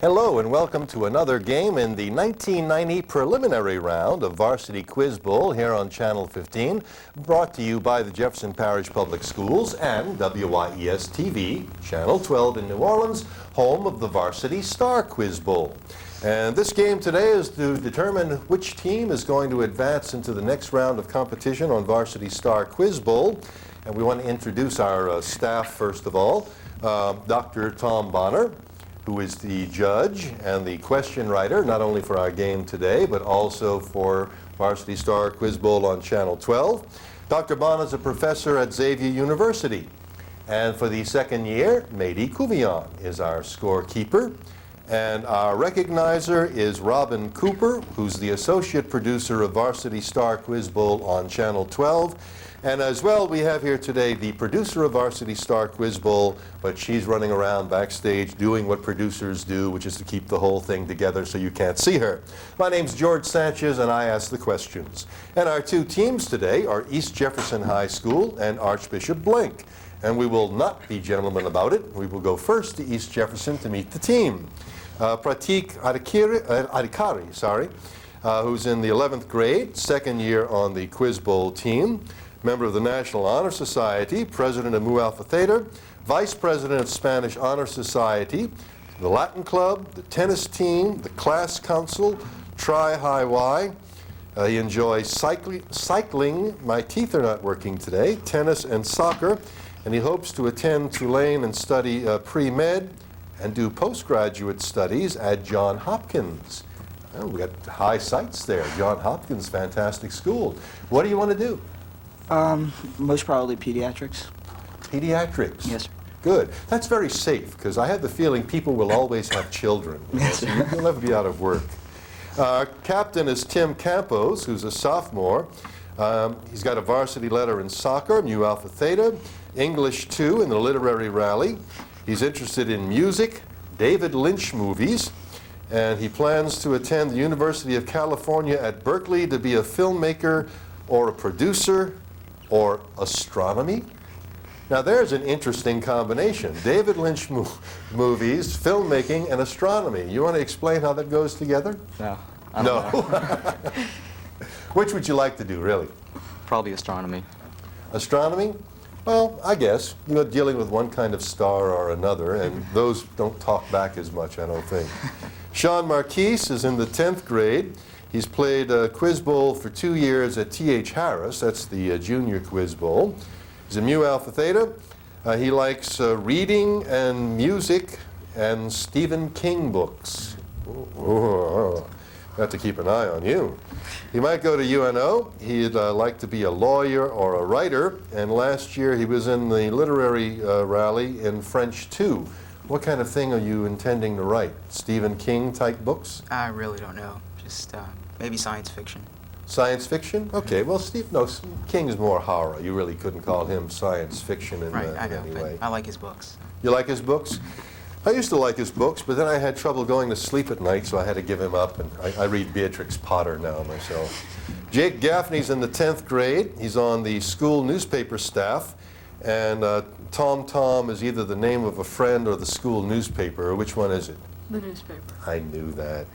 Hello and welcome to another game in the 1990 preliminary round of Varsity Quiz Bowl here on Channel 15, brought to you by the Jefferson Parish Public Schools and WYES-TV, Channel 12 in New Orleans, home of the Varsity Star Quiz Bowl. And this game today is to determine which team is going to advance into the next round of competition on Varsity Star Quiz Bowl. And we want to introduce our staff first of all. Dr. Tom Bonner, who is the judge and the question writer, not only for our game today, but also for Varsity Star Quiz Bowl on Channel 12. Dr. Bonner is a professor at Xavier University. And for the second year, Mady Couvillon is our scorekeeper. And our recognizer is Robin Cooper, who's the associate producer of Varsity Star Quiz Bowl on Channel 12. And as well, we have here today the producer of Varsity Star Quiz Bowl, but she's running around backstage doing what producers do, which is to keep the whole thing together so you can't see her. My name's George Sanchez, and I ask the questions. And our two teams today are East Jefferson High School and Archbishop Blenk. And we will not be gentlemen about it. We will go first to East Jefferson to meet the team. Pratik Adhikari, who's in the 11th grade, second year on the Quiz Bowl team. Member of the National Honor Society, president of Mu Alpha Theta, vice president of Spanish Honor Society, the Latin Club, the tennis team, the class council, Tri-High Y. He enjoys cycling, my teeth are not working today, tennis and soccer, and he hopes to attend Tulane and study pre-med and do postgraduate studies at Johns Hopkins. Oh, we got high sights there. Johns Hopkins, fantastic school. What do you want to do? Most probably pediatrics. Pediatrics? Yes, sir. Good. That's very safe, because I have the feeling people will always have children. Yes, sir. You'll never be out of work. Captain is Tim Campos, who's a sophomore. He's got a varsity letter in soccer, Mu Alpha Theta, English 2 in the literary rally. He's interested in music, David Lynch movies, and he plans to attend the University of California at Berkeley to be a filmmaker or a producer or astronomy. Now there's an interesting combination. David Lynch movies, filmmaking, and astronomy. You want to explain how that goes together? No. I don't know. Which would you like to do, really? Probably astronomy. Astronomy? Well, I guess. You know, dealing with one kind of star or another, and those don't talk back as much, I don't think. Sean Marquise is in the 10th grade. He's played Quiz Bowl for 2 years at T.H. Harris. That's the junior Quiz Bowl. He's a Mu Alpha Theta. He likes reading and music and Stephen King books. Have to keep an eye on you. He might go to UNO. He'd like to be a lawyer or a writer. And last year he was in the literary rally in French 2. What kind of thing are you intending to write? Stephen King type books? I really don't know. Just maybe science fiction. Science fiction? Okay, well, King's more horror. You really couldn't call him science fiction in, Right, I know, any way. but I like his books. You like his books? I used to like his books, but then I had trouble going to sleep at night, so I had to give him up, and I read Beatrix Potter now myself. Jake Gaffney's in the 10th grade. He's on the school newspaper staff, and Tom is either the name of a friend or the school newspaper. Which one is it? The newspaper. I knew that.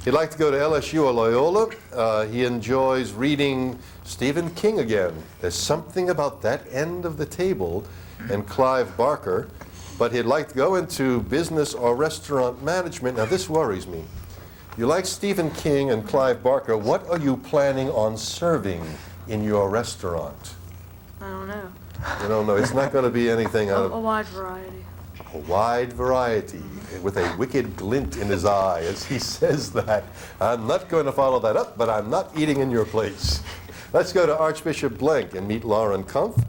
He'd like to go to LSU or Loyola. He enjoys reading Stephen King again. There's something about that end of the table and Clive Barker, but he'd like to go into business or restaurant management. Now this worries me. You like Stephen King and Clive Barker. What are you planning on serving in your restaurant? I don't know. You don't know. It's not going to be anything out of... A wide variety. A wide variety, with a wicked glint in his eye as he says that. I'm not going to follow that up, but I'm not eating in your place. Let's go to Archbishop Blenk and meet Lauren Kumpf.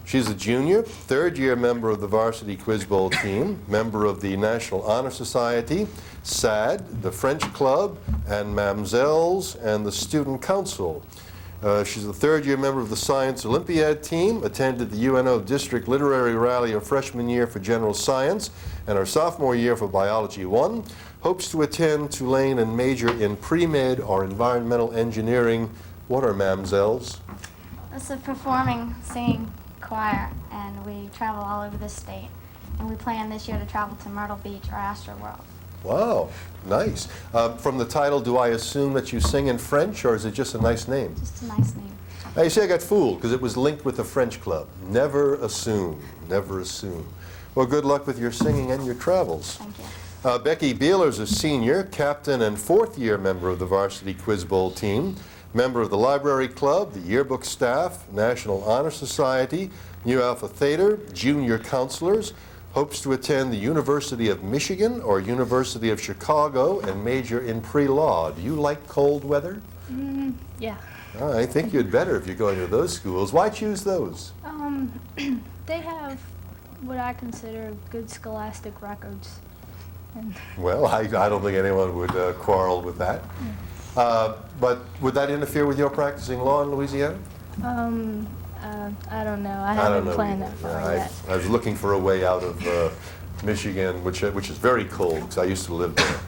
She's a junior, third-year member of the Varsity Quiz Bowl team, member of the National Honor Society, SAD, the French Club, and Mamsells, and the Student Council. She's a third-year member of the Science Olympiad team, attended the UNO District Literary Rally her freshman year for General Science, and her sophomore year for Biology 1. Hopes to attend Tulane and major in pre-med or environmental engineering. What are Mamsells? It's a performing, singing choir, and we travel all over the state. And we plan this year to travel to Myrtle Beach or Astroworld. Wow, nice. From the title, do I assume that you sing in French, or is it just a nice name? Just a nice name. Now, you see, I got fooled because it was linked with the French club. Never assume, never assume. Well, good luck with your singing and your travels. Thank you. Becky Beeler's a senior, captain and fourth-year member of the Varsity Quiz Bowl team, member of the Library Club, the yearbook staff, National Honor Society, Nu Alpha Theta, junior counselors, hopes to attend the University of Michigan or University of Chicago and major in pre-law. Do you like cold weather? Yeah. I think you'd better if you're going to those schools. Why choose those? They have what I consider good scholastic records. And Well, I don't think anyone would quarrel with that. But would that interfere with your practicing law in Louisiana? I don't know. I I don't haven't know planned either. that far Yeah, yet. I was looking for a way out of Michigan, which is very cold, because I used to live there.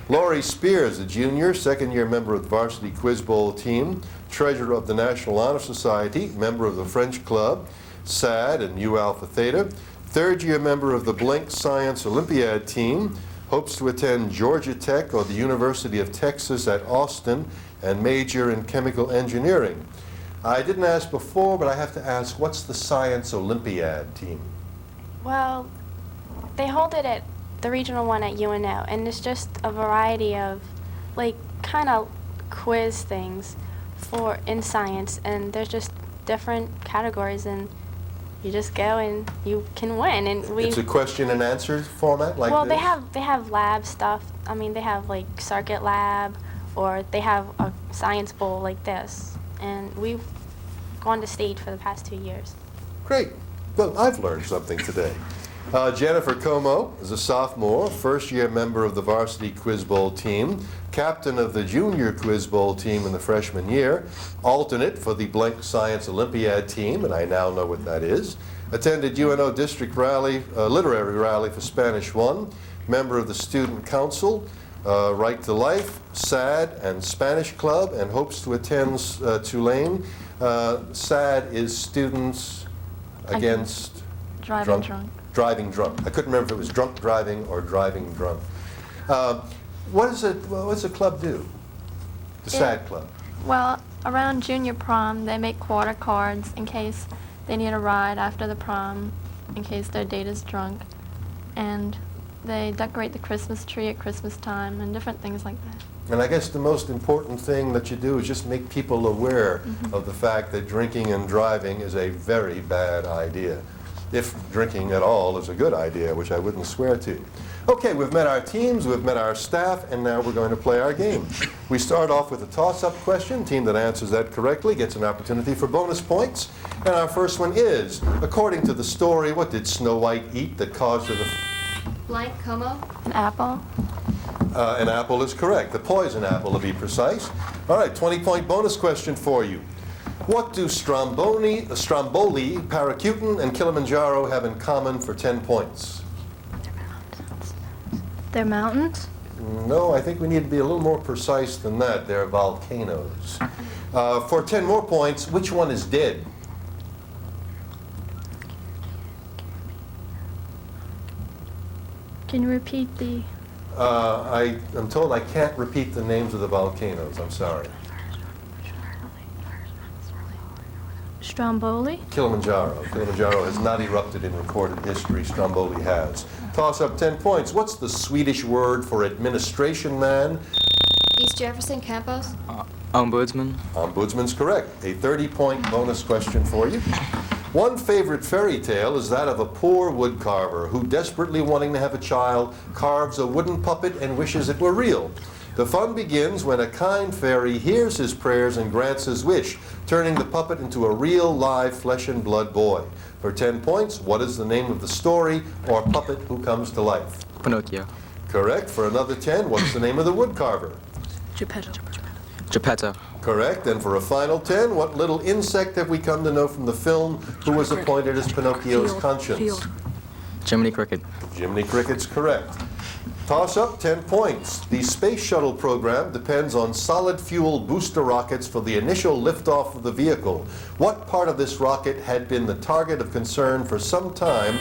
Laurie Spears, a junior, second-year member of the Varsity Quiz Bowl team, treasurer of the National Honor Society, member of the French Club, SAD and Nu Alpha Theta, third-year member of the Blenk Science Olympiad team, hopes to attend Georgia Tech or the University of Texas at Austin, and major in chemical engineering. I didn't ask before, but I have to ask, what's the Science Olympiad team? Well, they hold it at the regional one at UNO, and it's just a variety of, like, kind of quiz things in science, and there's just different categories, and you just go and you can win. And It's a question and answer format like well, this? they have lab stuff. I mean, they have like circuit lab, or they have a science bowl like this, and we've gone to state for the past 2 years. Great. Well, I've learned something today. Jennifer Como is a sophomore, first-year member of the Varsity Quiz Bowl team, captain of the Junior Quiz Bowl team in the freshman year, alternate for the Blenk Science Olympiad team, and I now know what that is, attended UNO District Rally, Literary Rally for Spanish 1, member of the Student Council, Right to Life, SAD, and Spanish Club, and hopes to attend Tulane. SAD is Students Against Driving drunk. Driving drunk. I couldn't remember if it was drunk driving or driving drunk. What does the club do? The SAD club. Well, around junior prom, they make quarter cards in case they need a ride after the prom, in case their date is drunk. And they decorate the Christmas tree at Christmas time and different things like that. And I guess the most important thing that you do is just make people aware of the fact that drinking and driving is a very bad idea. If drinking at all is a good idea, which I wouldn't swear to. Okay, we've met our teams, we've met our staff, and now we're going to play our game. We start off with a toss-up question. Team that answers that correctly gets an opportunity for bonus points. And our first one is, according to the story, what did Snow White eat that caused her to... Blank, Como. An apple? An apple is correct. The poison apple, to be precise. All right, 20-point bonus question for you. What do Stromboli, Paracutin, and Kilimanjaro have in common for 10 points? They're mountains? No, I think we need to be a little more precise than that. They're volcanoes. For 10 more points, which one is dead? Can you repeat the... I'm told I can't repeat the names of the volcanoes. I'm sorry. Stromboli? Kilimanjaro. Kilimanjaro has not erupted in recorded history. Stromboli has. Toss up 10 points. What's the Swedish word for administration man? East Jefferson, Campos. Ombudsman. Ombudsman's correct. A 30-point bonus question for you. One favorite fairy tale is that of a poor woodcarver who, desperately wanting to have a child, carves a wooden puppet and wishes it were real. The fun begins when a kind fairy hears his prayers and grants his wish, turning the puppet into a real, live, flesh and blood boy. For 10 points, what is the name of the story or puppet who comes to life? Pinocchio. Correct. For another 10, what's the name of the woodcarver? Geppetto. Geppetto. Correct. And for a final 10, what little insect have we come to know from the film who was appointed as Pinocchio's conscience? Jiminy Cricket. Jiminy Cricket's correct. Toss up 10 points. The space shuttle program depends on solid fuel booster rockets for the initial liftoff of the vehicle. What part of this rocket had been the target of concern for some time?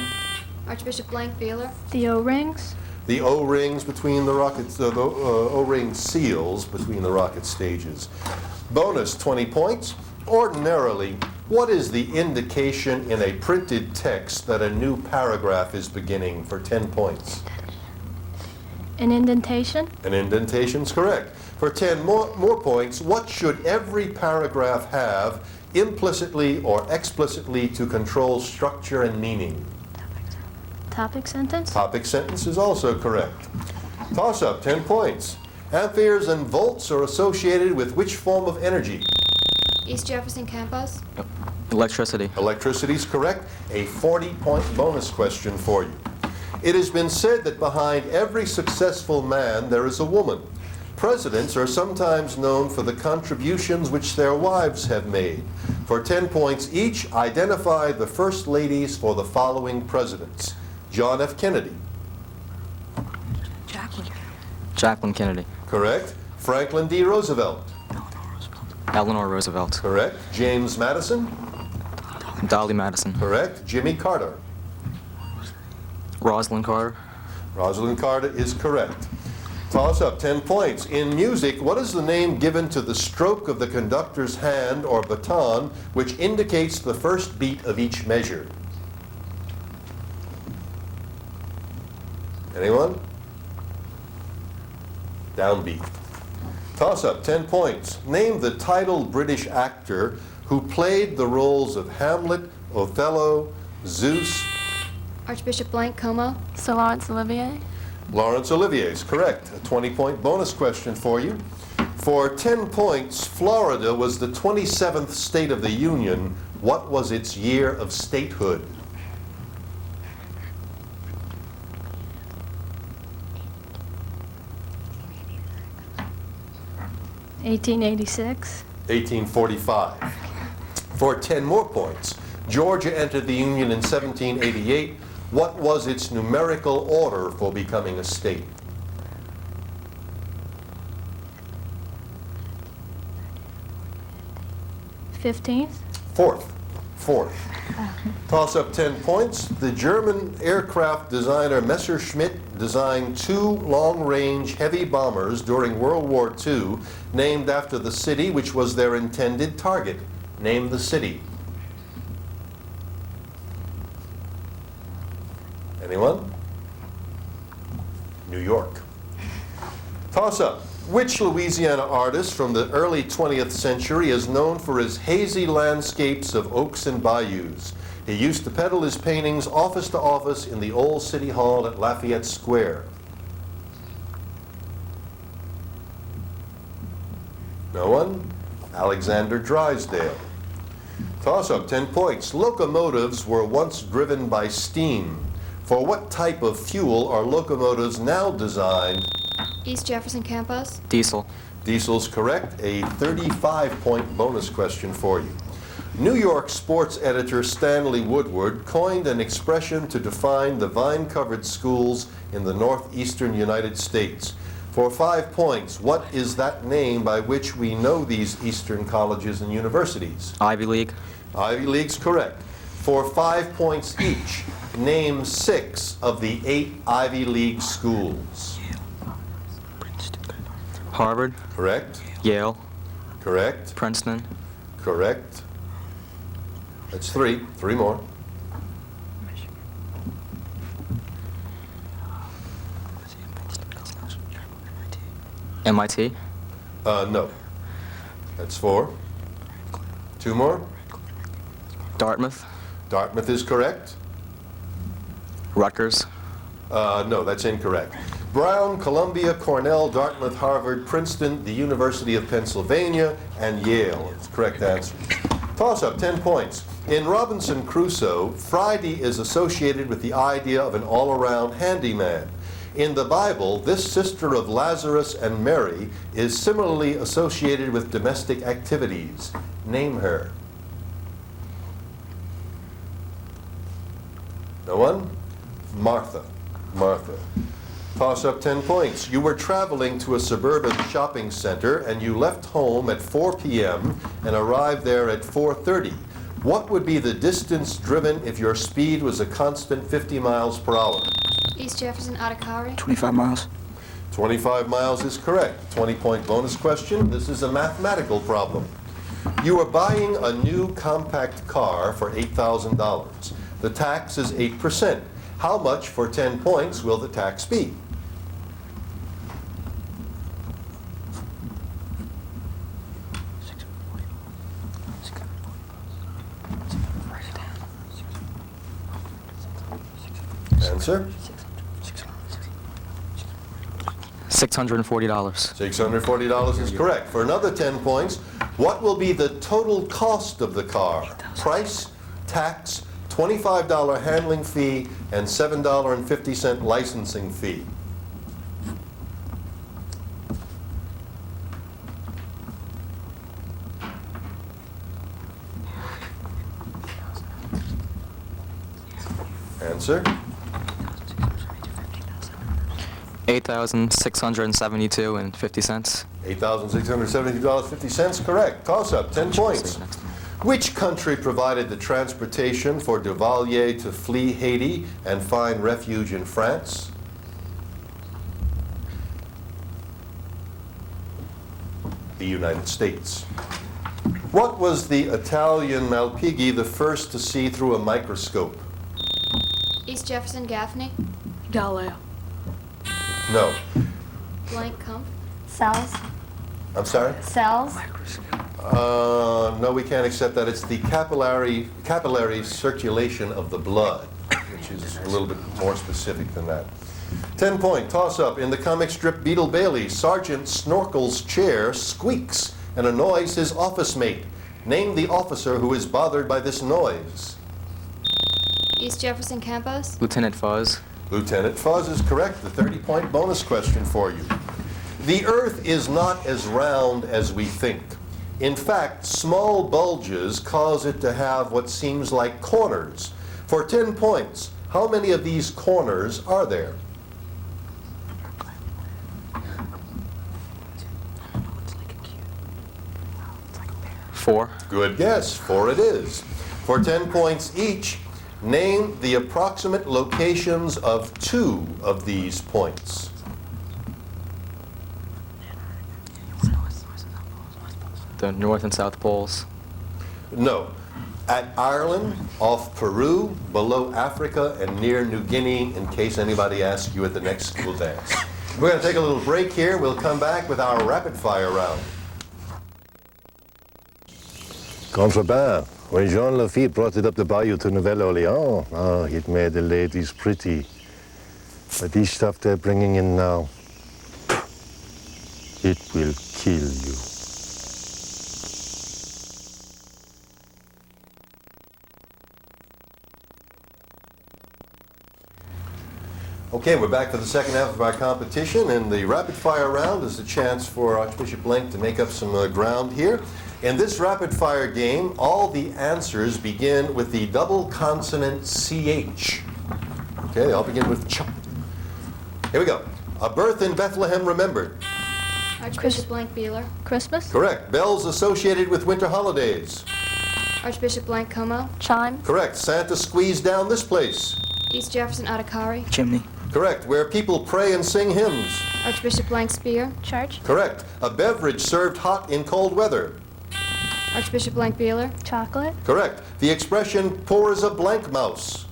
Archbishop Blank, Beeler. The O-rings? the O-rings between the rockets, the O-ring seals between the rocket stages. Bonus 20 points. Ordinarily, what is the indication in a printed text that a new paragraph is beginning for 10 points? An indentation? An indentation's correct. For 10 more points, what should every paragraph have implicitly or explicitly to control structure and meaning? Topic sentence? Topic sentence is also correct. Toss-up, 10 points. Amperes and volts are associated with which form of energy? East Jefferson campus. Electricity. Electricity is correct. A 40-point bonus question for you. It has been said that behind every successful man there is a woman. Presidents are sometimes known for the contributions which their wives have made. For 10 points each, identify the first ladies for the following presidents. John F. Kennedy. Jacqueline Kennedy. Correct. Franklin D. Roosevelt. Eleanor Roosevelt. Correct. James Madison. Dolly Madison. Correct. Jimmy Carter. Rosalind Carter. Rosalind Carter is correct. Toss up, 10 points. In music, what is the name given to the stroke of the conductor's hand or baton which indicates the first beat of each measure? Anyone? Downbeat. Toss up, 10 points. Name the titled British actor who played the roles of Hamlet, Othello, Zeus. Archbishop Blenk, Como. Sir Lawrence Olivier? Laurence Olivier is correct. A 20-point bonus question for you. For 10 points, Florida was the 27th state of the Union. What was its year of statehood? (1886). 1845. For 10 more points, Georgia entered the Union in 1788. What was its numerical order for becoming a state? (15th). Fourth. Toss up 10 points. The German aircraft designer Messerschmitt designed 2 long-range heavy bombers during World War II named after the city which was their intended target. Name the city. Anyone? New York. Toss up. Which Louisiana artist from the early 20th century is known for his hazy landscapes of oaks and bayous? He used to peddle his paintings office to office in the old City Hall at Lafayette Square. No one? Alexander Drysdale. Toss up, 10 points. Locomotives were once driven by steam. For what type of fuel are locomotives now designed? East Jefferson campus. Diesel. Diesel's correct. A 35-point bonus question for you. New York sports editor Stanley Woodward coined an expression to define the vine-covered schools in the northeastern United States. For 5 points, what is that name by which we know these eastern colleges and universities? Ivy League. Ivy League's correct. For 5 points each, name 6 of the 8 Ivy League schools. Harvard. Correct. Yale. Correct. Princeton. Correct. That's 3. 3 more. MIT. No. That's 4. 2 more. Dartmouth. Dartmouth is correct. Rutgers. No, that's incorrect. Brown, Columbia, Cornell, Dartmouth, Harvard, Princeton, the University of Pennsylvania, and Yale. It's correct answer. Toss-up, 10 points. In Robinson Crusoe, Friday is associated with the idea of an all-around handyman. In the Bible, this sister of Lazarus and Mary is similarly associated with domestic activities. Name her. No one? Martha. Martha. Toss up 10 points. You were traveling to a suburban shopping center and you left home at 4 p.m. and arrived there at 4:30. What would be the distance driven if your speed was a constant 50 miles per hour? East Jefferson, Atacari. 25 miles. 25 miles is correct. 20-point bonus question. This is a mathematical problem. You are buying a new compact car for $8,000. The tax is 8%. How much for 10 points will the tax be? Answer? $640. $640 is correct. For another 10 points, what will be the total cost of the car? Price, tax, $25 handling fee, and $7.50 licensing fee. Answer? $8,672.50. $8,672.50, correct. Toss-up, 10 points. Which country provided the transportation for Duvalier to flee Haiti and find refuge in France? The United States. What was the Italian Malpighi the first to see through a microscope? East Jefferson, Gaffney. Galileo. No. Blenk, Kumpf. Cells. I'm sorry? Cells. No, we can't accept that. It's the capillary circulation of the blood, which is a little bit more specific than that. 10-point toss-up. In the comic strip Beetle Bailey, Sergeant Snorkel's chair squeaks and annoys his office mate. Name the officer who is bothered by this noise. East Jefferson, Campos. Lieutenant Fuzz. Lieutenant Fuzz is correct. The 30-point bonus question for you. The Earth is not as round as we think. In fact, small bulges cause it to have what seems like corners. For 10 points, how many of these corners are there? Four. Good guess. 4 it is. For 10 points each, name the approximate locations of 2 of these points. The North and South Poles. No. At Ireland, off Peru, below Africa, and near New Guinea, in case anybody asks you at the next school dance. We're going to take a little break here. We'll come back with our rapid fire round. Contraband. When Jean Lafitte brought it up the bayou to Nouvelle-Orléans, it made the ladies pretty. But this stuff they're bringing in now, it will kill you. Okay, we're back for the second half of our competition, and the rapid fire round is a chance for Archbishop Blenk to make up some ground here. In this rapid fire game, all the answers begin with the double consonant CH. Okay, they all begin with ch. Here we go. A birth in Bethlehem remembered. Archbishop Blenk, Beeler. Christmas. Correct. Bells associated with winter holidays. Archbishop Blenk, Como. Chime. Correct. Santa squeezed down this place. East Jefferson, Atacari. Chimney. Correct. Where people pray and sing hymns. Archbishop Blenk, Spear. Church. Correct. A beverage served hot in cold weather. Archbishop Blenk, Beeler. Chocolate. Correct. The expression poor as a blank mouse.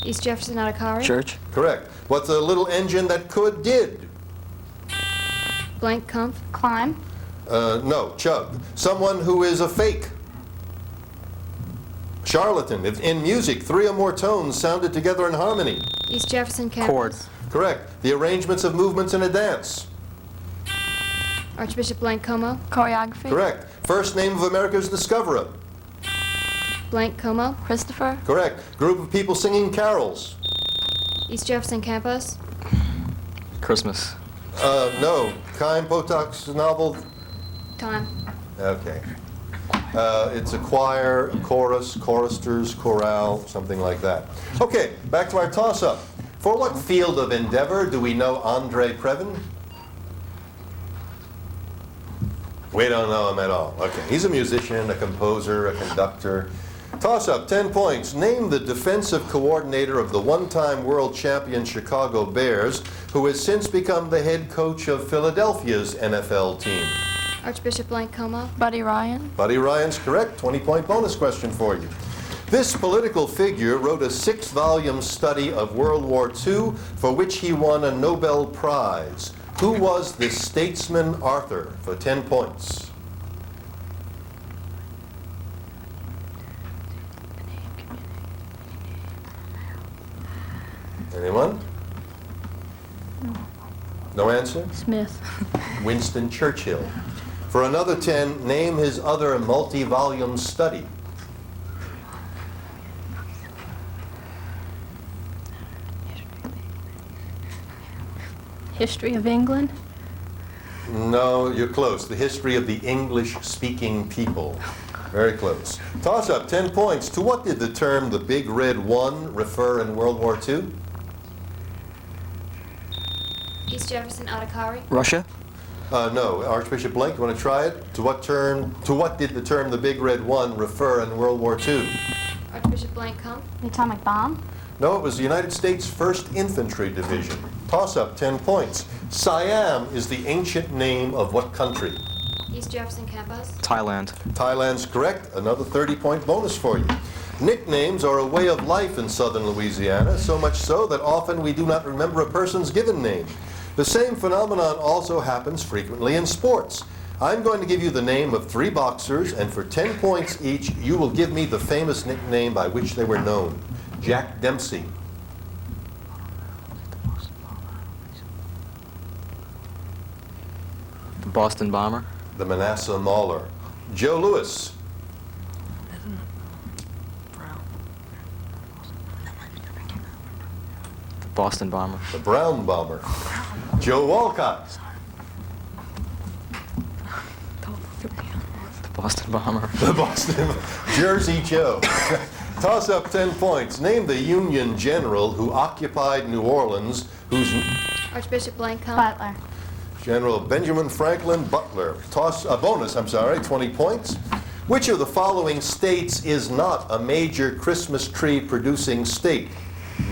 East Jefferson, Atacari. Church. Correct. What's a little engine that did? Blenk, Kumpf. Climb. No, chug. Someone who is a fake. Charlatan. If in music, 3 or more tones sounded together in harmony. East Jefferson, Campus. Chord. Correct. The arrangements of movements in a dance. Archbishop Blenk, Como. Choreography. Correct. First name of America's discoverer. Blenk, Como. Christopher. Correct. Group of people singing carols. East Jefferson, Campus. Christmas. No. Chaim Potok's novel. Time. Okay. It's a choir, a chorus, choristers, chorale, something like that. Okay, back to our toss-up. For what field of endeavor do we know Andre Previn? We don't know him at all. Okay, he's a musician, a composer, a conductor. Toss-up, 10 points. Name the defensive coordinator of the one-time world champion Chicago Bears, who has since become the head coach of Philadelphia's NFL team. Archbishop Blenk Como. Buddy Ryan. Buddy Ryan's correct. 20-point bonus question for you. This political figure wrote a 6-volume study of World War II for which he won a Nobel Prize. Who was this statesman Arthur? For 10 points. Anyone? No answer? Smith. Winston Churchill. For another 10, name his other multi-volume study. History of England. No, you're close. The history of the English-speaking people. Very close. Toss-up, 10 points. To what did the term the Big Red One refer in World War II? East Jefferson Atakari. Russia? No. Archbishop Blenk, you want to try it? To what did the term the Big Red One refer in World War II? Archbishop Blenk Come. The atomic bomb? No, it was the United States 1st Infantry Division. Toss-up, 10 points. Siam is the ancient name of what country? East Jefferson Campus. Thailand. Thailand's correct. Another 30-point bonus for you. Nicknames are a way of life in southern Louisiana, so much so that often we do not remember a person's given name. The same phenomenon also happens frequently in sports. I'm going to give you the name of 3 boxers, and for 10 points each, you will give me the famous nickname by which they were known. Jack Dempsey. The Boston Bomber. The Manasseh Mauler. Joe Louis. The Boston Bomber. The Brown Bomber. Joe Walcott. The Boston Bomber. The Boston. Jersey Joe. Toss up 10 points. Name the Union general who occupied New Orleans, whose Archbishop Blenk Come. Butler. General Benjamin Franklin Butler. Toss a bonus, 20 points. Which of the following states is not a major Christmas tree producing state?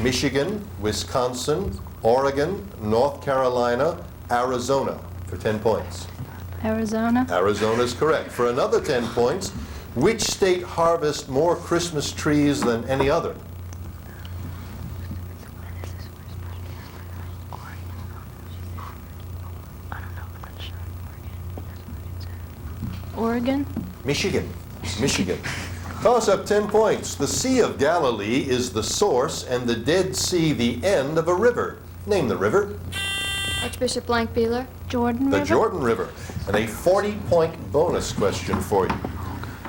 Michigan, Wisconsin, Oregon, North Carolina, Arizona. For 10 points. Arizona. Arizona is correct. For another 10 points, which state harvests more Christmas trees than any other? Oregon. Michigan. Michigan. Toss up 10 points. The Sea of Galilee is the source and the Dead Sea the end of a river. Name the river. Archbishop Blenk Beeler. Jordan The River. Jordan River. And a 40-point bonus question for you.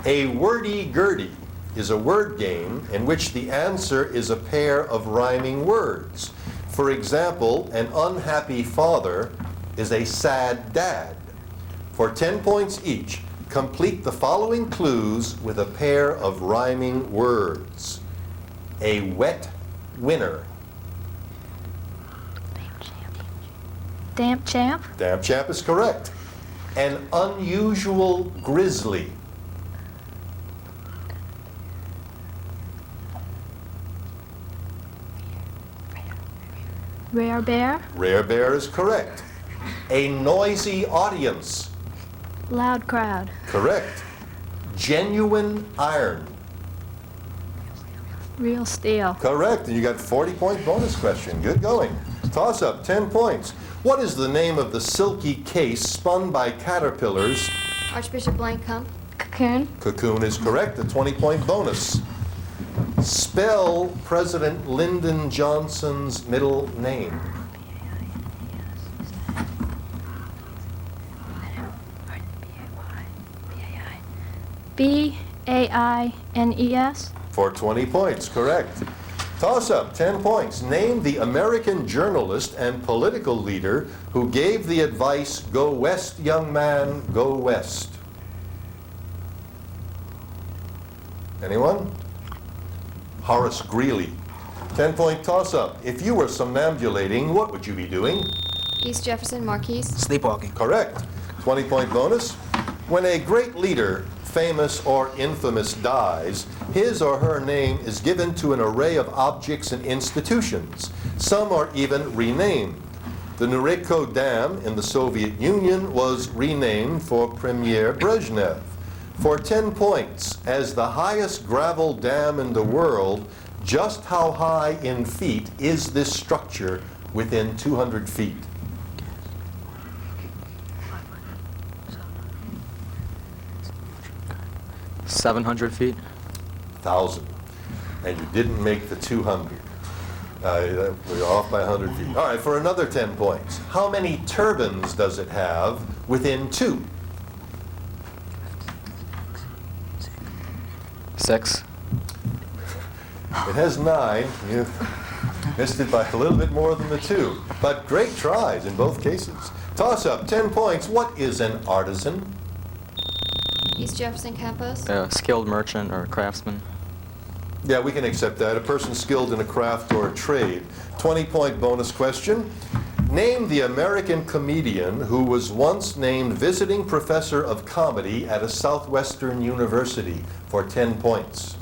A wordy-gurdy is a word game in which the answer is a pair of rhyming words. For example, an unhappy father is a sad dad. For 10 points each, complete the following clues with a pair of rhyming words. A wet winner. Damp Champ. Damn chap is correct. An unusual grizzly. Rare Bear. Rare bear is correct. A noisy audience. Loud Crowd. Correct. Genuine iron. Real Steel. Correct. And you got 40-point bonus question. Good going. Toss up, 10 points. What is the name of the silky case spun by caterpillars? Archbishop Blenk Come. Cocoon. Cocoon is correct. A 20-point bonus. Spell President Lyndon Johnson's middle name. Baines. For 20 points, correct. Toss up, 10 points. Name the American journalist and political leader who gave the advice, "Go west, young man, go west." Anyone? Horace Greeley. 10-point toss-up. If you were somnambulating, what would you be doing? East Jefferson Marquise. Sleepwalking. Correct. 20-point bonus. When a great leader famous or infamous dies, his or her name is given to an array of objects and institutions. Some are even renamed. The Nurekko Dam in the Soviet Union was renamed for Premier Brezhnev. For 10 points, as the highest gravel dam in the world, just how high in feet is this structure within 200 feet? $700 feet. 1,000. And you didn't make the 200. We're off by 100 feet. All right, for another 10 points. How many turbines does it have within 2? 6. It has 9. You missed it by a little bit more than the 2. But great tries in both cases. Toss up, 10 points. What is an artisan? East Jefferson campus. A skilled merchant or craftsman. Yeah, we can accept that. A person skilled in a craft or a trade. 20-point bonus question. Name the American comedian who was once named visiting professor of comedy at a Southwestern university for 10 points.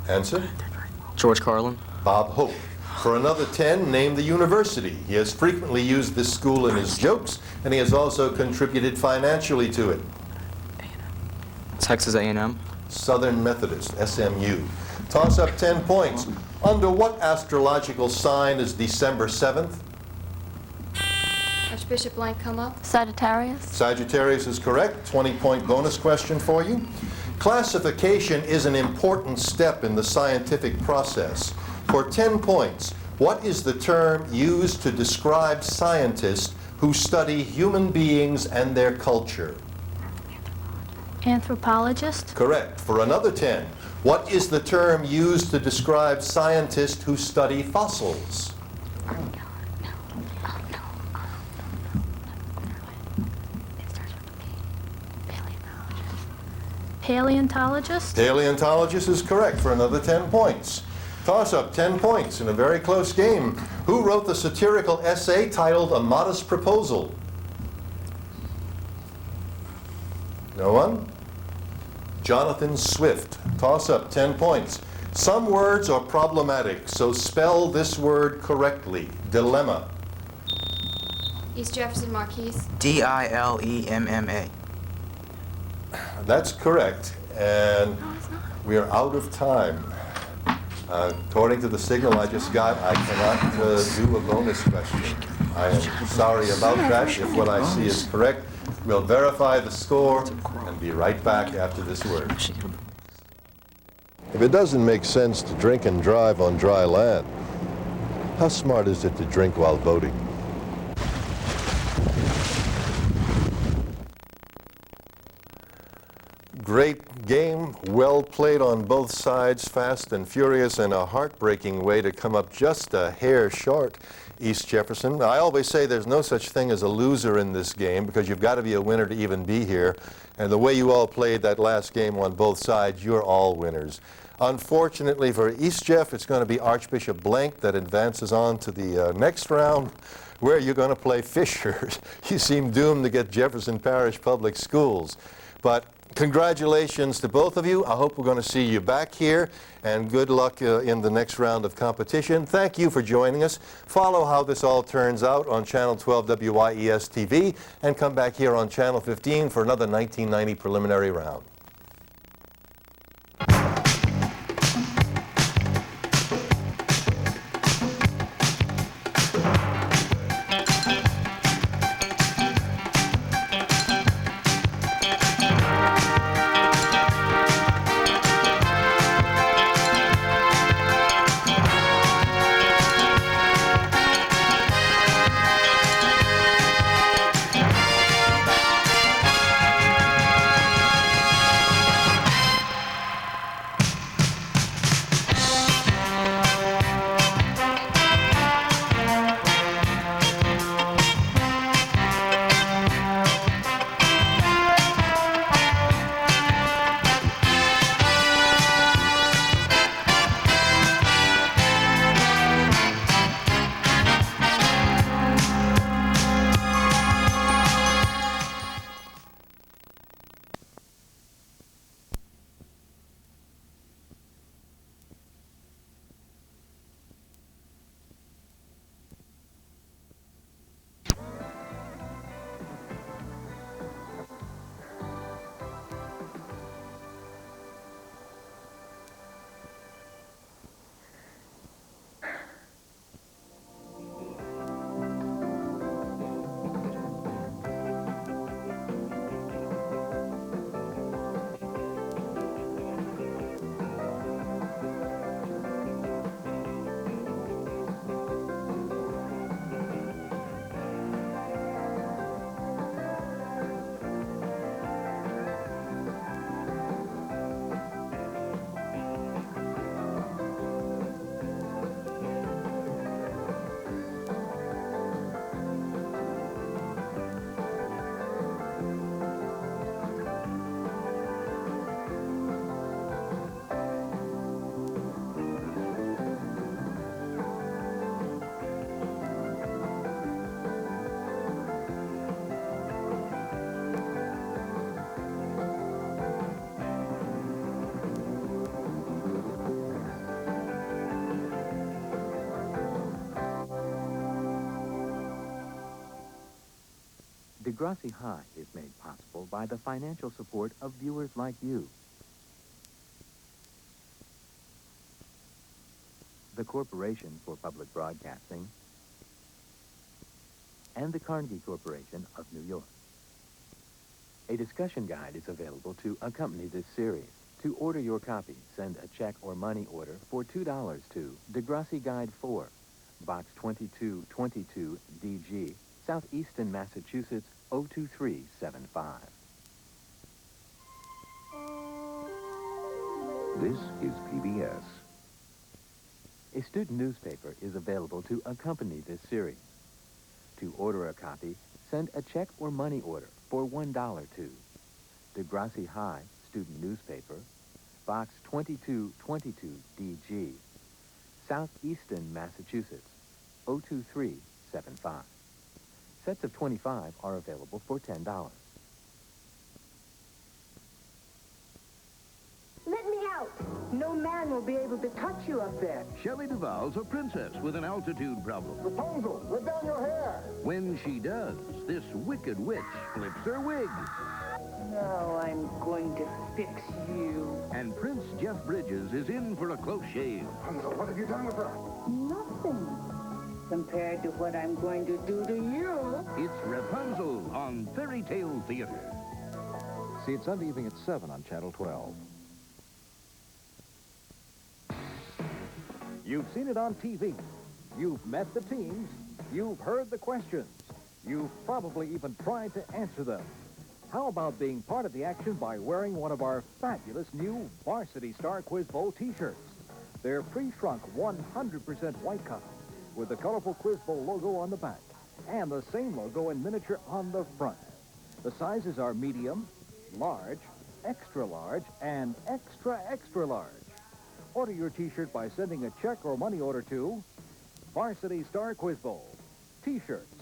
Answer? George Carlin. Bob Hope. For another 10, name the university. He has frequently used this school in his jokes, and he has also contributed financially to it. Texas A&M. Southern Methodist, SMU. Toss up 10 points. Under what astrological sign is December 7th? Archbishop Blenk come up. Sagittarius. Sagittarius is correct. 20-point bonus question for you. Classification is an important step in the scientific process. For 10 points, what is the term used to describe scientists who study human beings and their culture? Anthropologist. Correct. For another 10, what is the term used to describe scientists who study fossils? Paleontologist. Paleontologist is correct for another 10 points. Toss-up, 10 points in a very close game. Who wrote the satirical essay titled A Modest Proposal? No one? Jonathan Swift. Toss-up, 10 points. Some words are problematic, so spell this word correctly. Dilemma. East Jefferson Marquise. Dilemma. That's correct, and we are out of time. According to the signal I just got, I cannot do a bonus question. I am sorry about that. If what I see is correct, we'll verify the score and be right back after this word. If it doesn't make sense to drink and drive on dry land, how smart is it to drink while boating? Great game, well played on both sides, fast and furious, and a heartbreaking way to come up just a hair short, East Jefferson. I always say there's no such thing as a loser in this game because you've got to be a winner to even be here. And the way you all played that last game on both sides, you're all winners. Unfortunately for East Jeff, it's going to be Archbishop Blenk that advances on to the next round, where you're going to play Fishers. You seem doomed to get Jefferson Parish Public Schools. But congratulations to both of you. I hope we're going to see you back here, and good luck in the next round of competition. Thank you for joining us. Follow how this all turns out on Channel 12 WYES TV, and come back here on Channel 15 for another 1990 preliminary round. Degrassi High is made possible by the financial support of viewers like you. The Corporation for Public Broadcasting, and the Carnegie Corporation of New York. A discussion guide is available to accompany this series. To order your copy, send a check or money order for $2 to Degrassi Guide 4, Box 2222 DG, Southeastern Massachusetts 02375. This is PBS. A student newspaper is available to accompany this series. To order a copy, send a check or money order for $1 to Degrassi High Student Newspaper, Box 2222 DG, Southeastern Massachusetts 02375. Sets of 25 are available for $10. Let me out! No man will be able to touch you up there. Shelley Duvall's a princess with an altitude problem. Rapunzel, let down your hair! When she does, this wicked witch flips her wig. Now I'm going to fix you. And Prince Jeff Bridges is in for a close shave. Rapunzel, what have you done with her? Nothing compared to what I'm going to do to you. It's Rapunzel on Fairy Tale Theater. See it Sunday evening at 7 on Channel 12. You've seen it on TV. You've met the teams. You've heard the questions. You've probably even tried to answer them. How about being part of the action by wearing one of our fabulous new Varsity Star Quiz Bowl t-shirts? They're pre-shrunk 100% white cotton with the colorful Quiz Bowl logo on the back and the same logo in miniature on the front. The sizes are medium, large, extra large, and extra, extra large. Order your t-shirt by sending a check or money order to Varsity Star Quiz Bowl. T-shirts,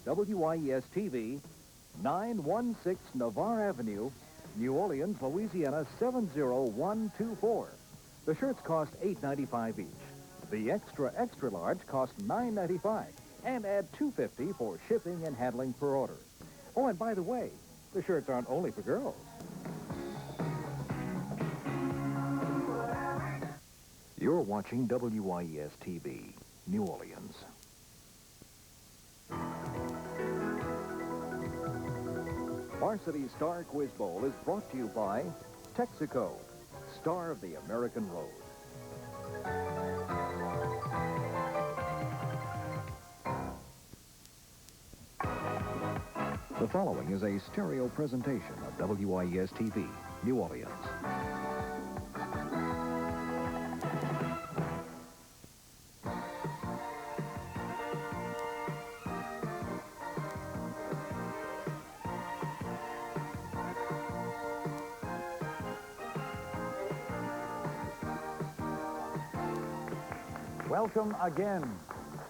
WIES-TV, 916 Navarre Avenue, New Orleans, Louisiana 70124. The shirts cost $8.95 each. The extra, extra large cost $9.95 and add $2.50 for shipping and handling per order. Oh, and by the way, the shirts aren't only for girls. You're watching WIES-TV, New Orleans. Varsity Star Quiz Bowl is brought to you by Texaco, star of the American road. The following is a stereo presentation of WIES-TV, New Orleans. Welcome again,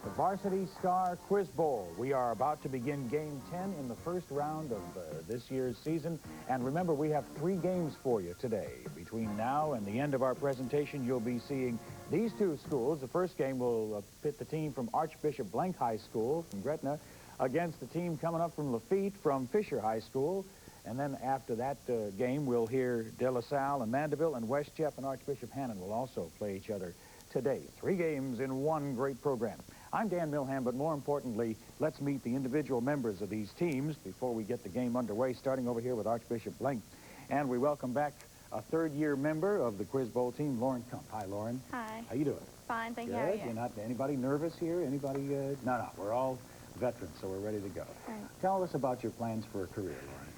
the Varsity Star Quiz Bowl. We are about to begin Game 10 in the first round of this year's season. And remember, we have 3 games for you today. Between now and the end of our presentation, you'll be seeing these 2 schools. The first game will pit the team from Archbishop Blenk High School from Gretna against the team coming up from Lafitte from Fisher High School. And then after that game, we'll hear De La Salle and Mandeville, and West Jeff and Archbishop Hannon will also play each other today. 3 games in one great program. I'm Dan Milham, but more importantly, let's meet the individual members of these teams before we get the game underway, starting over here with Archbishop Blenk. And we welcome back a 3rd-year member of the Quiz Bowl team, Lauren Kump. Hi, Lauren. Hi. How you doing? Fine, thank you. Good. How are you? You're not anybody nervous here? Anybody? No, we're all veterans, so we're ready to go. Right. Tell us about your plans for a career, Lauren.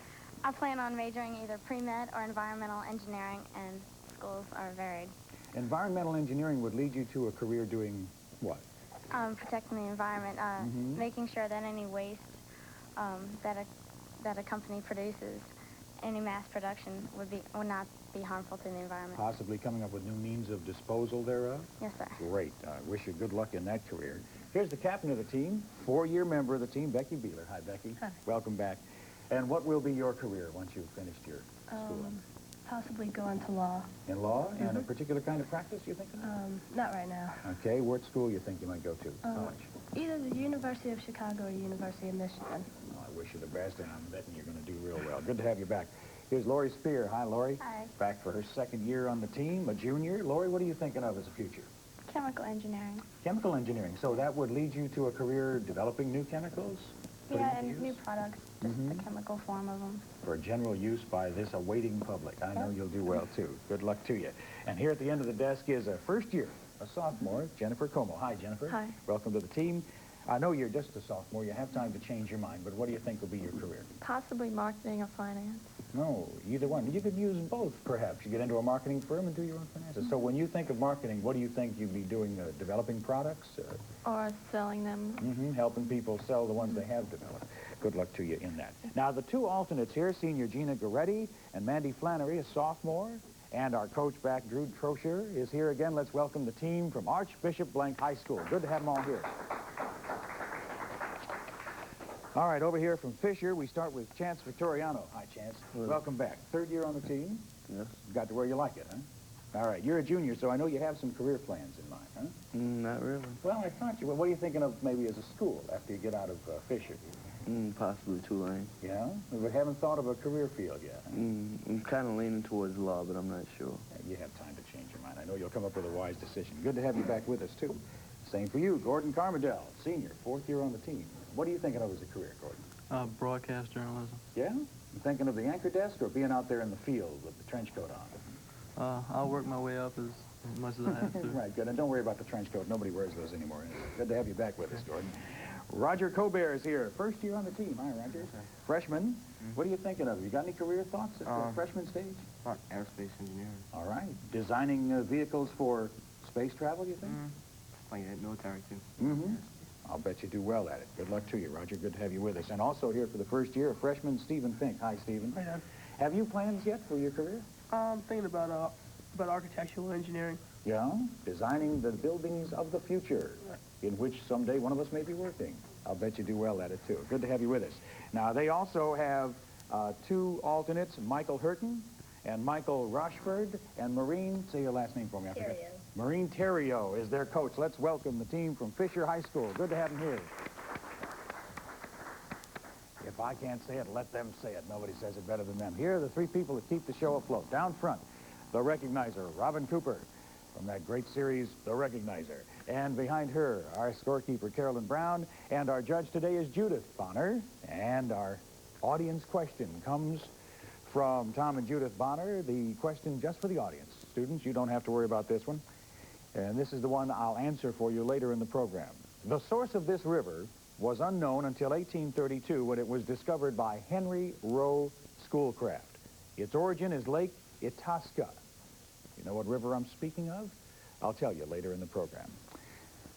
I plan on majoring either pre-med or environmental engineering, and schools are varied. Environmental engineering would lead you to a career doing what? Protecting the environment, making sure that any waste that a company produces, any mass production would not be harmful to the environment. Possibly coming up with new means of disposal thereof? Yes, sir. Great. I wish you good luck in that career. Here's the captain of the team, 4-year member of the team, Becky Beeler. Hi, Becky. Hi. Welcome back. And what will be your career once you've finished your schooling? Possibly go into law. In law? And a particular kind of practice you thinking of? Not right now. Okay. What school you think you might go to? College? Either the University of Chicago or University of Michigan. Oh, I wish you the best, and I'm betting you're going to do real well. Good to have you back. Here's Lori Spear. Hi, Lori. Hi. Back for her second year on the team, a junior. Lori, what are you thinking of as a future? Chemical engineering. Chemical engineering. So that would lead you to a career developing new chemicals? Yeah, and new products, just the chemical form of them. For general use by this awaiting public. I know you'll do well, too. Good luck to you. And here at the end of the desk is a first year, a sophomore, Jennifer Como. Hi, Jennifer. Hi. Welcome to the team. I know you're just a sophomore. You have time to change your mind, but what do you think will be your career? Possibly marketing or finance. No, either one. You could use both, perhaps. You get into a marketing firm and do your own finances. So when you think of marketing, what do you think you'd be doing? Developing products? Or selling them. Helping people sell the ones they have developed. Good luck to you in that. Now, the two alternates here, senior Gina Goretti and Mandy Flannery, a sophomore, and our coach back, Drew Trocher, is here again. Let's welcome the team from Archbishop Blenk High School. Good to have them all here. All right, over here from Fisher, we start with Chance Vittoriano. Hi, Chance. Welcome back. Third year on the team? Yes. Got to where you like it, huh? All right, you're a junior, so I know you have some career plans in mind, huh? Not really. Well, I thought you were. What are you thinking of maybe as a school after you get out of Fisher? Possibly Tulane. Yeah? We haven't thought of a career field yet, huh? I'm kind of leaning towards law, but I'm not sure. You have time to change your mind. I know you'll come up with a wise decision. Good to have you back with us, too. Same for you, Gordon Carmadell, senior, fourth year on the team. What are you thinking of as a career, Gordon? Broadcast journalism. Yeah? You thinking of the anchor desk or being out there in the field with the trench coat on? I'll work my way up as much as I have to. Right, good. And don't worry about the trench coat. Nobody wears those anymore. Anyway. Good to have you back with us, Gordon. Roger Colbert is here. First year on the team. Hi, Roger. Okay. Freshman. What are you thinking of? You got any career thoughts at the freshman stage? Aerospace engineering. All right. Designing vehicles for space travel, you think? Like military, too. I'll bet you do well at it. Good luck to you, Roger. Good to have you with us. And also here for the first year, freshman Stephen Fink. Hi, Stephen. Hi, Dad. Have you plans yet for your career? I'm thinking about architectural engineering. Yeah? Designing the buildings of the future, in which someday one of us may be working. I'll bet you do well at it, too. Good to have you with us. Now, they also have two alternates, Michael Hurton and Michael Rochford, and Maureen, say your last name for me, I forget. Maureen Terrio is their coach. Let's welcome the team from Fisher High School. Good to have them here. If I can't say it, let them say it. Nobody says it better than them. Here are the three people that keep the show afloat. Down front, the Recognizer, Robin Cooper, from that great series, The Recognizer. And behind her, our scorekeeper, Carolyn Brown. And our judge today is Judith Bonner. And our audience question comes from Tom and Judith Bonner. The question just for the audience. Students, you don't have to worry about this one. And this is the one I'll answer for you later in the program. The source of this river was unknown until 1832 when it was discovered by Henry Rowe Schoolcraft. Its origin is Lake Itasca. You know what river I'm speaking of? I'll tell you later in the program.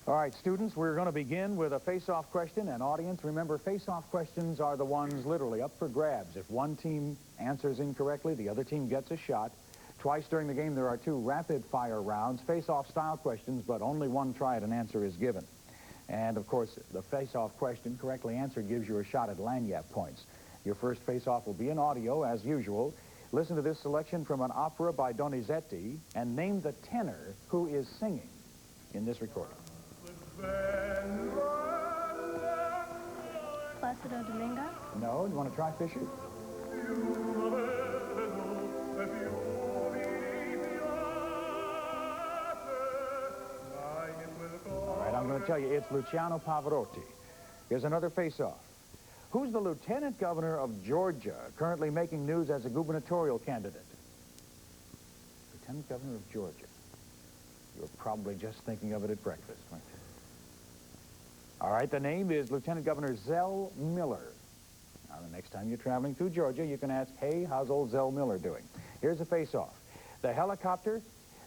All right, students, we're going to begin with a face-off question. And audience, remember, face-off questions are the ones literally up for grabs. If one team answers incorrectly, the other team gets a shot. Twice during the game, there are two rapid-fire rounds, face-off style questions, but only one try at an answer is given. And, of course, the face-off question correctly answered gives you a shot at lanyard points. Your first face-off will be in audio, as usual. Listen to this selection from an opera by Donizetti and name the tenor who is singing in this recording. Placido Domingo? No? You want to try Fisher? All right, I'm going to tell you, it's Luciano Pavarotti. Here's another face-off. Who's the lieutenant governor of Georgia, currently making news as a gubernatorial candidate? Lieutenant governor of Georgia. You're probably just thinking of it at breakfast, weren't you? All right, the name is Lieutenant Governor Zell Miller. Now, the next time you're traveling through Georgia, you can ask, hey, how's old Zell Miller doing? Here's a face-off. The helicopter,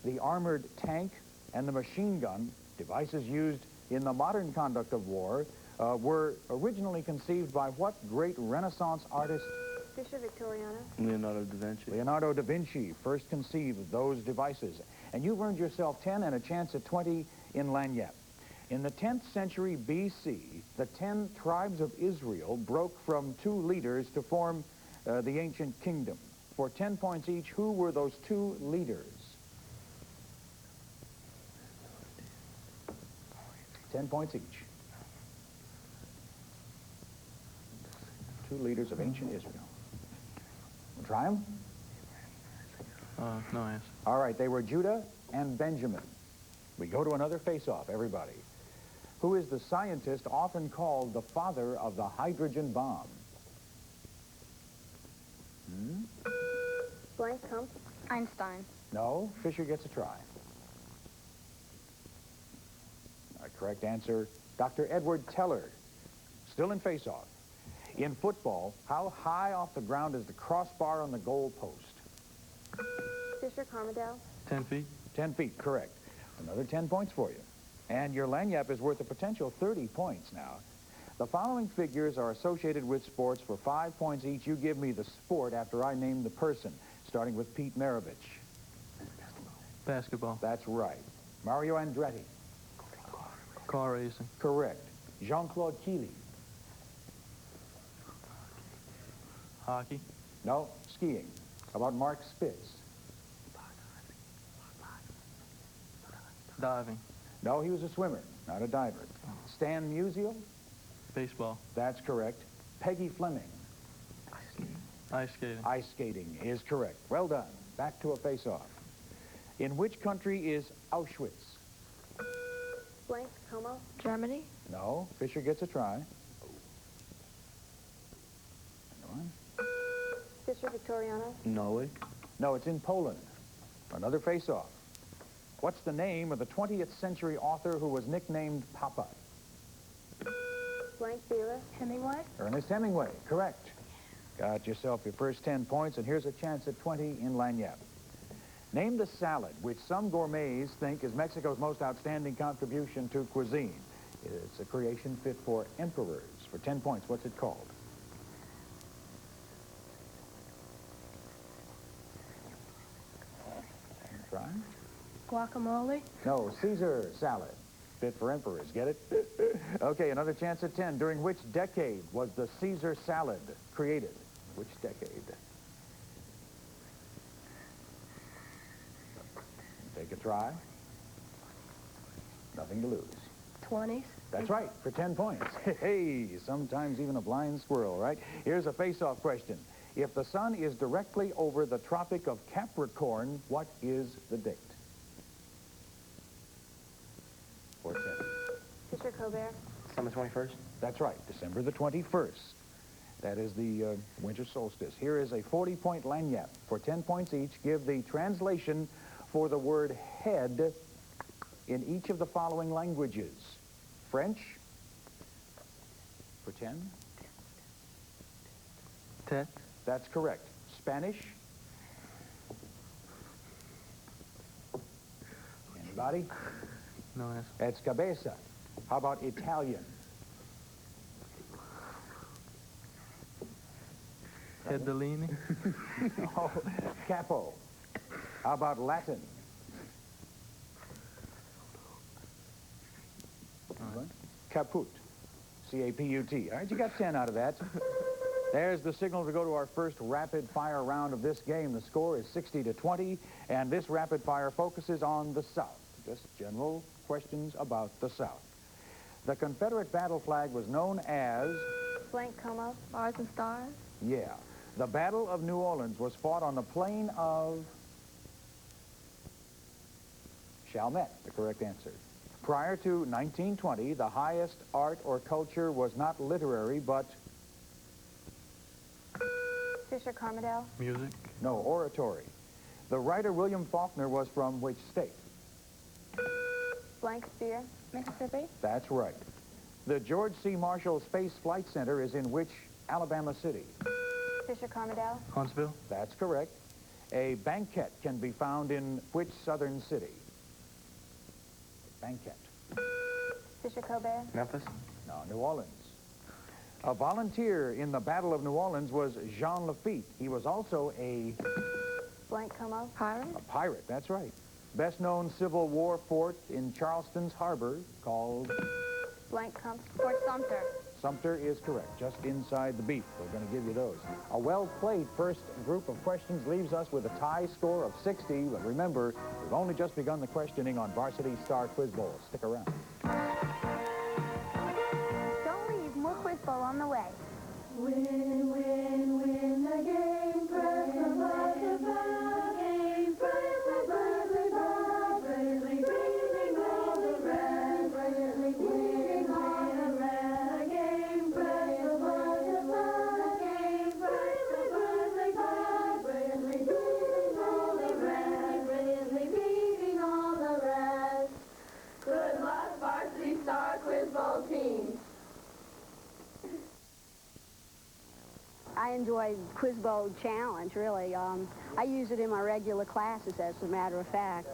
the armored tank, and the machine gun, devices used in the modern conduct of war, were originally conceived by what great Renaissance artist? Fisher Victoriano. Leonardo da Vinci. Leonardo da Vinci first conceived those devices. And you've earned yourself 10 and a chance at 20 in lanyard. In the 10th century B.C., the 10 tribes of Israel broke from 2 leaders to form the ancient kingdom. For 10 points each, who were those 2 leaders? 10 points each. two leaders of ancient Israel. Try them? No answer. All right, they were Judah and Benjamin. We go to another face-off, everybody. Who is the scientist often called the father of the hydrogen bomb? Blank, Einstein. No, Fisher gets a try. Our correct answer, Dr. Edward Teller. Still in face-off. In football, how high off the ground is the crossbar on the goal post? Fisher Carmidale. 10 feet. 10 feet, correct. Another 10 points for you. And your lanyap is worth a potential 30 points now. The following figures are associated with sports for 5 points each. You give me the sport after I name the person, starting with Pete Maravich. Basketball. That's right. Mario Andretti. Car racing. Correct. Jean-Claude Keely. Hockey. No, skiing. How about Mark Spitz? Diving. No, he was a swimmer, not a diver. Stan Musial? Baseball. That's correct. Peggy Fleming? Ice skating. Ice skating is correct. Well done. Back to a face-off. In which country is Auschwitz? Blank, Como. Germany? No, Fisher gets a try. Go on. Fisher Victoriano. Norway. No, it's in Poland. Another face-off. What's the name of the 20th century author who was nicknamed Papa? Blank, Beaver. Hemingway. Ernest Hemingway, correct. Got yourself your first 10 points, and here's a chance at 20 in lanyap. Name the salad which some gourmets think is Mexico's most outstanding contribution to cuisine. It's a creation fit for emperors. For 10 points, what's it called? Try? Guacamole. No, Caesar salad. Fit for emperors. Get it? Okay, another chance at 10. During which decade was the Caesar salad created? Which decade? Take a try. Nothing to lose. 20s. That's right, for 10 points. Hey, sometimes even a blind squirrel, right? Here's a face-off question. If the sun is directly over the Tropic of Capricorn, what is the date? For 10. Fisher Colbert. December 21st. That's right, December the 21st. That is the winter solstice. Here is a 40-point lanyap. For 10 points each, give the translation for the word head in each of the following languages. French, for 10. Tet. That's correct. Spanish. Anybody? No answer. That's cabeza. How about Italian? Headellini. No. Capo. How about Latin? Caput. C-A-P-U-T. All right, you got 10 out of that. There's the signal to go to our first rapid-fire round of this game. The score is 60-20, and this rapid-fire focuses on the South. Just general questions about the South. The Confederate battle flag was known as... Blank, Como. Stars and Stars? Yeah. The Battle of New Orleans was fought on the plain of... Chalmette, the correct answer. Prior to 1920, the highest art or culture was not literary, but... Fisher Carmidale. Music. No, oratory. The writer William Faulkner was from which state? Blank, Spear. Mississippi. That's right. The George C. Marshall Space Flight Center is in which Alabama city? Fisher Carmidale. Huntsville. That's correct. A banquet can be found in which southern city? Banquet. Fisher Colbert. Memphis. No, New Orleans. A volunteer in the Battle of New Orleans was Jean Lafitte. He was also a... Blank, Como. Pirate? A pirate, that's right. Best known Civil War fort in Charleston's harbor called... Blank, Fort Sumter. Sumter is correct, just inside the beef. We're going to give you those. A well-played first group of questions leaves us with a tie score of 60. But remember, we've only just begun the questioning on Varsity Star Quiz Bowl. Stick around. Don't leave, more Quiz Bowl on the way. When I enjoy Quiz Bowl Challenge, really. I use it in my regular classes, as a matter of fact.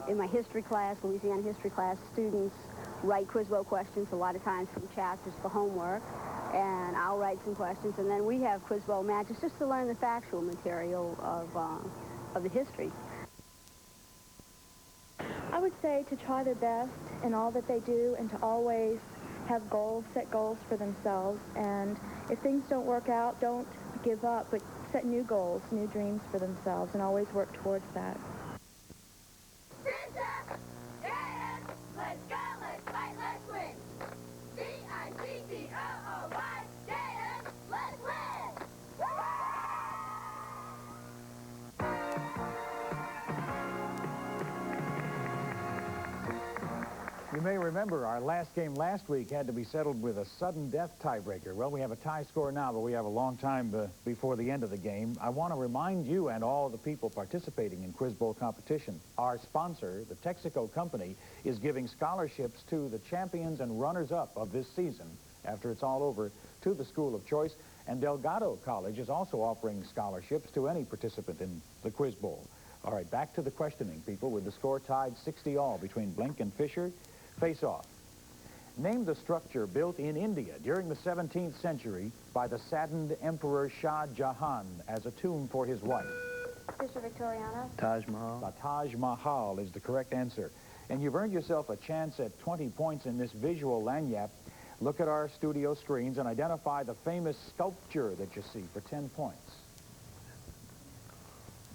In my history class, Louisiana history class, students write Quiz Bowl questions a lot of times from chapters for homework, and I'll write some questions, and then we have Quiz Bowl matches just to learn the factual material of the history. I would say to try their best in all that they do and to always have goals, set goals for themselves. And if things don't work out, don't give up, but set new goals, new dreams for themselves, and always work towards that. Let's go, let's fight, let's win. D-I-G-G-O-O-Y, dance, let's win. You may remember our last game last week had to be settled with a sudden death tiebreaker. Well, we have a tie score now, but we have a long time before the end of the game. I want to remind you and all the people participating in Quiz Bowl competition, our sponsor, the Texaco Company, is giving scholarships to the champions and runners-up of this season, after it's all over, to the school of choice. And Delgado College is also offering scholarships to any participant in the Quiz Bowl. All right, back to the questioning, people, with the score tied 60-all between Blenk and Fisher. Face off. Name the structure built in India during the 17th century by the saddened Emperor Shah Jahan as a tomb for his wife. Fisher Victoriana. Taj Mahal. The Taj Mahal is the correct answer. And you've earned yourself a chance at 20 points in this visual lanyap. Look at our studio screens and identify the famous sculpture that you see for 10 points.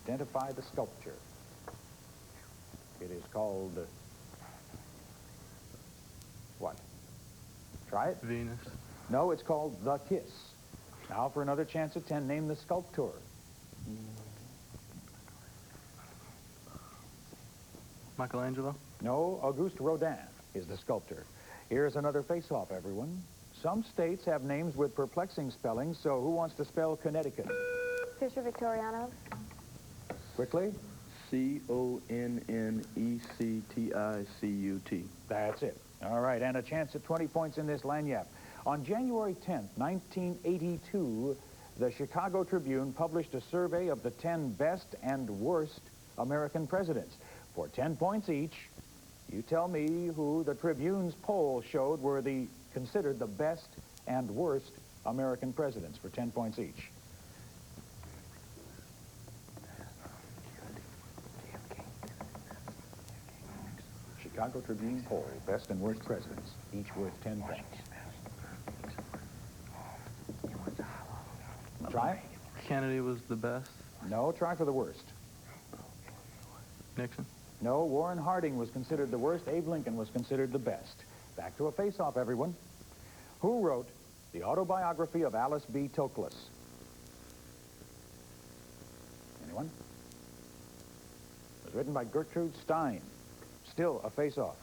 Identify the sculpture. It is called... what? Try it? Venus. No, it's called The Kiss. Now for another chance at 10, name the sculptor. Michelangelo. No, Auguste Rodin is the sculptor. Here's another face-off, everyone. Some states have names with perplexing spellings, so who wants to spell Connecticut? Fisher Victoriano. Quickly. C-O-N-N-E-C-T-I-C-U-T. That's it. All right, and a chance at 20 points in this lanyap. On January 10th, 1982, the Chicago Tribune published a survey of the 10 best and worst American presidents. For 10 points each, you tell me who the Tribune's poll showed were considered the best and worst American presidents, for 10 points each. Chicago Tribune poll, best and worst presidents, each worth 10 points. Try? Kennedy was the best. No, try for the worst. Nixon. No, Warren Harding was considered the worst. Abe Lincoln was considered the best. Back to a face-off, everyone. Who wrote the autobiography of Alice B. Toklas? Anyone? It was written by Gertrude Stein. Still a face-off.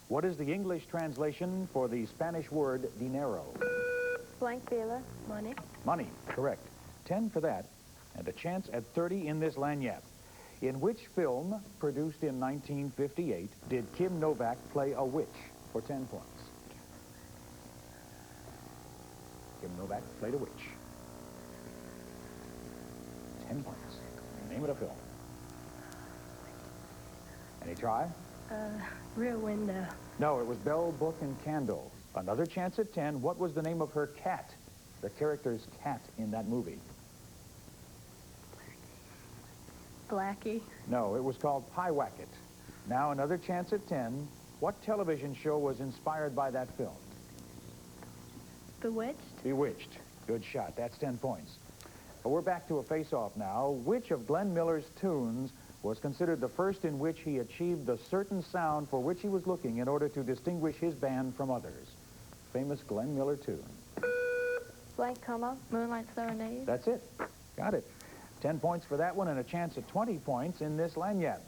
What is the English translation for the Spanish word dinero? Blank Vila. Money. Money, correct. 10 for that, and a chance at 30 in this lanyap. In which film, produced in 1958, did Kim Novak play a witch, for 10 points? Kim Novak played a witch. 10 points. Name of the film. Any try? Rear Window. No, it was Bell, Book, and Candle. Another chance at 10. What was the name of her cat? The character's cat in that movie. Blackie. No, it was called Pyewacket. Now another chance at 10. What television show was inspired by that film? Bewitched. Bewitched. Good shot. That's 10 points. But we're back to a face-off now. Which of Glenn Miller's tunes was considered the first in which he achieved the certain sound for which he was looking in order to distinguish his band from others? Famous Glenn Miller tune. Blank Coma. Moonlight Serenade. That's it. Got it. 10 points for that one and a chance at 20 points in this lanyard.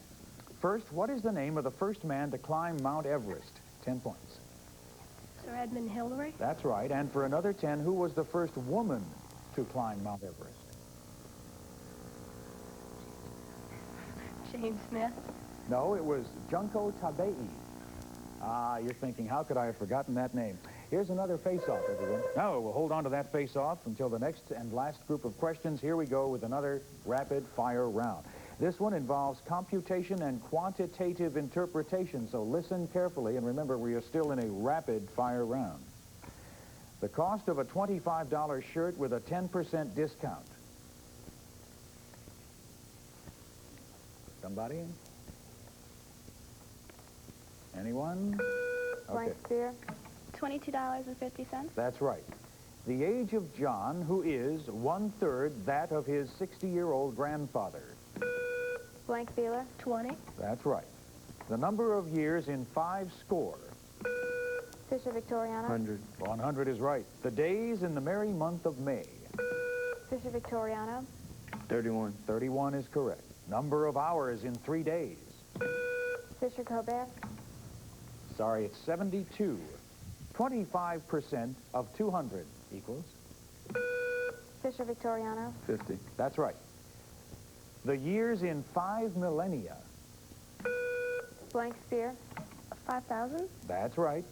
First, what is the name of the first man to climb Mount Everest? 10 points. Sir Edmund Hillary. That's right. And for another 10, who was the first woman to climb Mount Everest? James Smith. No, it was Junko Tabei. Ah, you're thinking, how could I have forgotten that name? Here's another face-off, everyone. Now, we'll hold on to that face-off until the next and last group of questions. Here we go with another rapid-fire round. This one involves computation and quantitative interpretation, so listen carefully, and remember, we are still in a rapid-fire round. The cost of a $25 shirt with a 10% discount. Somebody? Anyone? Blank spear. $22.50. That's right. The age of John, who is 1/3 that of his 60-year-old grandfather. Blank feeler. 20. That's right. The number of years in 5 score. Fisher Victoriana. 100. 100 is right. The days in the merry month of May. Fisher Victoriana. 31. 31 is correct. Number of hours in 3 days. Fisher Colbert. Sorry, it's 72. 25% of 200 equals? Fisher Victoriana. 50. That's right. The years in 5 millennia. Blank spear. 5,000. That's right.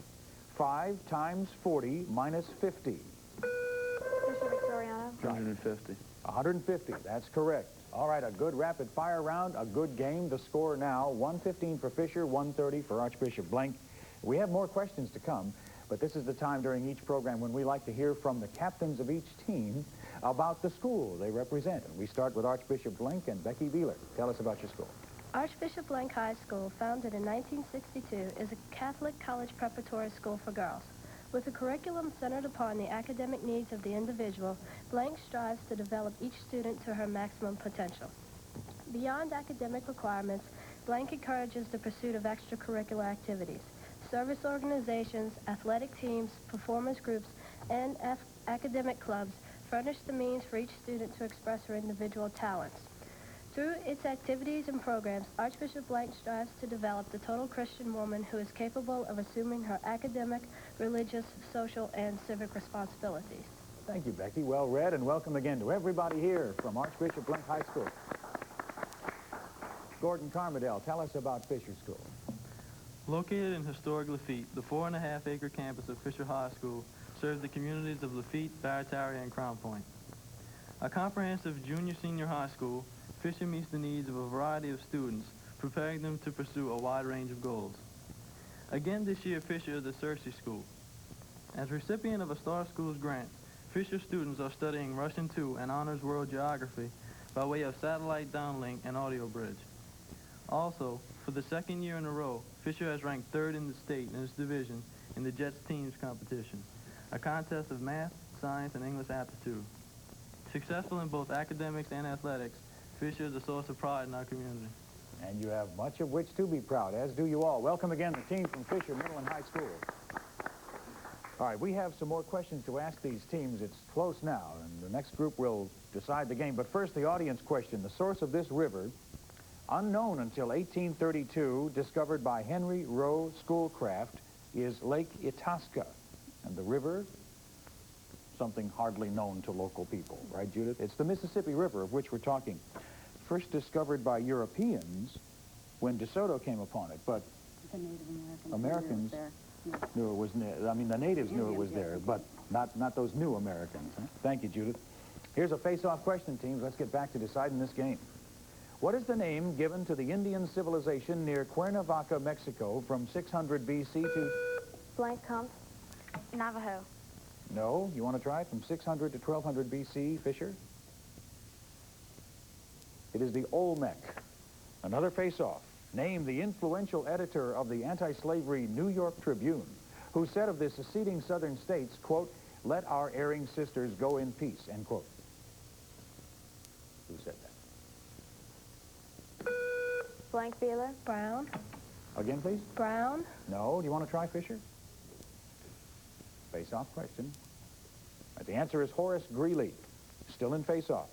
5 times 40 minus 50. Fisher Victoriana. 150. 150, that's correct. All right, a good rapid-fire round, a good game. The score now, 115 for Fisher, 130 for Archbishop Blenk. We have more questions to come, but this is the time during each program when we like to hear from the captains of each team about the school they represent. And we start with Archbishop Blenk and Becky Wheeler. Tell us about your school. Archbishop Blenk High School, founded in 1962, is a Catholic college preparatory school for girls. With a curriculum centered upon the academic needs of the individual, Blenk strives to develop each student to her maximum potential. Beyond academic requirements, Blenk encourages the pursuit of extracurricular activities. Service organizations, athletic teams, performance groups, and academic clubs furnish the means for each student to express her individual talents. Through its activities and programs, Archbishop Blenk strives to develop the total Christian woman who is capable of assuming her academic, religious, social, and civic responsibilities. Thank you, Becky. Well read, and welcome again to everybody here from Archbishop Blenk High School. Gordon Carmadell, tell us about Fisher School. Located in historic Lafitte, the 4.5-acre campus of Fisher High School serves the communities of Lafitte, Barataria, and Crown Point. A comprehensive junior-senior high school, Fisher meets the needs of a variety of students, preparing them to pursue a wide range of goals. Again this year, Fisher is a Cersei school. As recipient of a Star Schools grant, Fisher students are studying Russian II and Honors World Geography by way of satellite downlink and audio bridge. Also, for the second year in a row, Fisher has ranked 3rd in the state in its division in the Jets Teams competition, a contest of math, science, and English aptitude. Successful in both academics and athletics, Fisher is a source of pride in our community. And you have much of which to be proud, as do you all. Welcome again, the team from Fisher Middle and High School. All right, we have some more questions to ask these teams. It's close now, and the next group will decide the game. But first, the audience question. The source of this river, unknown until 1832, discovered by Henry Rowe Schoolcraft, is Lake Itasca. And the river, something hardly known to local people, right, Judith? It's the Mississippi River, of which we're talking. First discovered by Europeans when DeSoto came upon it, but The Native Americans knew it was there. I mean, the natives knew it was there, but not those new Americans. Huh? Thank you, Judith. Here's a face-off question, teams. Let's get back to deciding this game. What is the name given to the Indian civilization near Cuernavaca, Mexico, from 600 B.C. to... Blank comp. Navajo. No? You want to try it? From 600 to 1200 B.C., Fisher? It is the Olmec. Another face-off. Name the influential editor of the anti-slavery New York Tribune, who said of the seceding southern states, quote, "Let our erring sisters go in peace," end quote. Who said that? Blank feeler. Brown. Again, please? Brown. No? Do you want to try, Fisher? Face-off question. The answer is Horace Greeley. Still in face-off.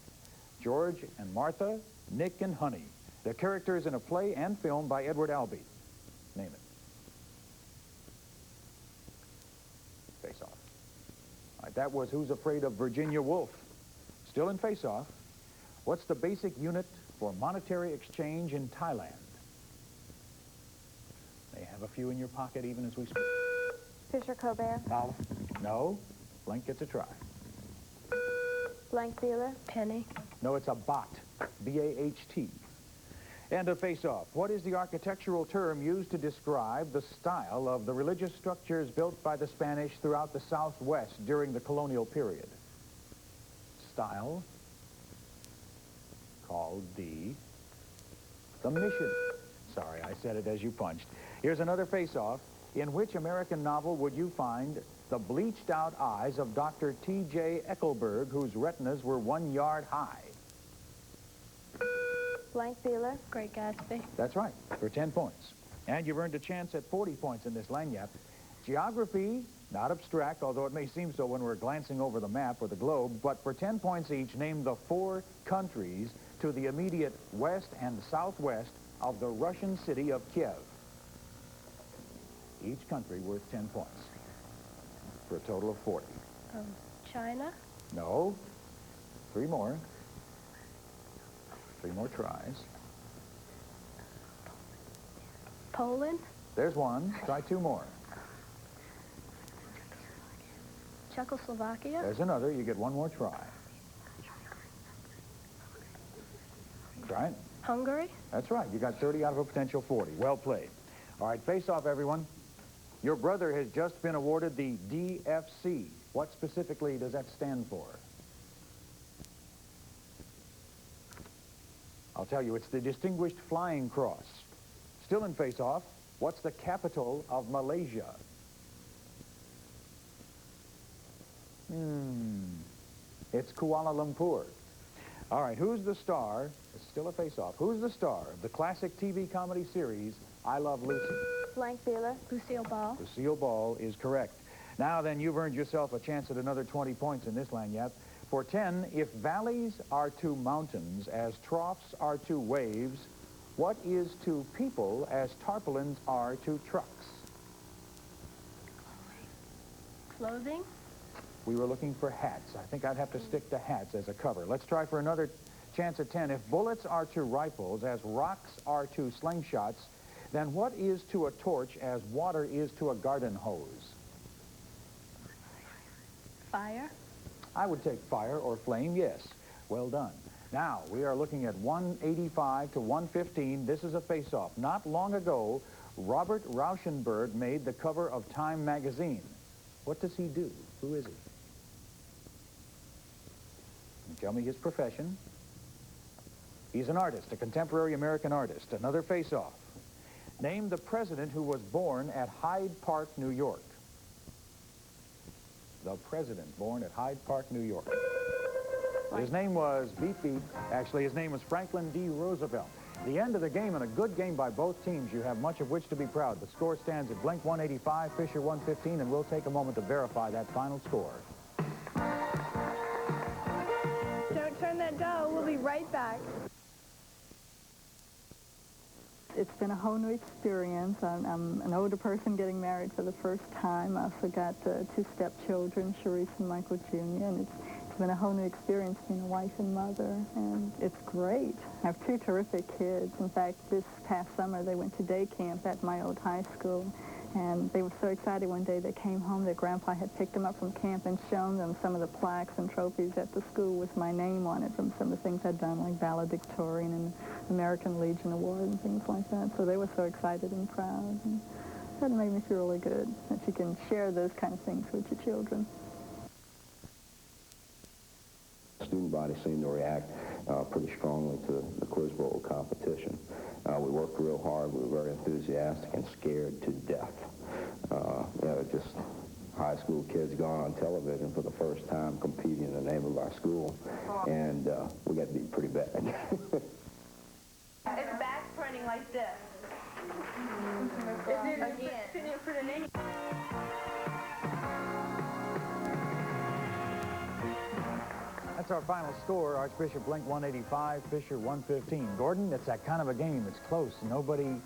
George and Martha, Nick and Honey. They're characters in a play and film by Edward Albee. Name it. Face-off. All right, that was Who's Afraid of Virginia Woolf. Still in face-off. What's the basic unit for monetary exchange in Thailand? They have a few in your pocket even as we speak. Fisher Colbert. $1. No. Blenk gets a try. Blank dealer. Penny. No, it's a bot. B-A-H-T. And a face-off. What is the architectural term used to describe the style of the religious structures built by the Spanish throughout the Southwest during the colonial period? Style called the mission. Sorry, I said it as you punched. Here's another face-off. In which American novel would you find the bleached-out eyes of Dr. T.J. Eckelberg, whose retinas were 1 yard high? Blank dealer. Great Gatsby. That's right, for 10 points. And you've earned a chance at 40 points in this lanyap. Geography, not abstract, although it may seem so when we're glancing over the map or the globe, but for 10 points each, name the 4 countries to the immediate west and southwest of the Russian city of Kiev. Each country worth 10 points, for a total of 40. China. No. 3 more. 3 more tries. Poland. There's 1. Try 2 more. Czechoslovakia. There's another. You get 1 more try. Try it. Hungary. That's right. You got 30 out of a potential 40. Well played. All right, face off, everyone. Your brother has just been awarded the DFC. What specifically does that stand for? I'll tell you, it's the Distinguished Flying Cross. Still in face-off, what's the capital of Malaysia? It's Kuala Lumpur. All right, who's the star? It's still a face-off. Who's the star of the classic TV comedy series I Love Lucy? Blank dealer. Lucille Ball. Lucille Ball is correct. Now then, you've earned yourself a chance at another 20 points in this lanyap. For 10, if valleys are to mountains as troughs are to waves, what is to people as tarpaulins are to trucks? Clothing. We were looking for hats. I think I'd have to stick to hats as a cover. Let's try for another chance at 10. If bullets are to rifles as rocks are to slingshots, then what is to a torch as water is to a garden hose? Fire. I would take fire or flame, yes. Well done. Now, we are looking at 185 to 115. This is a face-off. Not long ago, Robert Rauschenberg made the cover of Time magazine. What does he do? Who is he? Tell me his profession. He's an artist, a contemporary American artist. Another face-off. Name the president who was born at Hyde Park, New York. The president born at Hyde Park, New York. His name was, beep, beep. Actually, his name was Franklin D. Roosevelt. The end of the game, and a good game by both teams. You have much of which to be proud. The score stands at Blenk 185, Fisher 115, and we'll take a moment to verify that final score. Don't turn that dial. We'll be right back. It's been a whole new experience. I'm an older person getting married for the first time. I also got 2 stepchildren, Sharice and Michael Jr., and it's been a whole new experience being a wife and mother, and it's great. I have 2 terrific kids. In fact, this past summer they went to day camp at my old high school, and they were so excited one day they came home. Their grandpa had picked them up from camp and shown them some of the plaques and trophies at the school with my name on it from some of the things I'd done, like valedictorian and American Legion Award and things like that. So they were so excited and proud. And that made me feel really good that you can share those kind of things with your children. Student body seemed to react pretty strongly to the Quiz Bowl competition. We worked real hard. We were very enthusiastic and scared to death. You know, just high school kids going on television for the first time competing in the name of our school, and we got beat pretty bad. It's back printing like this. Again. That's our final score. Archbishop Blenk 185, Fisher 115. Gordon, it's that kind of a game. It's close. Nobody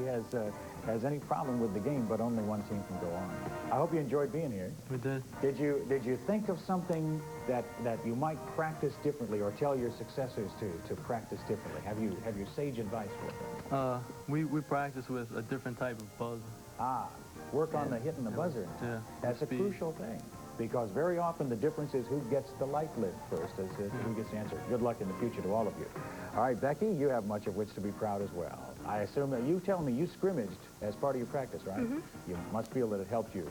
has any problem with the game, but only one team can go on. I hope you enjoyed being here. We did. Did you think of something that you might practice differently, or tell your successors to practice differently? Have you sage advice for them? We practice with a different type of buzzer. Work on the hitting the buzzer. Yeah. That's a speed. crucial thing. because very often the difference is who gets the light lit first, as who gets the answer. Good luck in the future to all of you. All right, Becky, you have much of which to be proud as well. I assume that you tell me you scrimmaged as part of your practice, right? You must feel that it helped you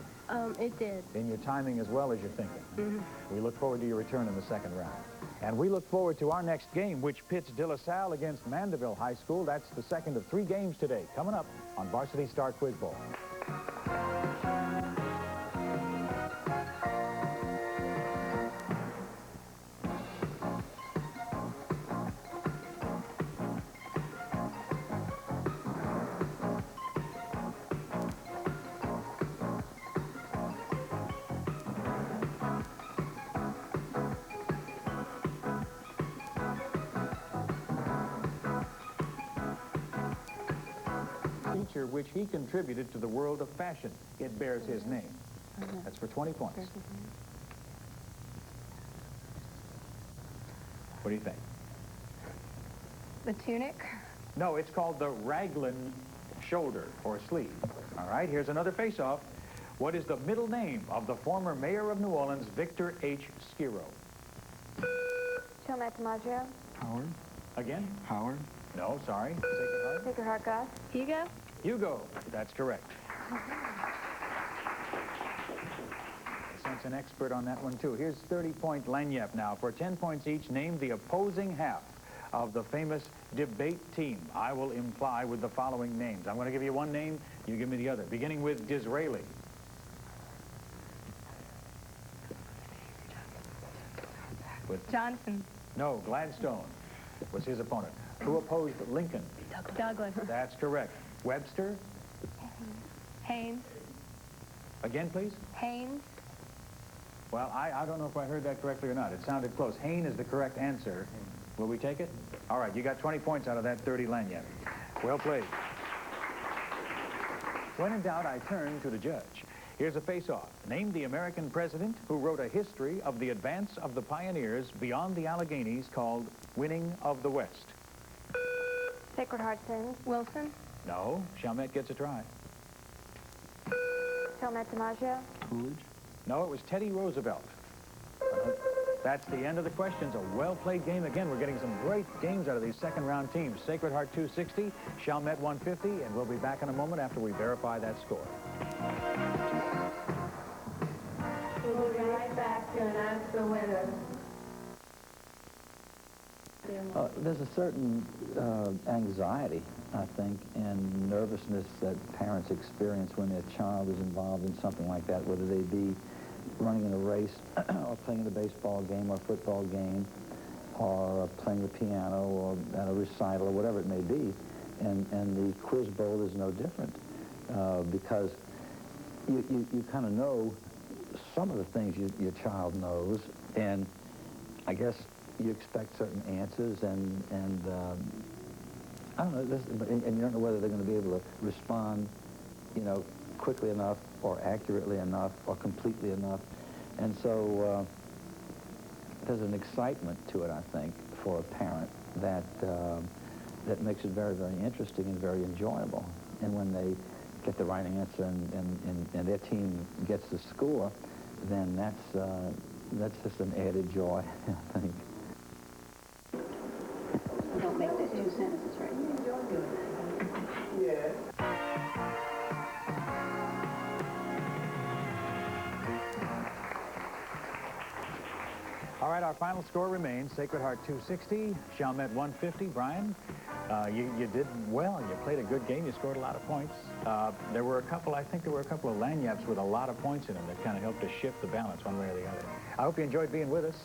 It did. in your timing as well as your thinking. We look forward to your return in the second round. And we look forward to our next game, which pits De La Salle against Mandeville High School. That's the second of 3 games today, coming up on Varsity Star Quiz Bowl. Feature which he contributed to the world of fashion. It bears his name. That's for 20 points. What do you think? The tunic? No, it's called the raglan shoulder or sleeve. All right, here's another face-off. What is the middle name of the former mayor of New Orleans, Victor H. Skiro? Chalmette DiMaggio? Howard. Again? Howard. No, sorry. Sacred Heart. Sacred Heart Gus? Hugo? Hugo. That's correct. Sense an expert on that one, too. Here's 30-point lagniappe now. For 10 points each, name the opposing half of the famous debate team. I will imply with the following names. I'm going to give you one name, you give me the other. Beginning with Disraeli. With Johnson. No, Gladstone was his opponent. Who opposed Lincoln? Douglas. That's correct. Webster? Haynes. Again, please? Haynes. Well, I don't know if I heard that correctly or not. It sounded close. Hayne is the correct answer. Will we take it? All right, you got 20 points out of that 30 lagniappe. Well played. When in doubt, I turn to the judge. Here's a face-off. Name the American president who wrote a history of the advance of the pioneers beyond the Alleghenies called Winning of the West. Sacred Heart Sims. Wilson. No, Chalmette gets a try. Chalmette DiMaggio. Coolidge. No, it was Teddy Roosevelt. That's the end of the questions. A well-played game. Again, we're getting some great games out of these second-round teams. Sacred Heart 260, Chalmette 150, and we'll be back in a moment after we verify that score. We'll be right back to announce the winner. There's a certain anxiety, I think, and nervousness that parents experience when their child is involved in something like that, whether they be running in a race or playing in a baseball game or football game or playing the piano or at a recital or whatever it may be. And the quiz bowl is no different because you kind of know some of the things your child knows, and I guess you expect certain answers, and I don't know, and you don't know whether they're going to be able to respond, you know, quickly enough or accurately enough or completely enough. And so there's an excitement to it, I think, for a parent that that makes it very, very interesting and very enjoyable. And when they get the right answer and their team gets the score, then that's just an added joy, I think. Don't make this 2 sentences right. Yeah. All right, our final score remains Sacred Heart 260, Chalmette 150. Brian, you did well. You played a good game. You scored a lot of points. There were a couple, I think there were a couple of lagniappes with a lot of points in them that kind of helped to shift the balance one way or the other. I hope you enjoyed being with us.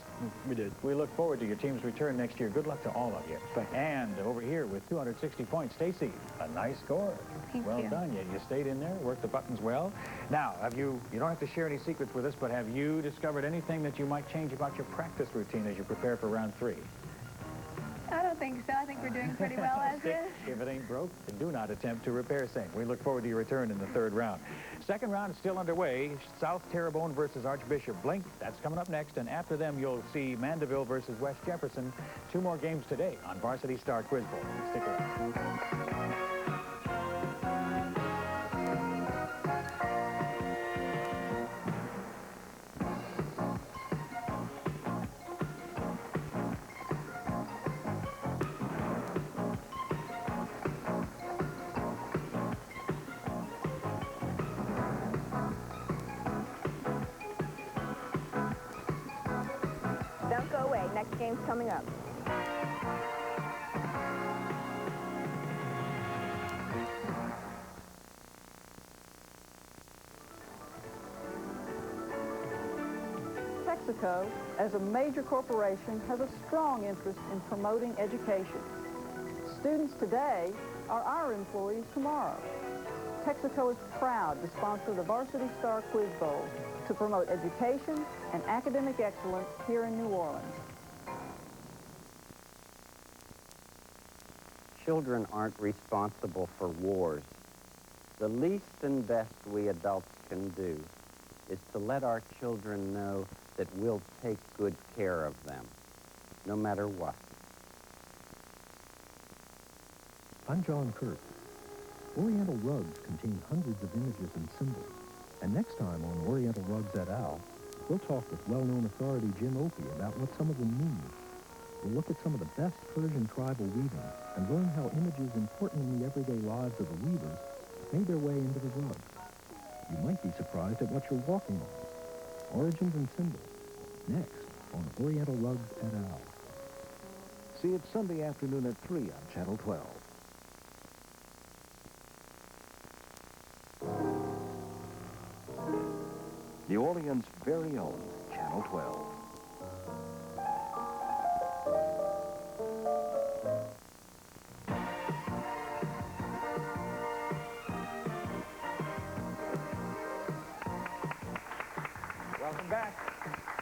We did. We look forward to your team's return next year. Good luck to all of you. And over here with 260 points, Stacy, a nice score. Thank well you. done. You stayed in there, worked the buttons well. Now, you don't have to share any secrets with us, but have you discovered anything that you might change about your practice routine as you prepare for round 3? I don't think so. I think we're doing pretty well as is. If it ain't broke, then do not attempt to repair same. We look forward to your return in the 3rd round. Second round is still underway. South Terrebone versus Archbishop. Blenk, that's coming up next. And after them, you'll see Mandeville versus West Jefferson. 2 more games today on Varsity Star Quiz Bowl. Stick around. Next game's coming up. Texaco, as a major corporation, has a strong interest in promoting education. Students today are our employees tomorrow. Texaco is proud to sponsor the Varsity Star Quiz Bowl to promote education and academic excellence here in New Orleans. Children aren't responsible for wars. The least and best we adults can do is to let our children know that we'll take good care of them, no matter what. I'm John Kurtz. Oriental rugs contain hundreds of images and symbols. And next time on Oriental Rugs et al., we'll talk with well-known authority Jim Opie about what some of them mean. We'll look at some of the best Persian tribal weaving and learn how images important in the everyday lives of the weavers made their way into the rugs. You might be surprised at what you're walking on. Origins and symbols. Next on Oriental Rugs et al. See it Sunday afternoon at 3 on Channel 12. New Orleans' very own Channel 12. Welcome back.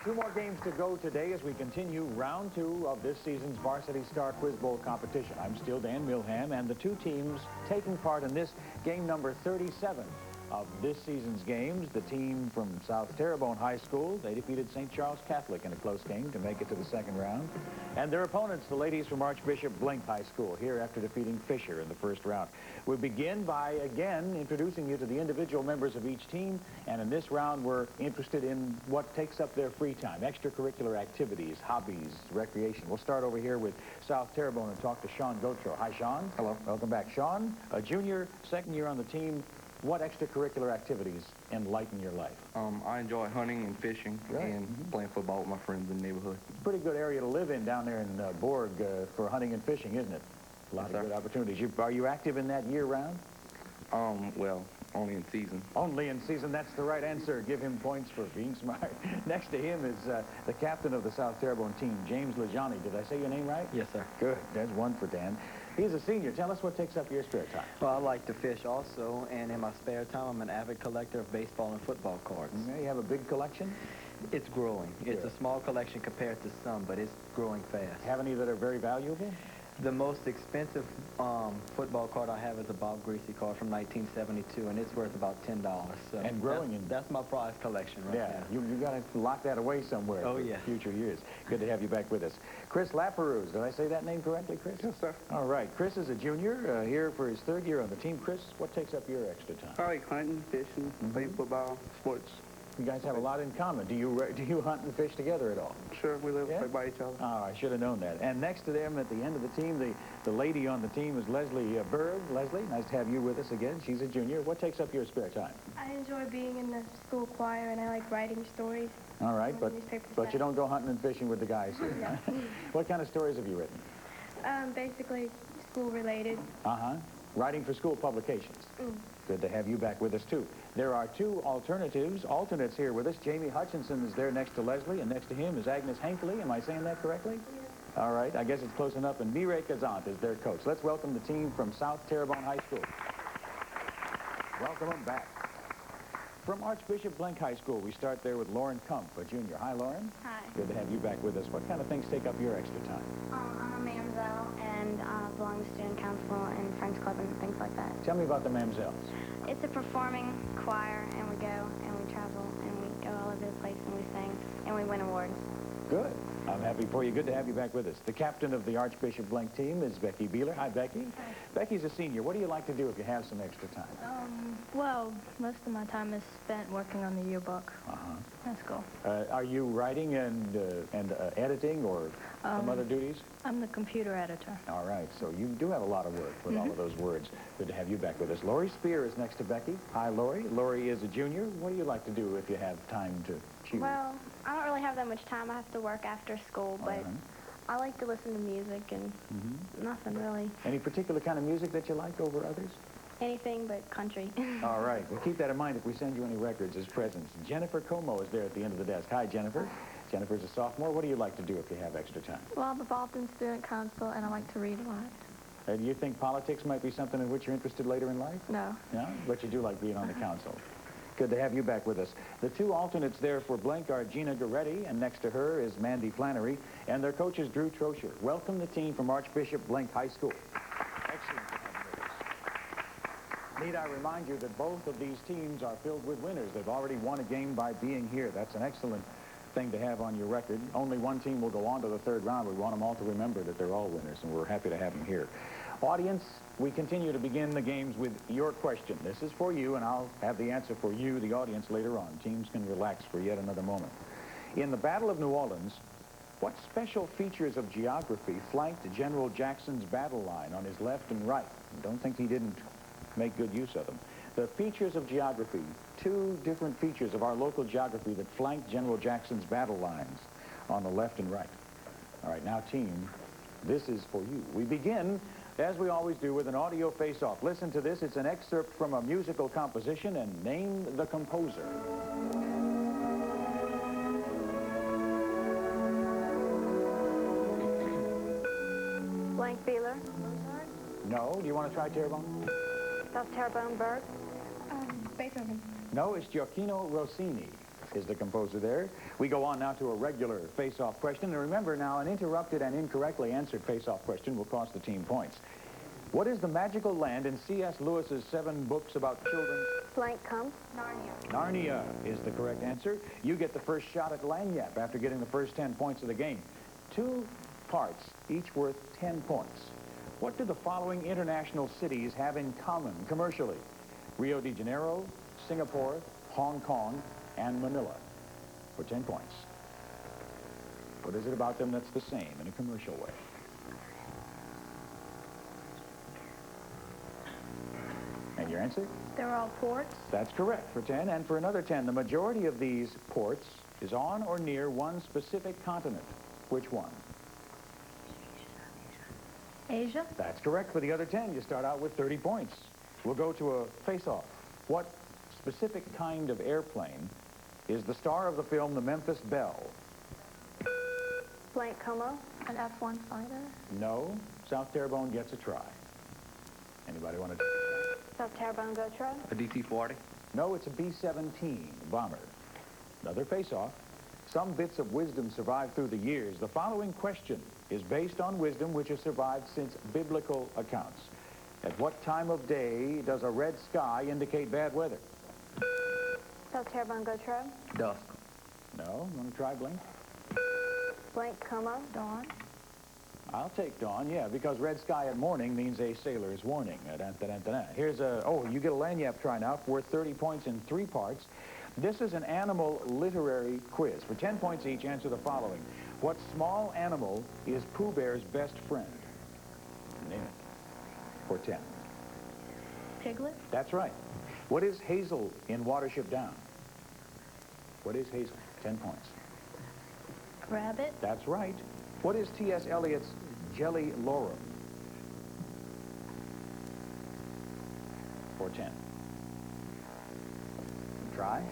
2 more games to go today as we continue round 2 of this season's Varsity Star Quiz Bowl competition. I'm still Dan Milham, and the 2 teams taking part in this game number 37 of this season's games. The team from South Terrebone High School, they defeated St. Charles Catholic in a close game to make it to the second round. And their opponents, the ladies from Archbishop Blenk High School, here after defeating Fisher in the first round. We begin by, again, introducing you to the individual members of each team. And in this round, we're interested in what takes up their free time, extracurricular activities, hobbies, recreation. We'll start over here with South Terrebone and talk to Sean Gautreaux. Hi, Sean. Hello. Welcome back. Sean, a junior, second year on the team. What extracurricular activities enlighten your life? I enjoy hunting and fishing and playing football with my friends in the neighborhood. Pretty good area to live in down there in Bourg for hunting and fishing, isn't it? A lot of good opportunities. Are you active in that year-round? Well, only in season. Only in season. That's the right answer. Give him points for being smart. Next to him is the captain of the South Terrebone team, James Lejani. Did I say your name right? Yes, sir. Good. That's 1 for Dan. He's a senior. Tell us what takes up your spare time. Well, I like to fish also, and in my spare time, I'm an avid collector of baseball and football cards. You have a big collection? It's growing. It's a small collection compared to some, but it's growing fast. Have any that are very valuable? The most expensive football card I have is a Bob Greasy card from 1972, and it's worth about $10. So and growing. That's my prize collection right now. You got to lock that away somewhere for future years. Good to have you back with us. Chris Laperouse. Did I say that name correctly, Chris? Yes, sir. All right. Chris is a junior here for his 3rd year on the team. Chris, what takes up your extra time? I like hunting, fishing, playing football, sports. You guys have a lot in common. Do you hunt and fish together at all? Sure, we live right by each other. Oh, I should have known that. And next to them at the end of the team, the lady on the team is Leslie Berg. Leslie, nice to have you with us again. She's a junior. What takes up your spare time? I enjoy being in the school choir, and I like writing stories. All right, but you don't go hunting and fishing with the guys here. No. What kind of stories have you written? Basically school-related. Uh-huh. Writing for school publications. Good to have you back with us, too. There are 2 alternates here with us. Jamie Hutchinson is there next to Leslie, and next to him is Agnes Hankley. Am I saying that correctly? Yes. All right, I guess it's close enough. And Mireille Kazant is their coach. Let's welcome the team from South Terrebone High School. Welcome them back. From Archbishop Blenk High School, we start there with Lauren Kump, a junior. Hi, Lauren. Hi. Good to have you back with us. What kind of things take up your extra time? I'm a mamselle and belong to student council and Friends Club and things like that. Tell me about the mamselles. It's a performing choir, and we go and we travel and we go all over the place and we sing and we win awards. Good. I'm happy for you. Good to have you back with us. The captain of the Archbishop Blenk team is Becky Beeler. Hi, Becky. Hi. Becky's a senior. What do you like to do if you have some extra time? Well, most of my time is spent working on the yearbook. That's cool. Are you writing and editing or some other duties? I'm the computer editor. All right, so you do have a lot of work with all of those words. Good to have you back with us. Lori Spear is next to Becky. Hi, Lori. Lori is a junior. What do you like to do if you have time to you? Well, I don't really have that much time. I have to work after school, but I like to listen to music and nothing really. Any particular kind of music that you like over others? Anything but country. All right. Well, keep that in mind if we send you any records as presents. Jennifer Como is there at the end of the desk. Hi, Jennifer. Jennifer's a sophomore. What do you like to do if you have extra time? Well, I'm involved in student council, and I like to read a lot. Do you think politics might be something in which you're interested later in life? No. No? But you do like being on the council. Good to have you back with us. The two alternates there for Blenk are Gina Goretti, and next to her is Mandy Flannery, and their coach is Drew Trocher. Welcome the team from Archbishop Blenk High School. Excellent to have you with us. Need I remind you that both of these teams are filled with winners. They've already won a game by being here. That's an excellent thing to have on your record. Only one team will go on to the third round. We want them all to remember that they're all winners, and we're happy to have them here. Audience, we continue to begin the games with your question. This is for you, and I'll have the answer for you, the audience, later on. Teams can relax for yet another moment. In the Battle of New Orleans, what special features of geography flanked General Jackson's battle line on his left and right? Don't think he didn't make good use of them. The features of geography, two different features of our local geography that flanked General Jackson's battle lines on the left and right. All right, now, team, this is for you. We begin, as we always do, with an audio face-off. Listen to this. It's an excerpt from a musical composition, and name the composer. Blank Beeler. No. Do you want to try Terrebone? South Terrebone Berg. Beethoven. No, it's Gioacchino Rossini is the composer there. We go on now to a regular face-off question. And remember now, an interrupted and incorrectly answered face-off question will cost the team points. What is the magical land in C.S. Lewis's 7 books about children? Blank come. Narnia. Narnia is the correct answer. You get the first shot at Lagniappe after getting the first 10 points of the game. 2 parts, each worth 10 points. What do the following international cities have in common commercially? Rio de Janeiro, Singapore, Hong Kong, and Manila for 10 points. What is it about them that's the same in a commercial way? And your answer? They're all ports. That's correct for 10. And for another 10, the majority of these ports is on or near one specific continent. Which one? Asia. That's correct for the other 10. You start out with 30 points. We'll go to a face-off. What specific kind of airplane is the star of the film The Memphis Belle? Blank Como. An F-1 fighter. No. South Terrebone gets a try. Anybody want to? South Terrebone go try. A DC-40? No, it's a B-17 bomber. Another face-off. Some bits of wisdom survive through the years. The following question is based on wisdom which has survived since biblical accounts. At what time of day does a red sky indicate bad weather? South Terrebone go try. Dusk. No? You want to try, Blenk? Blank Como. Dawn. I'll take dawn, yeah, because red sky at morning means a sailor's warning. Here's a, oh, you get a Lagniappe try now, worth 30 points in 3 parts. This is an animal literary quiz. For 10 points each, answer the following. What small animal is Pooh Bear's best friend? Name it. For 10. Piglet. That's right. What is Hazel in Watership Down? What is Hazel? 10 points. Rabbit. That's right. What is T.S. Eliot's Jelly Laura? For 10. Try.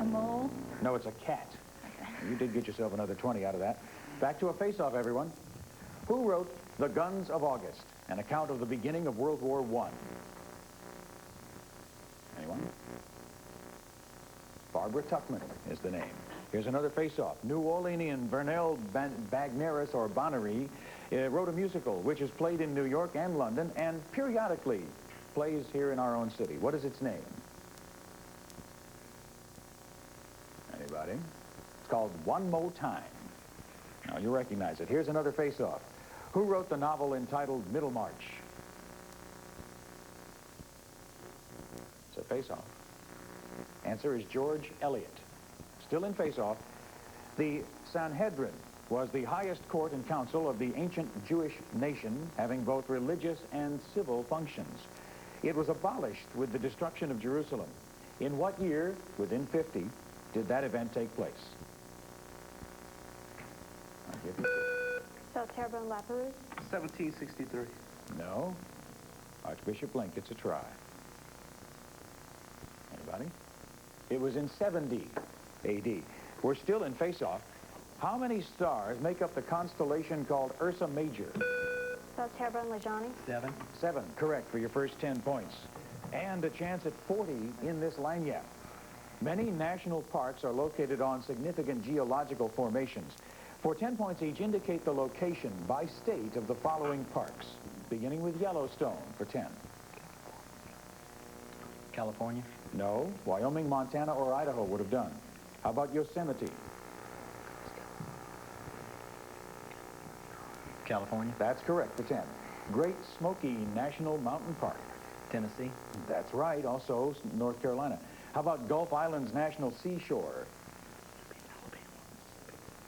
A mole. No, it's a cat. You did get yourself another 20 out of that. Back to a face-off, everyone. Who wrote The Guns of August, an account of the beginning of World War I? Anyone? Barbara Tuchman is the name. Here's another face-off. New Orleanian Vernel Bagneris, or Bonnery, wrote a musical which is played in New York and London and periodically plays here in our own city. What is its name? Anybody? It's called One More Time. Now, you recognize it. Here's another face-off. Who wrote the novel entitled Middlemarch? It's a face-off. Answer is George Eliot. Still in face-off, the Sanhedrin was the highest court and council of the ancient Jewish nation, having both religious and civil functions. It was abolished with the destruction of Jerusalem. In what year, within 50, did that event take place? I'll give you. South Terrebone, La Perouse. 1763. No. Archbishop Blenk gets a try. Anybody? It was in 70 A.D. We're still in face-off. How many stars make up the constellation called Ursa Major? South Terrebone, Lejani. 7. 7, correct, for your first 10 points. And a chance at 40 in this lagniappe. Many national parks are located on significant geological formations. For 10 points each, indicate the location by state of the following parks, beginning with Yellowstone for 10. California. No, Wyoming, Montana, or Idaho would have done. How about Yosemite? California. That's correct for 10. Great Smoky National Mountain Park. Tennessee. That's right, also North Carolina. How about Gulf Islands National Seashore?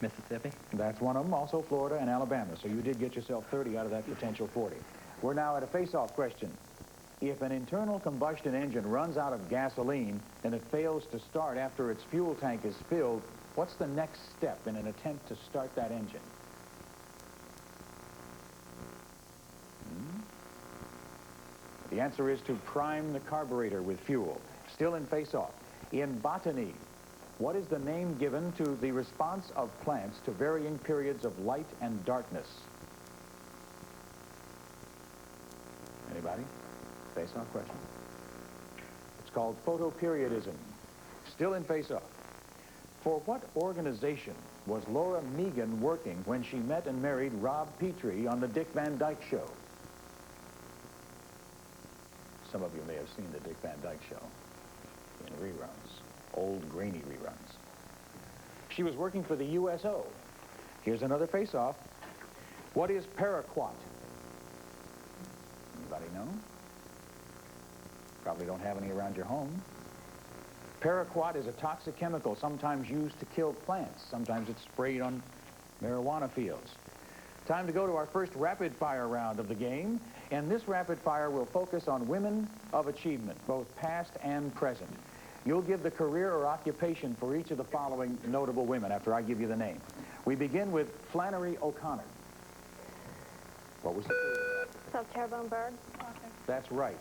Mississippi. That's one of them, also Florida and Alabama. So you did get yourself 30 out of that potential 40. We're now at a face-off question. If an internal combustion engine runs out of gasoline and it fails to start after its fuel tank is filled, what's the next step in an attempt to start that engine? The answer is to prime the carburetor with fuel. Still in face-off. In botany, what is the name given to the response of plants to varying periods of light and darkness? Anybody? Face-off question. It's called photoperiodism. Still in face-off. For what organization was Laura Megan working when she met and married Rob Petrie on the Dick Van Dyke Show? Some of you may have seen the Dick Van Dyke Show in reruns, old grainy reruns. She was working for the USO. Here's another face-off. What is paraquat? Anybody know? Probably don't have any around your home. Paraquat is a toxic chemical sometimes used to kill plants. Sometimes it's sprayed on marijuana fields. Time to go to our first rapid-fire round of the game. And this rapid-fire will focus on women of achievement, both past and present. You'll give the career or occupation for each of the following notable women after I give you the name. We begin with Flannery O'Connor. What was the South Terrebone, Berg. That's right.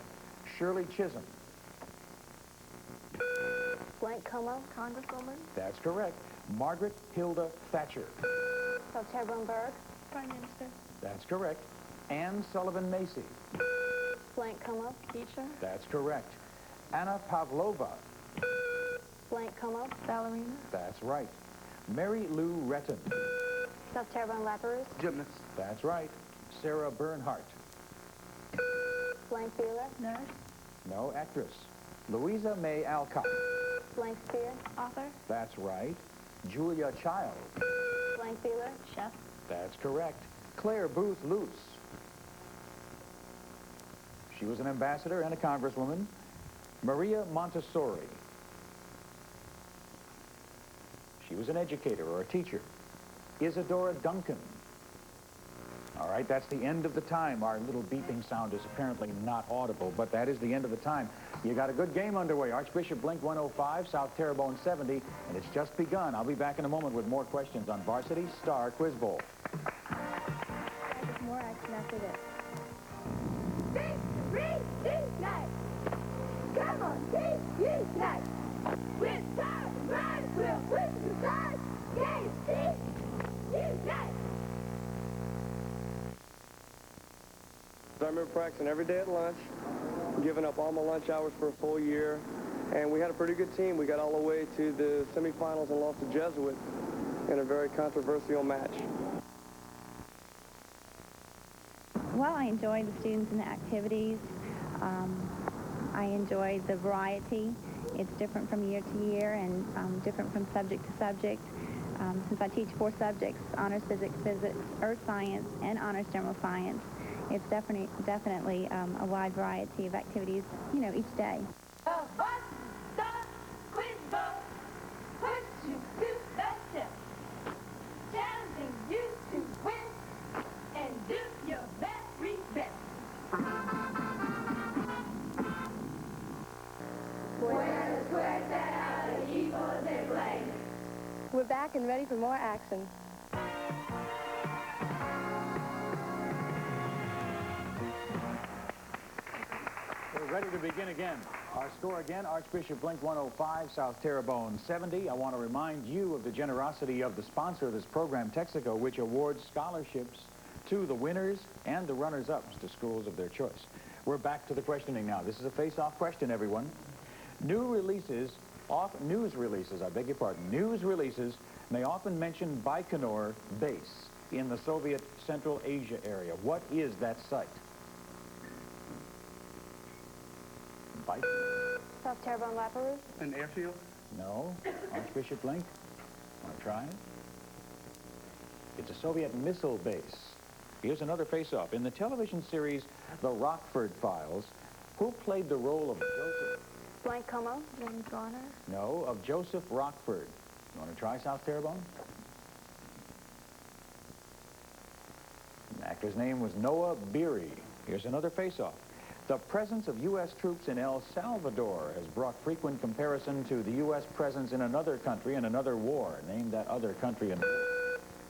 Shirley Chisholm. Blenk, Como, Congresswoman. That's correct. Margaret Hilda Thatcher. South Terrebone, Berg. Prime Minister. That's correct. Anne Sullivan Macy. Blenk, Como, teacher. That's correct. Anna Pavlova. Blenk, Como, ballerina. That's right. Mary Lou Retton. South Terrebone, La Perouse. Gymnast. That's right. Sarah Bernhardt. Blank, Beeler. Nurse. No, actress. Louisa May Alcott. Blank, Spear. Author. That's right. Julia Child. Blank, Beeler. Chef. That's correct. Claire Booth Luce. She was an ambassador and a congresswoman. Maria Montessori. She was an educator or a teacher. Isadora Duncan. All right, that's the end of the time. Our little beeping sound is apparently not audible, but that is the end of the time. You got a good game underway. Archbishop Blenk 105, South Terrebone 70, and it's just begun. I'll be back in a moment with more questions on Varsity Star Quiz Bowl. There's more action after this. Night. Come on, night. We're tired of riding, we'll push the side. Night. I remember practicing every day at lunch, giving up all my lunch hours for a full year, and we had a pretty good team. We got all the way to the semifinals and lost to Jesuit in a very controversial match. Well, I enjoyed the students and the activities. I enjoyed the variety. It's different from year to year and different from subject to subject. Since I teach 4 subjects, honors physics, earth science, and honors general science, it's definitely a wide variety of activities, you know, each day. Buenas suerte a los equipos de Blenk. for more action. We're ready to begin again. Our score again, Archbishop Blenk 105, South Terrebone 70. I want to remind you of the generosity of the sponsor of this program, Texaco, which awards scholarships to the winners and the runners-ups to schools of their choice. We're back to the questioning now. This is a face-off question, everyone. News releases may often mention Baikonur Base in the Soviet Central Asia area. What is that site? South Terrebone, Lapaloo. An airfield? No. Archbishop Blenk? Want to try it? It's a Soviet missile base. Here's another face-off. In the television series The Rockford Files, who played the role of Joseph? Blank Como. James Garner. No, of Joseph Rockford. You want to try South Terrebone? The actor's name was Noah Beery. Here's another face-off. The presence of U.S. troops in El Salvador has brought frequent comparison to the U.S. presence in another country in another war. Name that other country in...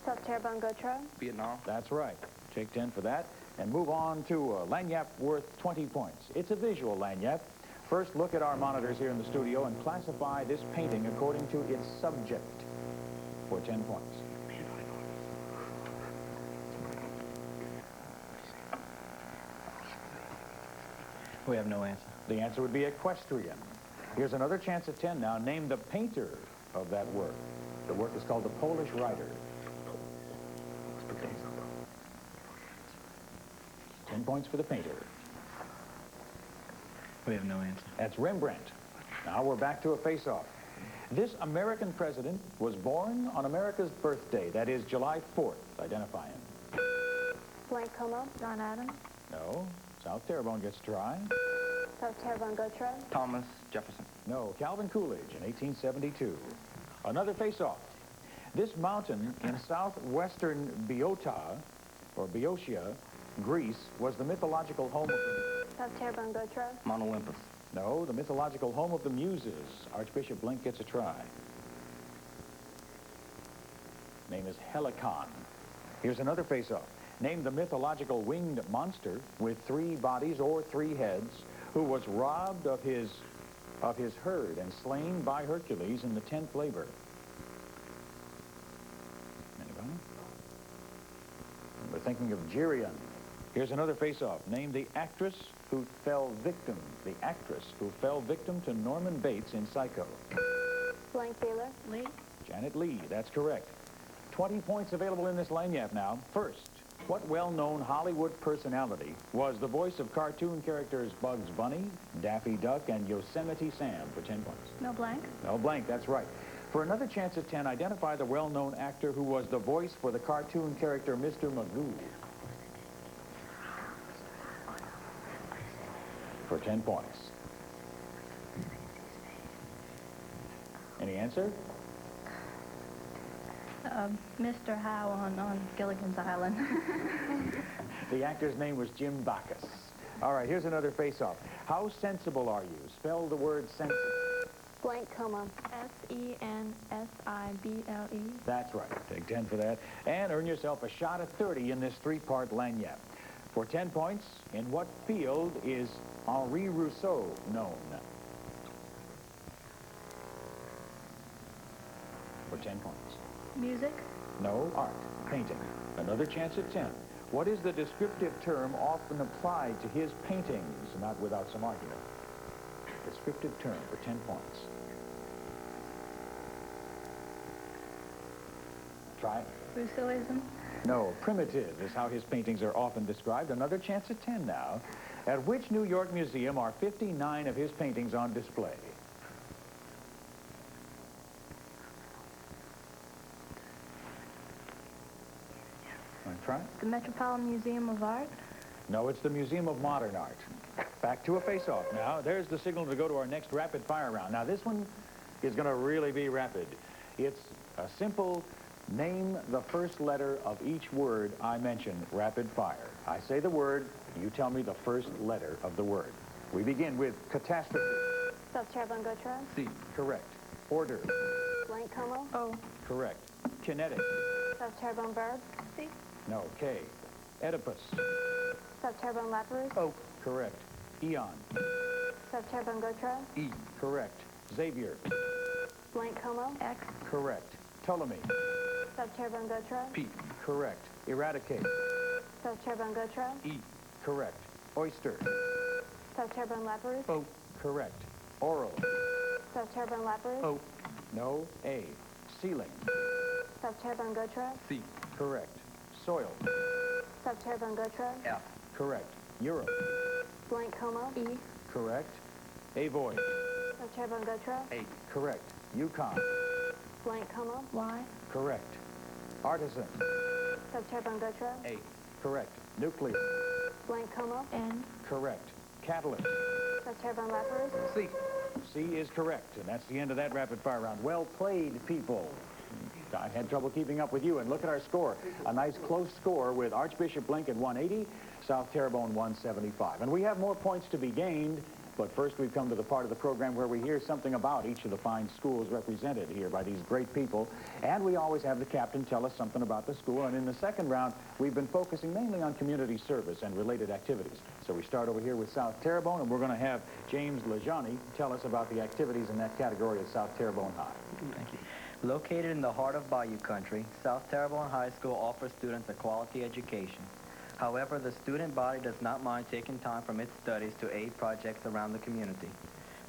South Terrebone, Gautreaux. Vietnam. That's right. Take 10 for that. And move on to a lagniappe worth 20 points. It's a visual lagniappe. First, look at our monitors here in the studio and classify this painting according to its subject for 10 points. We have no answer. The answer would be equestrian. Here's another chance at 10 now. Name the painter of that work. The work is called The Polish Rider. 10 points for the painter. We have no answer. That's Rembrandt. Now we're back to a face-off. This American president was born on America's birthday. That is July 4th. Identify him. Blank Como. John Adams. No. South Terrebone gets a try. South Terrebone, Gautreaux. Thomas Jefferson. No. Calvin Coolidge in 1872. Another face-off. This mountain in southwestern Boeotia, or Boeotia, Greece, was the mythological home of the... South Terrebone, Gautreaux. Mount Olympus. No, the mythological home of the Muses. Archbishop Blenk gets a try. Name is Helicon. Here's another face-off. Name the mythological winged monster with 3 bodies or 3 heads who was robbed of his herd and slain by Hercules in the 10th labor. Anybody? We're thinking of Geryon. Here's another face-off. Name the actress who fell victim. The actress who fell victim to Norman Bates in Psycho. Blank Taylor. Lee. Janet Leigh, that's correct. 20 points available in this lagniappe now. First, what well-known Hollywood personality was the voice of cartoon characters Bugs Bunny, Daffy Duck, and Yosemite Sam for 10 points? No blank. No blank, that's right. For another chance at 10, identify the well-known actor who was the voice for the cartoon character Mr. Magoo. For 10 points. Any answer? Mr. Howe on Gilligan's Island. The actor's name was Jim Backus. All right, here's another face-off. How sensible are you? Spell the word sensible. Blank Como. S-E-N-S-I-B-L-E. That's right. Take 10 for that. And earn yourself a shot at 30 in this 3-part lagniappe. For 10 points, in what field is Henri Rousseau known? For 10 points. Music. No, art, painting. Another chance at 10. What is the descriptive term often applied to his paintings, not without some argument? Descriptive term for 10 points. Try it. Rousseauism. No, primitive is how his paintings are often described. Another chance at 10 now. At which New York museum are 59 of his paintings on display? Want to try? The Metropolitan Museum of Art. No, it's the Museum of Modern Art. Back to a face-off now. There's the signal to go to our next rapid-fire round. Now, this one is going to really be rapid. It's a simple name the first letter of each word I mention, rapid fire. I say the word, you tell me the first letter of the word. We begin with catastrophe. South Terrebone, Gautreaux. C. Correct. Order. Blank Como. O. Correct. Kinetic. South Terrebone verb. C. No. K. Oedipus. South Terrebone Lapidus. O. Correct. Eon. South Terrebone Gautreaux. E. Correct. Xavier. Blank Como. X. Correct. Ptolemy. South Terrebone Gautreaux. P. Correct. Eradicate. South Terrebone Gautreaux. E. Correct. Oyster. South Terrebone Lapidus. O. Correct. Oral. South Terrebone Lapidus. O. No. A. Ceiling. South Terrebone Gautreaux. C. Correct. Soil. South Terrebone Gautreaux. F. Correct. Europe. Blank Como. E. Correct. Avoid. South Terrebone Gautreaux. A. Correct. Yukon. Blank Como. Y. Correct. Artisan. South Terrebone Gautreaux. A. Correct. Nuclear. Blank Como. N. Correct. Catalyst. South Terrebone Lapidus. C. C is correct. And that's the end of that rapid fire round. Well played, people. I had trouble keeping up with you. And look at our score. A nice close score with Archbishop Blenk at 180, South Terrebone 175. And we have more points to be gained. But first, we've come to the part of the program where we hear something about each of the fine schools represented here by these great people. And we always have the captain tell us something about the school. And in the second round, we've been focusing mainly on community service and related activities. So we start over here with South Terrebone, and we're going to have James Lejani tell us about the activities in that category at South Terrebone High. Thank you. Located in the heart of Bayou Country, South Terrebone High School offers students a quality education. However, the student body does not mind taking time from its studies to aid projects around the community.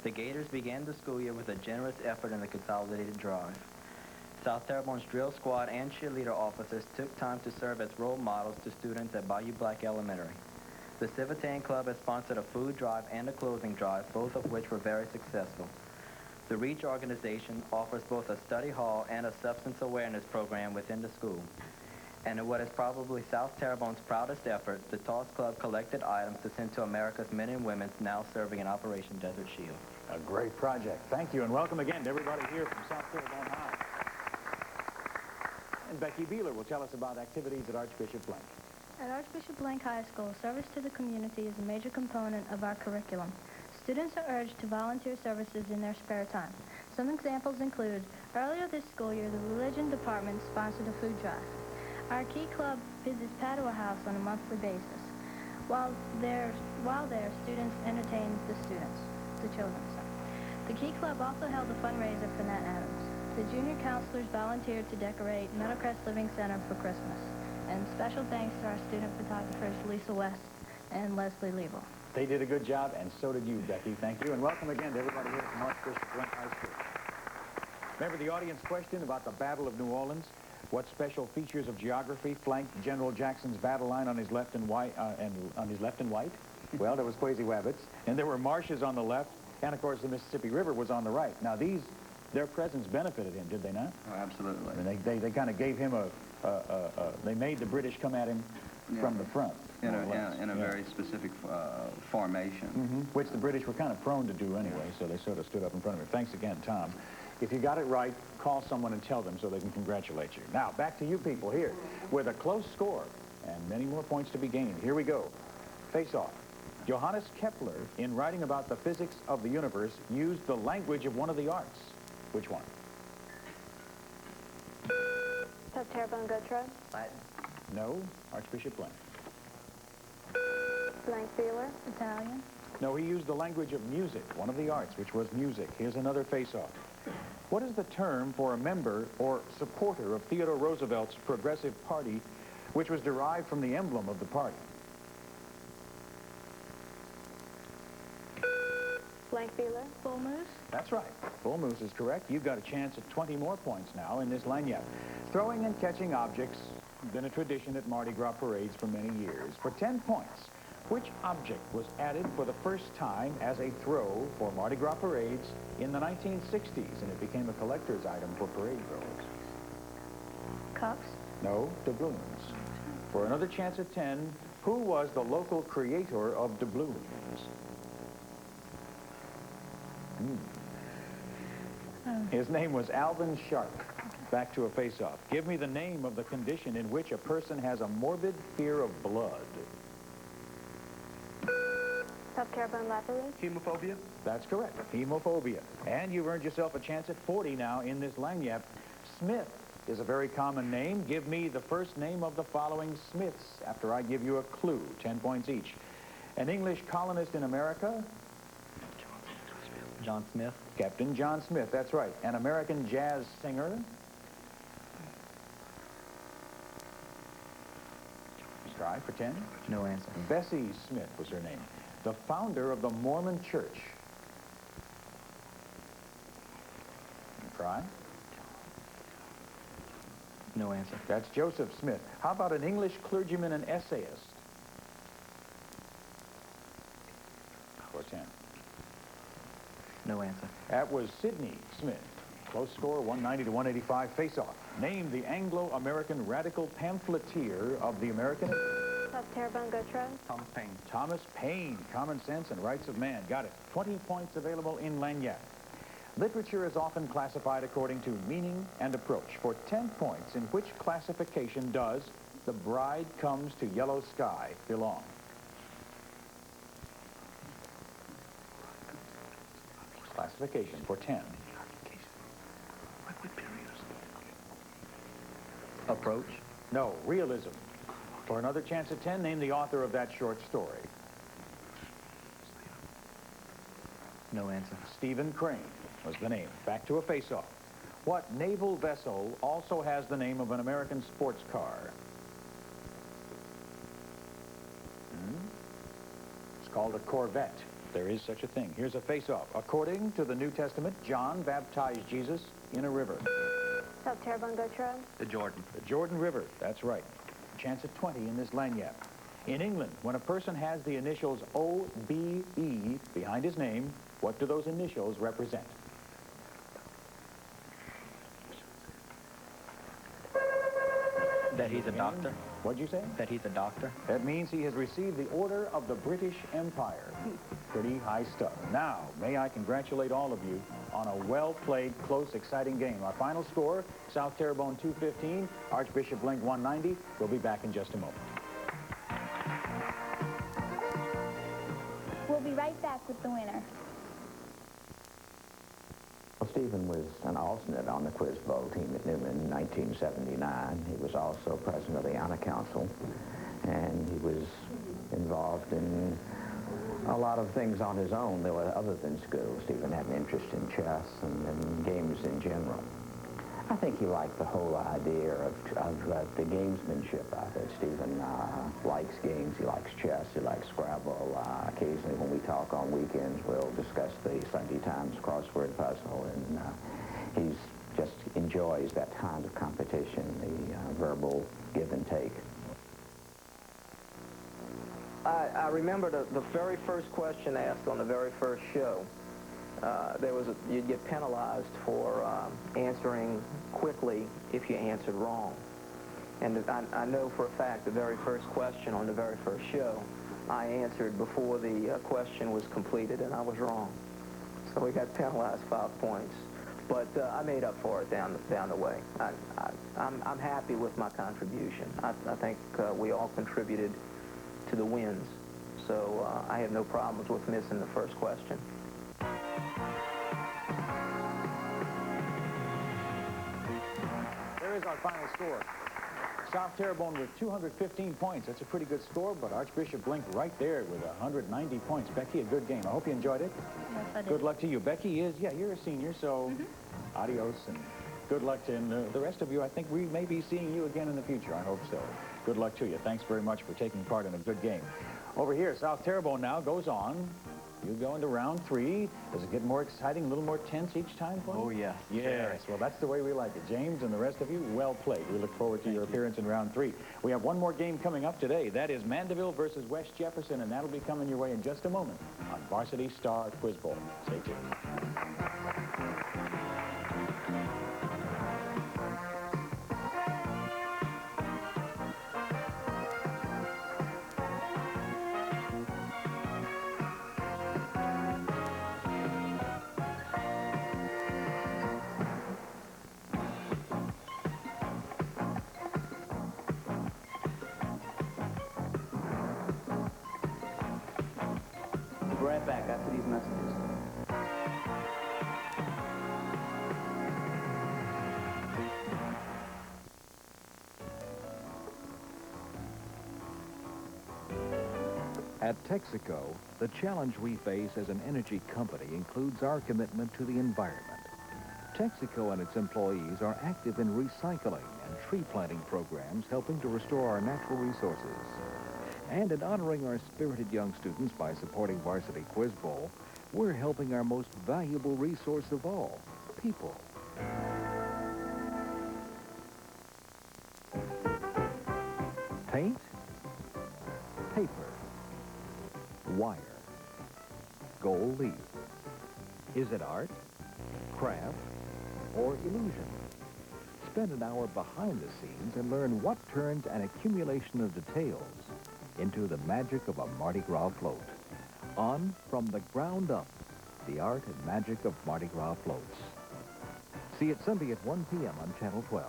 The Gators began the school year with a generous effort in the consolidated drive. South Terrebone's drill squad and cheerleader officers took time to serve as role models to students at Bayou Black Elementary. The Civitan Club has sponsored a food drive and a clothing drive, both of which were very successful. The REACH organization offers both a study hall and a substance awareness program within the school. And in what is probably South Terrebone's proudest effort, the Toss Club collected items to send to America's men and women now serving in Operation Desert Shield. A great project. Thank you, and welcome again to everybody here from South Terrebone High. And Becky Beeler will tell us about activities at Archbishop Blenk. At Archbishop Blenk High School, service to the community is a major component of our curriculum. Students are urged to volunteer services in their spare time. Some examples include, earlier this school year, the Religion Department sponsored a food drive. Our Key Club visits Padua House on a monthly basis. While there, students entertain the children. The Key Club also held a fundraiser for Nat Adams. The junior counselors volunteered to decorate Meadowcrest Living Center for Christmas. And special thanks to our student photographers, Lisa West and Leslie Liebel. They did a good job, and so did you, Becky. Thank you, and welcome again to everybody here from Archbishop Blenk High School. Remember the audience question about the Battle of New Orleans? What special features of geography flanked General Jackson's battle line on his left and white? Well, there was Quasi Wabbits, and there were marshes on the left, and of course the Mississippi River was on the right. Now their presence benefited him, did they not? Oh, absolutely. I mean, they kind of gave him they made the British come at him from the front. In a very specific formation. Which the British were kind of prone to do anyway, so they sort of stood up in front of him. Thanks again, Tom. If you got it right, call someone and tell them so they can congratulate you. Now, back to you people here with a close score and many more points to be gained. Here we go. Face off. Johannes Kepler, in writing about the physics of the universe, used the language of one of the arts. Which one? South Terrebone Gautreaux. Latin. No, Archbishop Blenk. Blank Feeler. Italian. No, he used the language of music, one of the arts, which was music. Here's another face-off. What is the term for a member or supporter of Theodore Roosevelt's Progressive Party, which was derived from the emblem of the party? Blank Feeler. Bull Moose. That's right. Bull Moose is correct. You've got a chance at 20 more points now in this lanyard. Throwing and catching objects has been a tradition at Mardi Gras parades for many years. For 10 points, which object was added for the first time as a throw for Mardi Gras parades in the 1960s, and it became a collector's item for parade goers? Cups. No, doubloons. For another chance at 10, who was the local creator of doubloons? His name was Alvin Sharp. Back to a face-off. Give me the name of the condition in which a person has a morbid fear of blood. South Terrebone Lapidus. Hemophobia? That's correct. Hemophobia. And you've earned yourself a chance at 40 now in this lanyard. Smith is a very common name. Give me the first name of the following Smiths after I give you a clue. 10 points each. An English colonist in America? John Smith. Captain John Smith, that's right. An American jazz singer? Try for 10. No answer. Bessie Smith was her name. The founder of the Mormon Church. Try. No answer. That's Joseph Smith. How about an English clergyman and essayist? For 10. No answer. That was Sidney Smith. Close score, 190 to 185. Face-off. Name the Anglo-American radical pamphleteer of the American... South Terrebone, go Trove. Thomas Paine. Thomas Paine. Common Sense and Rights of Man. Got it. 20 points available in Lagniappe. Literature is often classified according to meaning and approach. For 10 points, in which classification does The Bride Comes to Yellow Sky belong? Classification for 10. Approach. No, realism. For another chance at 10, name the author of that short story. No answer. Stephen Crane was the name. Back to a face-off. What naval vessel also has the name of an American sports car? It's called a Corvette. There is such a thing. Here's a face-off. According to the New Testament, John baptized Jesus in a river. South Terrebone, go Trove. The Jordan. The Jordan River, that's right. Chance at 20 in this lagniappe. In England, when a person has the initials O-B-E behind his name, what do those initials represent? That he's a doctor. What'd you say? That he's a doctor. That means he has received the Order of the British Empire. Pretty high stuff. Now, may I congratulate all of you on a well-played, close, exciting game. Our final score, South Terrebone 215, Archbishop Blenk 190. We'll be back in just a moment. We'll be right back with the winner. Well, Stephen was an alternate on the Quiz Bowl team at Newman in 1979. He was also president of the Honor Council, and he was involved in a lot of things on his own that were other than school. Stephen had an interest in chess and games in general. I think he liked the whole idea of the gamesmanship of it. Stephen likes games. He likes chess. He likes Scrabble. Occasionally when we talk on weekends, we'll discuss the Sunday Times crossword puzzle, and he just enjoys that kind of competition, the verbal give and take. I remember the very first question asked on the very first show. You'd get penalized for answering quickly if you answered wrong. And I know for a fact the very first question on the very first show, I answered before the question was completed, and I was wrong. So we got penalized 5 points. But I made up for it down the way. I'm happy with my contribution. I think we all contributed to the wins. So I have no problems with missing the first question. There is our final score. South Terrebone with 215 points. That's a pretty good score, but Archbishop Blenk right there with 190 points. Becky, a good game. I hope you enjoyed it. Yes, I did. Good luck to you. Becky you're a senior, so adios and good luck to the rest of you. I think we may be seeing you again in the future. I hope so. Good luck to you. Thanks very much for taking part in a good game. Over here, South Terrebone now goes on. You go into round 3. Does it get more exciting, a little more tense each time for you? Oh, yes. Yes. Well, that's the way we like it. James and the rest of you, well played. We look forward to your appearance in round 3. We have one more game coming up today. That is Mandeville versus West Jefferson, and that'll be coming your way in just a moment on Varsity Star Quiz Bowl. Stay tuned. Be right back after these messages. At Texaco, the challenge we face as an energy company includes our commitment to the environment. Texaco and its employees are active in recycling and tree planting programs helping to restore our natural resources. And in honoring our spirited young students by supporting Varsity Quiz Bowl, we're helping our most valuable resource of all, people. Paint, paper, wire, gold leaf. Is it art, craft, or illusion? Spend an hour behind the scenes and learn what turns an accumulation of details into the magic of a Mardi Gras float. On From the Ground Up, the art and magic of Mardi Gras floats. See it Sunday at 1 p.m. on Channel 12.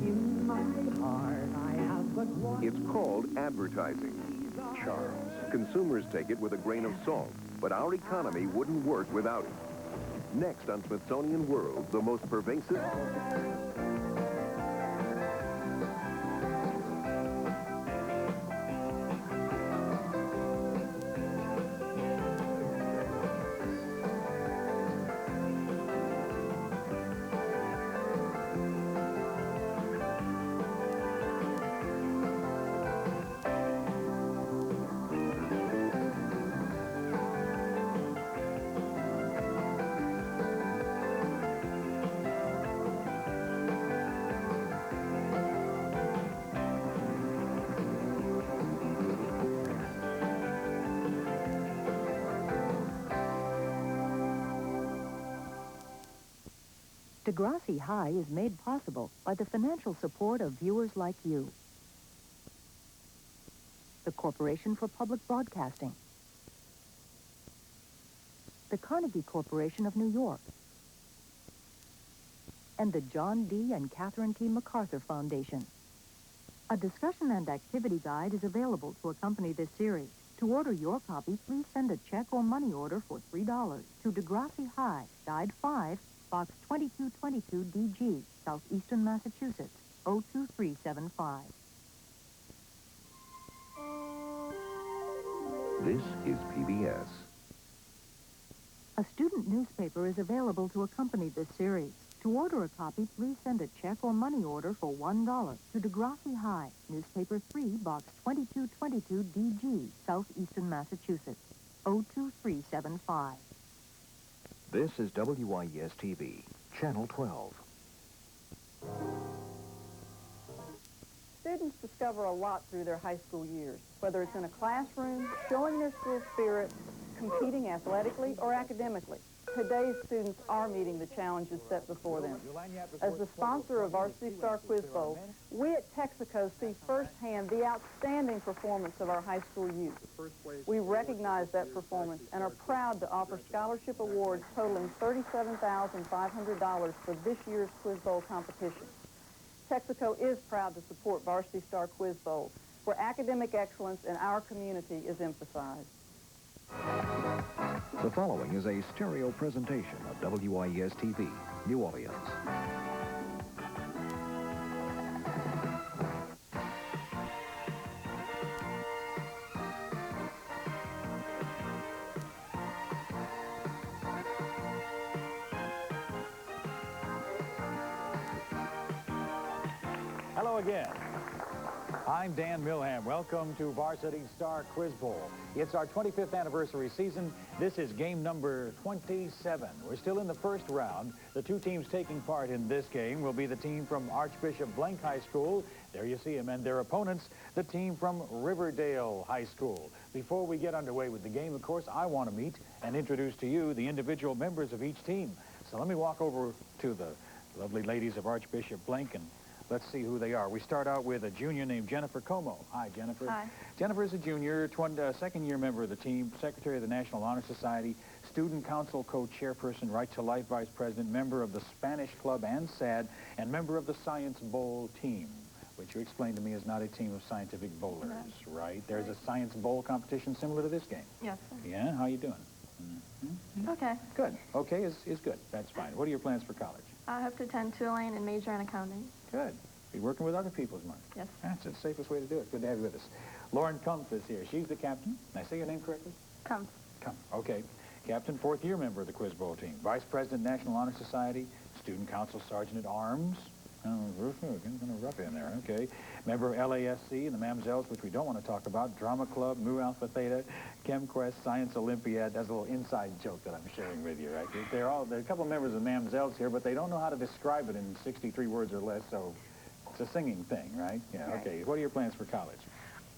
In my heart, I have but one. It's called advertising. Charms. Consumers take it with a grain of salt, but our economy wouldn't work without it. Next on Smithsonian World, the most pervasive... Degrassi High is made possible by the financial support of viewers like you. The Corporation for Public Broadcasting. The Carnegie Corporation of New York. And the John D. and Catherine T. MacArthur Foundation. A discussion and activity guide is available to accompany this series. To order your copy, please send a check or money order for $3 to Degrassi High, Guide 5, Box 2222 DG, Southeastern Massachusetts, 02375. This is PBS. A student newspaper is available to accompany this series. To order a copy, please send a check or money order for $1 to Degrassi High, Newspaper 3, Box 2222 DG, Southeastern Massachusetts, 02375. This is WIES-TV, Channel 12. Students discover a lot through their high school years, whether it's in a classroom, showing their school spirit, competing athletically, or academically. Today's students are meeting the challenges set before them. As the sponsor of Varsity Star Quiz Bowl, we at Texaco see firsthand the outstanding performance of our high school youth. We recognize that performance and are proud to offer scholarship awards totaling $37,500 for this year's Quiz Bowl competition. Texaco is proud to support Varsity Star Quiz Bowl, where academic excellence in our community is emphasized. The following is a stereo presentation of WIES-TV, New Orleans. Hello again. I'm Dan Milham. Welcome to Varsity Star Quiz Bowl. It's our 25th anniversary season. This is game number 27. We're still in the first round. The two teams taking part in this game will be the team from Archbishop Blenk High School. There you see them. And their opponents, the team from Riverdale High School. Before we get underway with the game, of course, I want to meet and introduce to you the individual members of each team. So let me walk over to the lovely ladies of Archbishop Blenk and let's see who they are. We start out with a junior named Jennifer Como. Hi, Jennifer. Hi. Jennifer is a junior, second-year member of the team, secretary of the National Honor Society, student council co-chairperson, Right to Life vice president, member of the Spanish Club and SAD, and member of the Science Bowl team, which you explained to me is not a team of scientific bowlers, right? There's a Science Bowl competition similar to this game. Yes, sir. Yeah? How you doing? Okay. Good. Okay is good. That's fine. What are your plans for college? I hope to attend Tulane and major in accounting. Good. Be working with other people's money. Yes. That's the safest way to do it. Good to have you with us. Lauren Kumpf is here. She's the captain. Did I say your name correctly? Come. Okay. Captain, fourth-year member of the Quiz Bowl team. Vice President, National Honor Society. Student Council Sergeant at Arms. Oh, kind of rough in there. Okay. Member of LASC and the Mamzelles, which we don't want to talk about. Drama Club, Mu Alpha Theta, ChemQuest, Science Olympiad. That's a little inside joke that I'm sharing with you, right? There are a couple of members of Mamzelles here, but they don't know how to describe it in 63 words or less, so it's a singing thing, right? Yeah, Right. okay. What are your plans for college?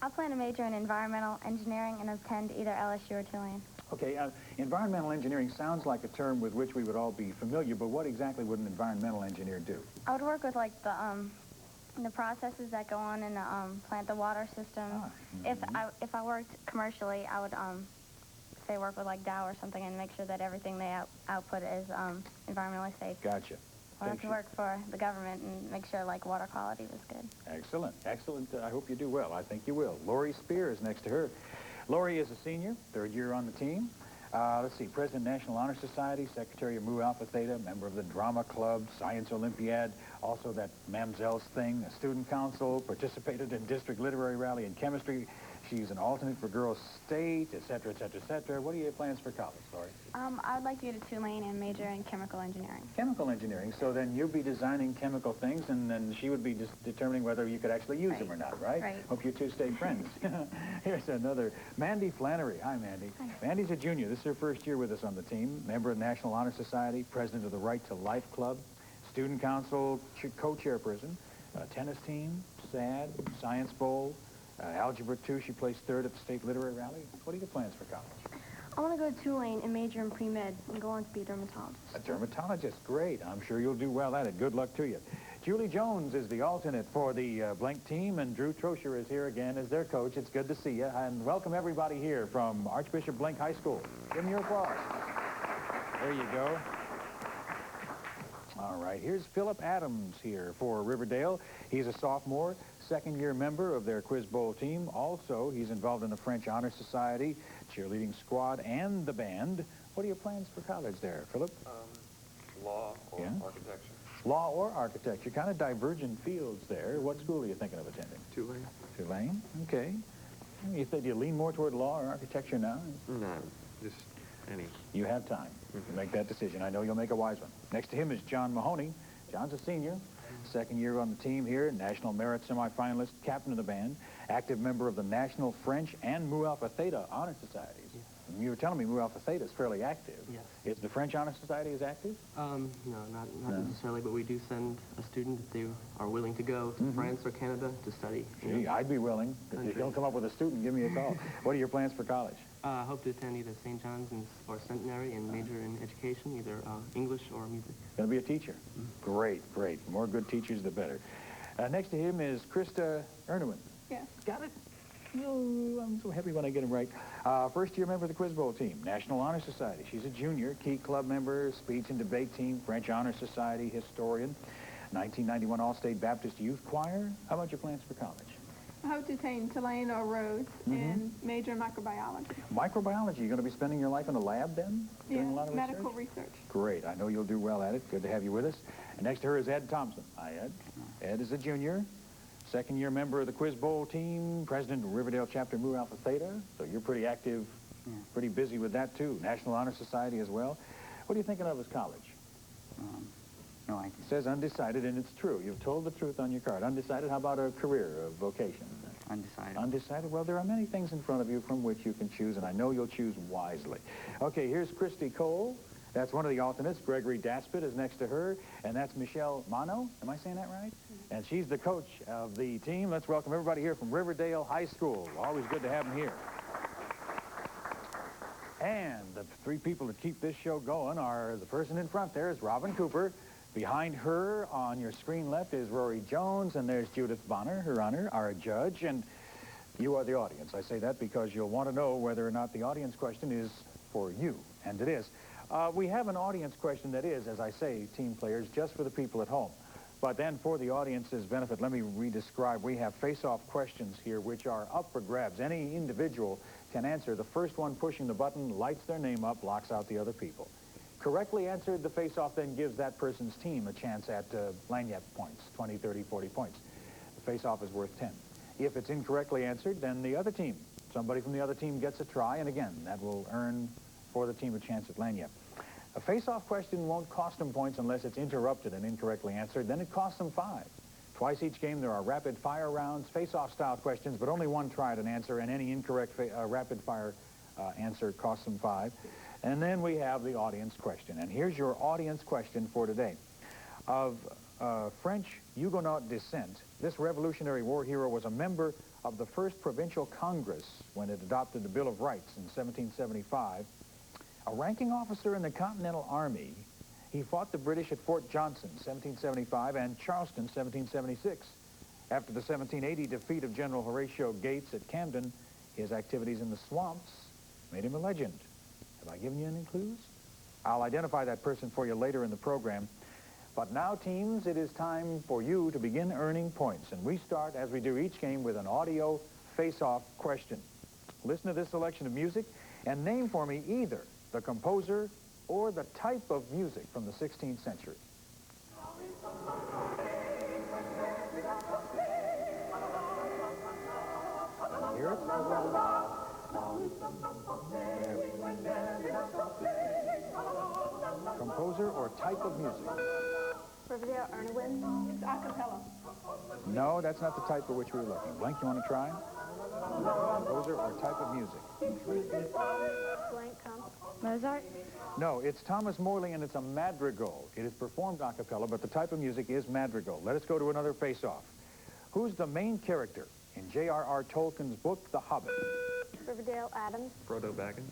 I plan to major in environmental engineering and attend either LSU or Tulane. Okay, environmental engineering sounds like a term with which we would all be familiar, but what exactly would an environmental engineer do? I would work with like the processes that go on in the plant, the water system. If I worked commercially, I would say work with like Dow or something and make sure that everything they output is environmentally safe. Gotcha. I have to work for the government and make sure like water quality was good. Excellent, excellent. I hope you do well. I think you will. Lori Spear is next to her. Lori is a senior, third year on the team. Let's see, President, National Honor Society, Secretary of Mu Alpha Theta, member of the Drama Club, Science Olympiad, also that Mamzelles thing, a student council, participated in District Literary Rally in Chemistry. She's an alternate for Girls State, et cetera, et cetera, et cetera. What are your plans for college, Lori? I would like to go to Tulane and major in chemical engineering. Chemical engineering. So then you'd be designing chemical things, and then she would be determining whether you could actually use them or not, right? Right. Hope you two stay friends. Here's another. Mandy Flannery. Hi, Mandy. Hi. Mandy's a junior. This is her first year with us on the team. Member of the National Honor Society, president of the Right to Life Club, student council co-chairperson, tennis team, SAD, Science Bowl, Algebra 2, she placed third at the State Literary Rally. What are your plans for college? I want to go to Tulane and major in pre-med and go on to be a dermatologist. A dermatologist, great. I'm sure you'll do well at it. Good luck to you. Julie Jones is the alternate for the Blenk team, and Drew Trosher is here again as their coach. It's good to see you, and welcome everybody here from Archbishop Blenk High School. Give them your applause. There you go. All right, here's Philip Adams here for Riverdale. He's a sophomore, second-year member of their Quiz Bowl team. Also, he's involved in the French Honor Society, cheerleading squad, and the band. What are your plans for college there, Philip? Law or architecture. Law or architecture, kind of divergent fields there. What school are you thinking of attending? Tulane. Tulane, okay. Do you lean more toward law or architecture now? No, just any. You have time to make that decision. I know you'll make a wise one. Next to him is John Mahoney. John's a senior, second year on the team here, National Merit semifinalist, captain of the band, active member of the National French and Mu Alpha Theta Honor Societies. Yes. You were telling me Mu Alpha Theta is fairly active. Yes. Is the French Honor Society as active? No, not necessarily, but we do send a student if they are willing to go to France or Canada to study. Gee, I'd be willing. If you don't come up with a student, give me a call. What are your plans for college? I hope to attend either St. John's or Centenary and major in education, either English or music. Going to be a teacher. Great, great. The more good teachers, the better. Next to him is Krista Erneman. Yes. Got it? Oh, I'm so happy when I get him right. First-year member of the Quiz Bowl team, National Honor Society. She's a junior, key club member, speech and debate team, French Honor Society historian, 1991 All-State Baptist Youth Choir. How about your plans for college? I hope to attain Tulane or Rhodes and major in microbiology. Microbiology. You're going to be spending your life in a lab then? Doing a lot of medical research. Great. I know you'll do well at it. Good to have you with us. And next to her is Ed Thompson. Hi, Ed. Ed is a junior, second-year member of the Quiz Bowl team, president of Riverdale chapter Mu Alpha Theta. So you're pretty active, pretty busy with that, too. National Honor Society as well. What are you thinking of as college? No idea. It says undecided, and it's true. You've told the truth on your card. Undecided, how about a career, a vocation? Undecided. Undecided? Well, there are many things in front of you from which you can choose, and I know you'll choose wisely. Okay, here's Christy Cole. That's one of the alternates. Gregory Daspit is next to her, and that's Michelle Mano. Am I saying that right? And she's the coach of the team. Let's welcome everybody here from Riverdale High School. Always good to have them here. And the three people that keep this show going are the person in front there is Robin Cooper. Behind her on your screen left is Rory Jones, and there's Judith Bonner, Her Honor, our judge, and you are the audience. I say that because you'll want to know whether or not the audience question is for you, and it is. We have an audience question that is, as I say, team players, just for the people at home. But then for the audience's benefit, let me re-describe. We have face-off questions here which are up for grabs. Any individual can answer. The first one pushing the button lights their name up, locks out the other people. correctly answered, the face-off then gives that person's team a chance at lanyard points, 20, 30, 40 points. The face-off is worth 10. If it's incorrectly answered, then the other team, somebody from the other team gets a try, and again, that will earn for the team a chance at lanyard. A face-off question won't cost them points unless it's interrupted and incorrectly answered. Then it costs them 5. Twice each game, there are rapid-fire rounds, face-off style questions, but only one try at an answer, and any incorrect rapid-fire answer costs them 5. And then we have the audience question. And here's your audience question for today. Of French Huguenot descent, this Revolutionary War hero was a member of the First Provincial Congress when it adopted the Bill of Rights in 1775. A ranking officer in the Continental Army, he fought the British at Fort Johnson, 1775, and Charleston, 1776. After the 1780 defeat of General Horatio Gates at Camden, his activities in the swamps made him a legend. Have I given you any clues? I'll identify that person for you later in the program. But now, teams, it is time for you to begin earning points. And we start, as we do each game, with an audio face-off question. Listen to this selection of music and name for me either the composer or the type of music from the 16th century. Hear it? Composer or type of music? Riverdale, Ernawin. It's a cappella. No, that's not the type for which we were looking. Blenk, you want to try? Composer or type of music? Blenk, Mozart? No, it's Thomas Morley, and it's a madrigal. It is performed a cappella, but the type of music is madrigal. Let us go to another face-off. Who's the main character in J.R.R. Tolkien's book, The Hobbit? Riverdale, Adams. Frodo Baggins.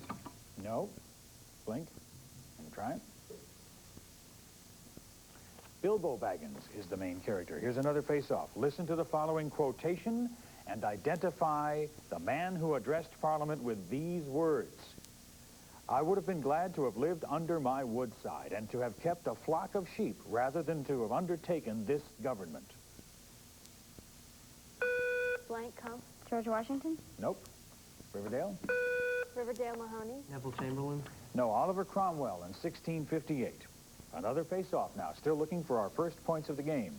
No. Blenk, want to try it? Bilbo Baggins is the main character. Here's another face-off. Listen to the following quotation and identify the man who addressed Parliament with these words. I would have been glad to have lived under my woodside and to have kept a flock of sheep rather than to have undertaken this government. Blank, George Washington? Nope. Riverdale? Riverdale, Mahoney. Neville Chamberlain. No, Oliver Cromwell in 1658. Another face-off now, still looking for our first points of the game.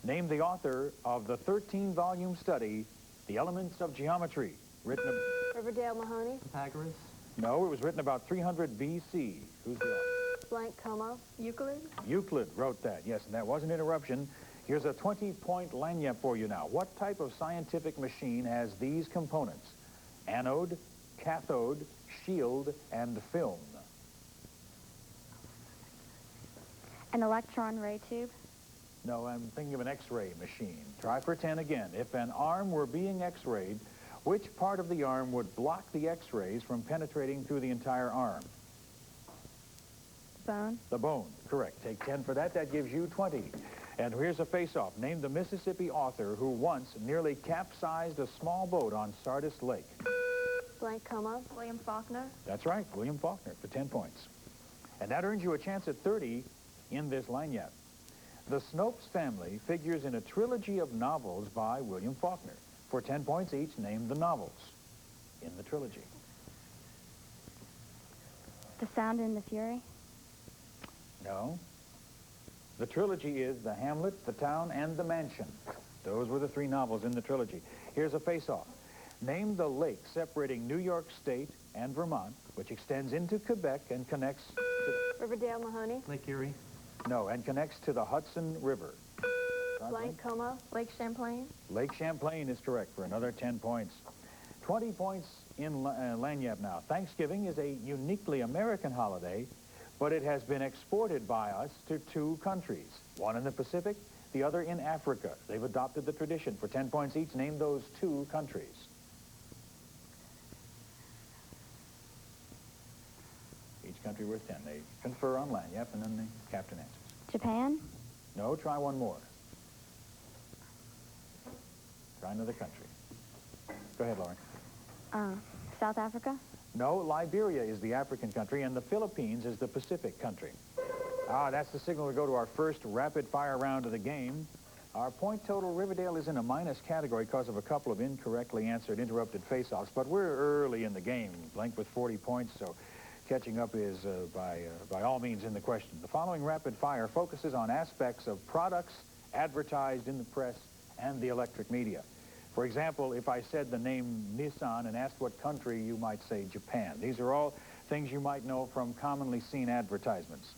Name the author of the 13-volume study, The Elements of Geometry, written... Riverdale, Mahoney. Pythagoras. No, it was written about 300 B.C. Who's the author? Blank, Euclid. Euclid wrote that, yes, and that was an interruption. Here's a 20-point lanyard for you now. What type of scientific machine has these components? Anode, cathode, shield, and film. An electron ray tube? No, I'm thinking of an X-ray machine. Try for 10 again. If an arm were being X-rayed, which part of the arm would block the X-rays from penetrating through the entire arm? Bone. The bone, correct. Take 10 for that. That gives you 20. And here's a face-off. Name the Mississippi author who once nearly capsized a small boat on Sardis Lake. Blank, William Faulkner. That's right, William Faulkner for 10 points. And that earns you a chance at 30 in this lanyard. The Snopes family figures in a trilogy of novels by William Faulkner. For 10 points each, name the novels in the trilogy. The Sound and the Fury? No. The trilogy is The Hamlet, The Town, and The Mansion. Those were the 3 novels in the trilogy. Here's a face-off. Name the lake separating New York State and Vermont, which extends into Quebec and connects to... Riverdale, Mahoney. Lake Erie. No, and connects to the Hudson River. Blank, Lake Champlain. Lake Champlain is correct for another 10 points. 20 points in lanyard now. Thanksgiving is a uniquely American holiday, but it has been exported by us to 2 countries. One in the Pacific, the other in Africa. They've adopted the tradition. For 10 points each, name those 2 countries. Each country worth 10. They confer on lanyard, and then the captain answers. Japan? No, try one more. Try another country. Go ahead, Lauren. South Africa? No, Liberia is the African country, and the Philippines is the Pacific country. That's the signal to go to our first rapid-fire round of the game. Our point total, Riverdale is in a minus category because of a couple of incorrectly answered interrupted face-offs, but we're early in the game. Blenk with 40 points, so catching up is by all means in the question. The following rapid fire focuses on aspects of products advertised in the press and the electric media. For example, if I said the name Nissan and asked what country, you might say Japan. These are all things you might know from commonly seen advertisements.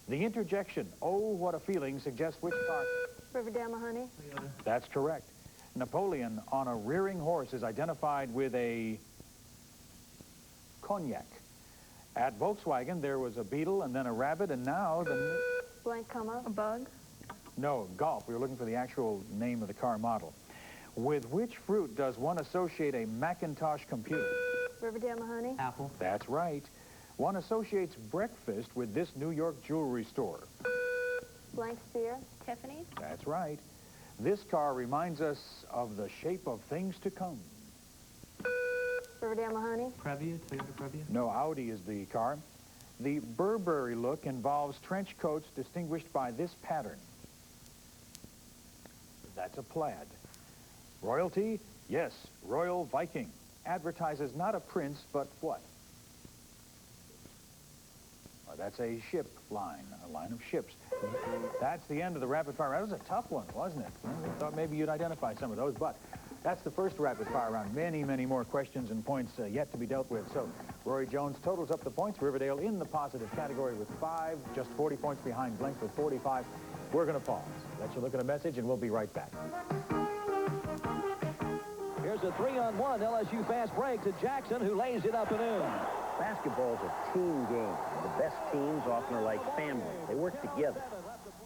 The interjection, "Oh, what a feeling," suggests which car? Riverdale, Mahoney. That's correct. Napoleon on a rearing horse is identified with a cognac. At Volkswagen, there was a beetle and then a rabbit, and now the... Blank, comma. A bug? No, golf. We were looking for the actual name of the car model. With which fruit does one associate a Macintosh computer? Riverdale, Mahoney. Apple. That's right. One associates breakfast with this New York jewelry store. Blank, Spear. Tiffany's. That's right. This car reminds us of the shape of things to come. Riverdale, Mahoney. Previa, Toyota Previa. No, Audi is the car. The Burberry look involves trench coats distinguished by this pattern. That's a plaid. Royalty? Yes, Royal Viking. Advertises not a prince, but what? Well, that's a ship line, a line of ships. That's the end of the rapid fire. That was a tough one, wasn't it? I thought maybe you'd identify some of those, but that's the first rapid fire round. Many, many more questions and points yet to be dealt with. So Rory Jones totals up the points. Riverdale in the positive category with 5, just 40 points behind Blenk with 45. We're going to pause. Let you look at a message, and we'll be right back. Here's a 3-on-1 LSU fast break to Jackson, who lays it up and in. Basketball's a team game. The best teams often are like family. They work together.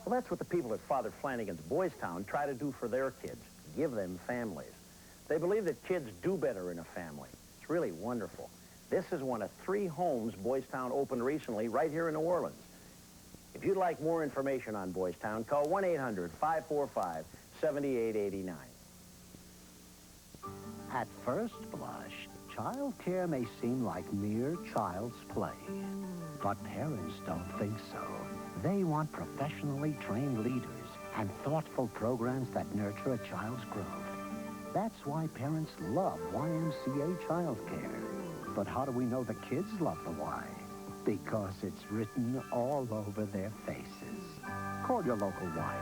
Well, that's what the people at Father Flanagan's Boys Town try to do for their kids, give them families. They believe that kids do better in a family. It's really wonderful. This is one of 3 homes Boys Town opened recently right here in New Orleans. If you'd like more information on Boys Town, call 1-800-545-7889. At first blush, child care may seem like mere child's play. But parents don't think so. They want professionally trained leaders and thoughtful programs that nurture a child's growth. That's why parents love YMCA Child Care. But how do we know the kids love the Y? Because it's written all over their faces. Call your local Y.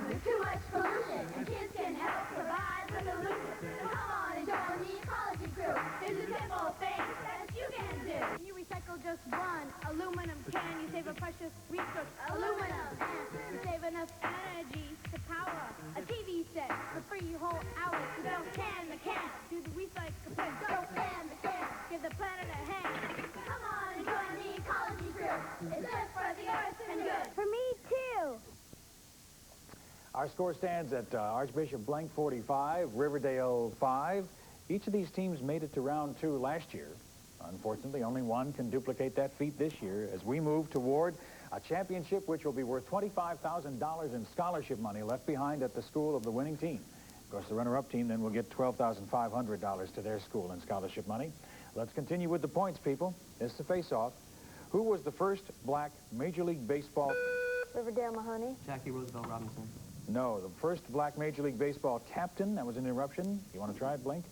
There's too much pollution, and kids can help provide the solution. Come on and join the ecology crew. There's a simple thing that you can do. When you recycle just one aluminum can, you save a precious resource, aluminum. And you save enough energy to power a TV set for 3 whole hours. So don't can the can, do the recycle thing. Don't can the can, give the planet a hand. Come on and join the ecology crew. It's good for the earth and good for me too. Our score stands at Archbishop Blenk 45, Riverdale 5. Each of these teams made it to round 2 last year. Unfortunately, only one can duplicate that feat this year as we move toward a championship which will be worth $25,000 in scholarship money left behind at the school of the winning team. Of course, the runner-up team then will get $12,500 to their school in scholarship money. Let's continue with the points, people. This is the face-off. Who was the first black Major League Baseball... Riverdale, Mahoney. Jackie Roosevelt Robinson. No, the first black Major League Baseball captain. That was an interruption. You want to try it, Blenk?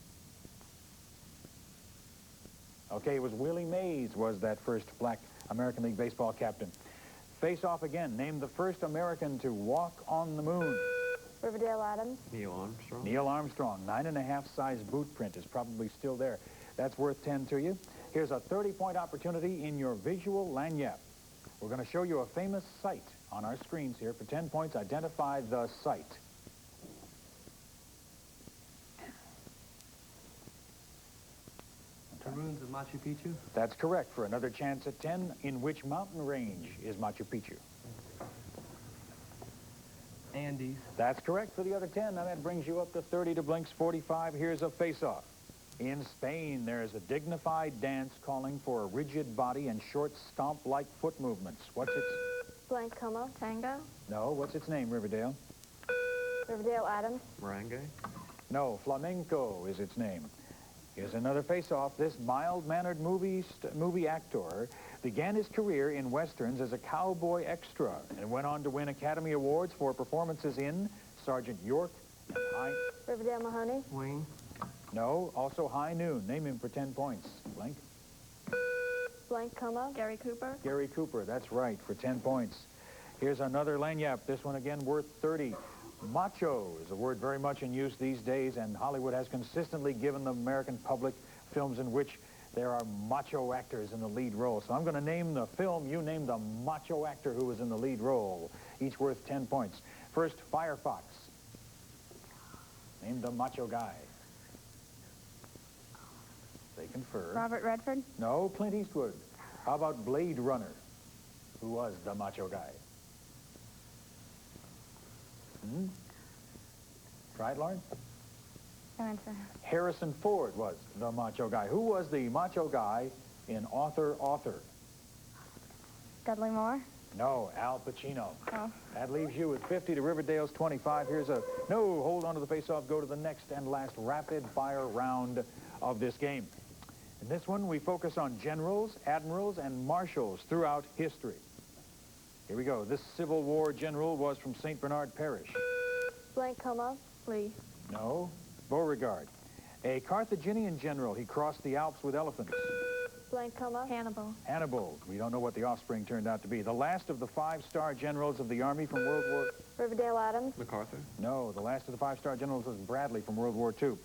Okay, it was Willie Mays was that first black American League Baseball captain. Face off again. Name the first American to walk on the moon. Riverdale, Adams. Neil Armstrong. Neil Armstrong. 9.5 size boot print is probably still there. That's worth 10 to you. Here's a 30-point opportunity in your visual lagniappe. We're going to show you a famous site on our screens here. For 10 points, identify the site. The ruins of Machu Picchu. That's correct. For another chance at 10, in which mountain range is Machu Picchu? Andes. That's correct for the other 10. Now that brings you up to 30 to Blenk's 45. Here's a face-off. In Spain, there is a dignified dance calling for a rigid body and short stomp-like foot movements. What's its... Blank, comma. Tango. No, what's its name, Riverdale? Riverdale, Adams. Merengue. No, flamenco is its name. Here's another face-off. This mild-mannered movie actor began his career in westerns as a cowboy extra and went on to win Academy Awards for performances in Sergeant York High. Riverdale Mahoney. Wayne. No, also High Noon. Name him for 10 points. Blenk. Blank Como. Gary Cooper. Gary Cooper, that's right, for 10 points. Here's another lanyap, this one again worth 30. Macho is a word very much in use these days, and Hollywood has consistently given the American public films in which there are macho actors in the lead role. So I'm going to name the film, you name the macho actor who was in the lead role, each worth 10 points. First, Firefox. Name the macho guy. They confer. Robert Redford. No, Clint Eastwood. How about Blade Runner? Who was the macho guy? Try it, Lauren? No answer. Harrison Ford was the macho guy. Who was the macho guy in Author? Dudley Moore. No, Al Pacino. Oh. That leaves you with 50 to Riverdale's 25. Here's a... No, hold on to the face-off. Go to the next and last rapid-fire round of this game. In this one, we focus on generals, admirals, and marshals throughout history. Here we go. This Civil War general was from St. Bernard Parish. Blank Como. Lee. No, Beauregard. A Carthaginian general. He crossed the Alps with elephants. Blank Como. Hannibal. Hannibal. We don't know what the offspring turned out to be. The last of the 5-star generals of the Army from World War... Riverdale Adams. MacArthur. No, the last of the 5-star generals was Bradley from World War II.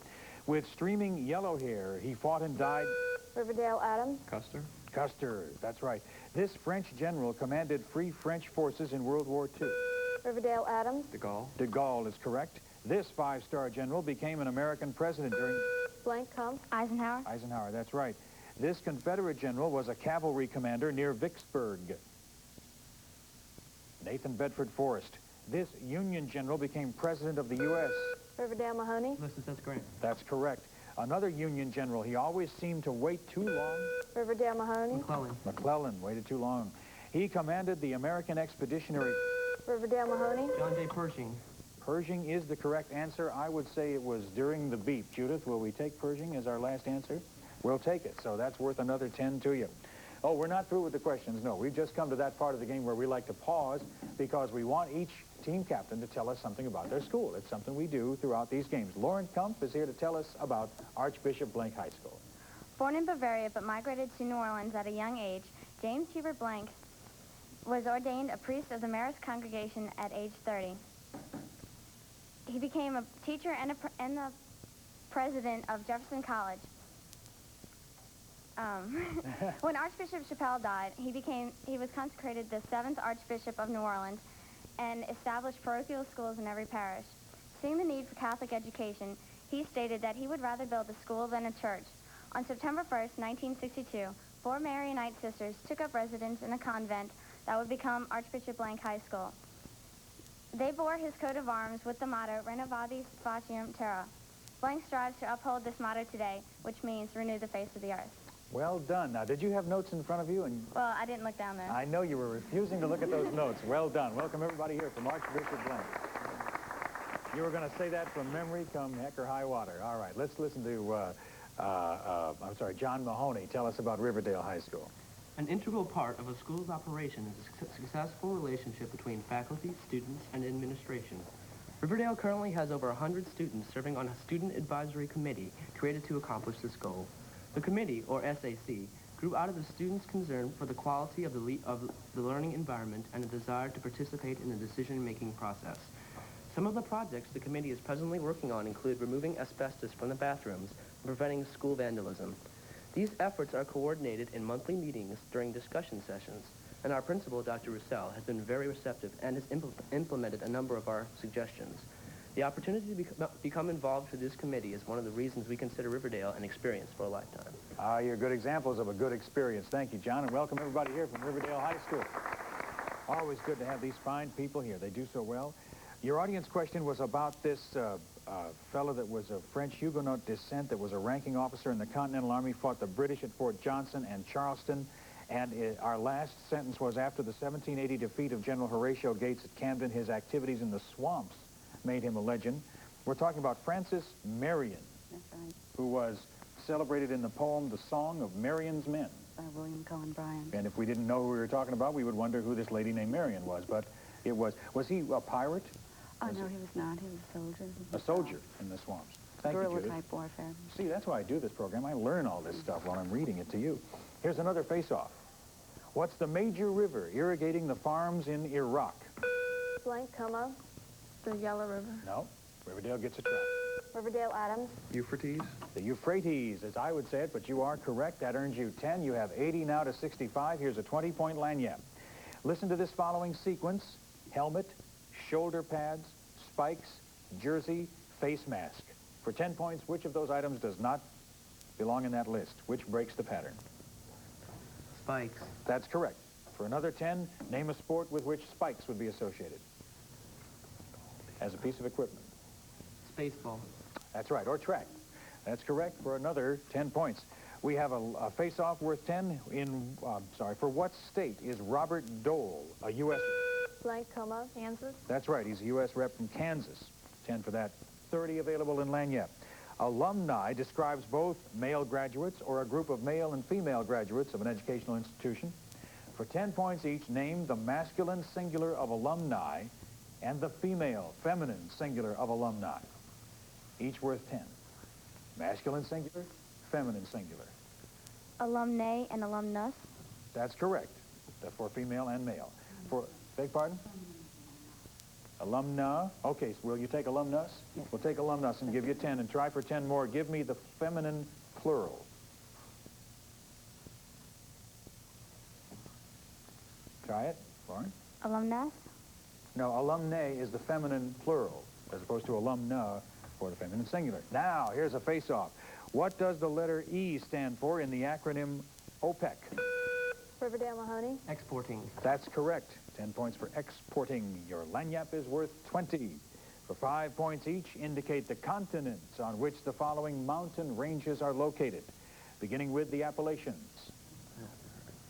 With streaming yellow hair, he fought and died... Riverdale Adams. Custer. Custer, that's right. This French general commanded Free French forces in World War II. Riverdale Adams. De Gaulle. De Gaulle is correct. This 5-star general became an American president during... Blank Como. Eisenhower. Eisenhower, that's right. This Confederate general was a cavalry commander near Vicksburg. Nathan Bedford Forrest. This Union general became president of the U.S. Riverdale Mahoney. Ulysses S. Grant. That's correct. Another Union general. He always seemed to wait too long. Riverdale Mahoney. McClellan. McClellan waited too long. He commanded the American Expeditionary... Riverdale Mahoney. John J. Pershing. Pershing is the correct answer. I would say it was during the beep. Judith, will we take Pershing as our last answer? We'll take it, so that's worth another 10 to you. Oh, we're not through with the questions, no. We've just come to that part of the game where we like to pause because we want each team captain to tell us something about their school. It's something we do throughout these games. Lauren Kumpf is here to tell us about Archbishop Blenk High School. Born in Bavaria but migrated to New Orleans at a young age, James Hubert Blenk was ordained a priest of the Marist congregation at age 30. He became a teacher and the president of Jefferson College. When Archbishop Chappelle died, he was consecrated the 7th Archbishop of New Orleans and established parochial schools in every parish. Seeing the need for Catholic education, he stated that he would rather build a school than a church. On September 1st, 1962, 4 Maronite sisters took up residence in a convent that would become Archbishop Blenk High School. They bore his coat of arms with the motto, Renovati Faciam Terra. Blenk strives to uphold this motto today, which means renew the face of the earth. Well done. Now, did you have notes in front of you? Well, I didn't look down there. I know you were refusing to look at those notes. Well done. Welcome everybody here from Archbishop Blenk. You were going to say that from memory come heck or high water. All right, let's listen to, John Mahoney. Tell us about Riverdale High School. An integral part of a school's operation is a successful relationship between faculty, students, and administration. Riverdale currently has over 100 students serving on a student advisory committee created to accomplish this goal. The committee, or SAC, grew out of the students' concern for the quality of the learning environment and a desire to participate in the decision-making process. Some of the projects the committee is presently working on include removing asbestos from the bathrooms and preventing school vandalism. These efforts are coordinated in monthly meetings during discussion sessions, and our principal, Dr. Roussel, has been very receptive and has implemented a number of our suggestions. The opportunity to become involved with this committee is one of the reasons we consider Riverdale an experience for a lifetime. You're good examples of a good experience. Thank you, John, and welcome everybody here from Riverdale High School. Always good to have these fine people here. They do so well. Your audience question was about this fellow that was of French Huguenot descent that was a ranking officer in the Continental Army, fought the British at Fort Johnson and Charleston, and our last sentence was after the 1780 defeat of General Horatio Gates at Camden, his activities in the swamps made him a legend. We're talking about Francis Marion, That's right. who was celebrated in the poem The Song of Marion's Men. By William Cullen Bryant. And if we didn't know who we were talking about, we would wonder who this lady named Marion was, but it was he a pirate? Oh, no, he was not. He was a soldier. A soldier in the swamps. Thank you, Judith. Guerrilla-type warfare. See, that's why I do this program. I learn all this stuff while I'm reading it to you. Here's another face-off. What's the major river irrigating the farms in Iraq? Blenk, Como. The Yellow River. No. Riverdale gets a try. Riverdale, Adams. Euphrates. The Euphrates, as I would say it, but you are correct. That earns you 10. You have 80 now to 65. Here's a 20-point lanyard. Listen to this following sequence. Helmet, shoulder pads, spikes, jersey, face mask. For 10 points, which of those items does not belong in that list? Which breaks the pattern? Spikes. That's correct. For another 10, name a sport with which spikes would be associated as a piece of equipment. Spaceball. That's right, or track. That's correct for another 10 points. We have a face-off worth 10 in, for what state is Robert Dole, a U.S. Blank, Como. Kansas. That's right, he's a U.S. rep from Kansas. 10 for that. 30 available in Lanyap. Alumni describes both male graduates or a group of male and female graduates of an educational institution. For 10 points each, name the masculine singular of alumni and the female, feminine singular of alumni. Each worth 10. Masculine singular, feminine singular. Alumnae and alumnus. That's correct. That's for female and male. For, beg pardon? Alumna. Okay, so will you take alumnus? Yes. We'll take alumnus and give you 10 and try for 10 more. Give me the feminine plural. Try it, Lauren. Alumnus. No, alumnae is the feminine plural, as opposed to alumna for the feminine singular. Now, here's a face-off. What does the letter E stand for in the acronym OPEC? Riverdale, Mahoney. Exporting. That's correct. 10 points for exporting. Your lanyap is worth 20. For 5 points each, indicate the continents on which the following mountain ranges are located, beginning with the Appalachians.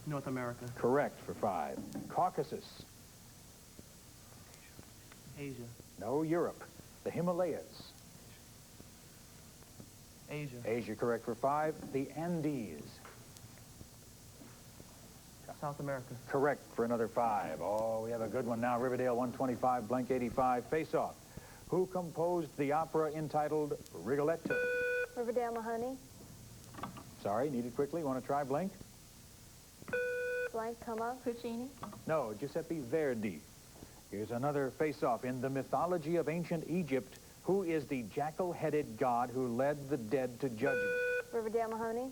North America. Correct for 5. Caucasus. Asia. No, Europe. The Himalayas. Asia. Asia, correct for 5. The Andes. South America. Correct for another 5. Oh, we have a good one now. Riverdale 125, Blank 85. Face off. Who composed the opera entitled Rigoletto? Riverdale, Mahoney. Sorry, needed quickly. Want to try Blank? Blank, Como. Puccini. No, Giuseppe Verdi. Here's another face-off. In the mythology of ancient Egypt, who is the jackal-headed god who led the dead to judgment? Riverdale, Mahoney.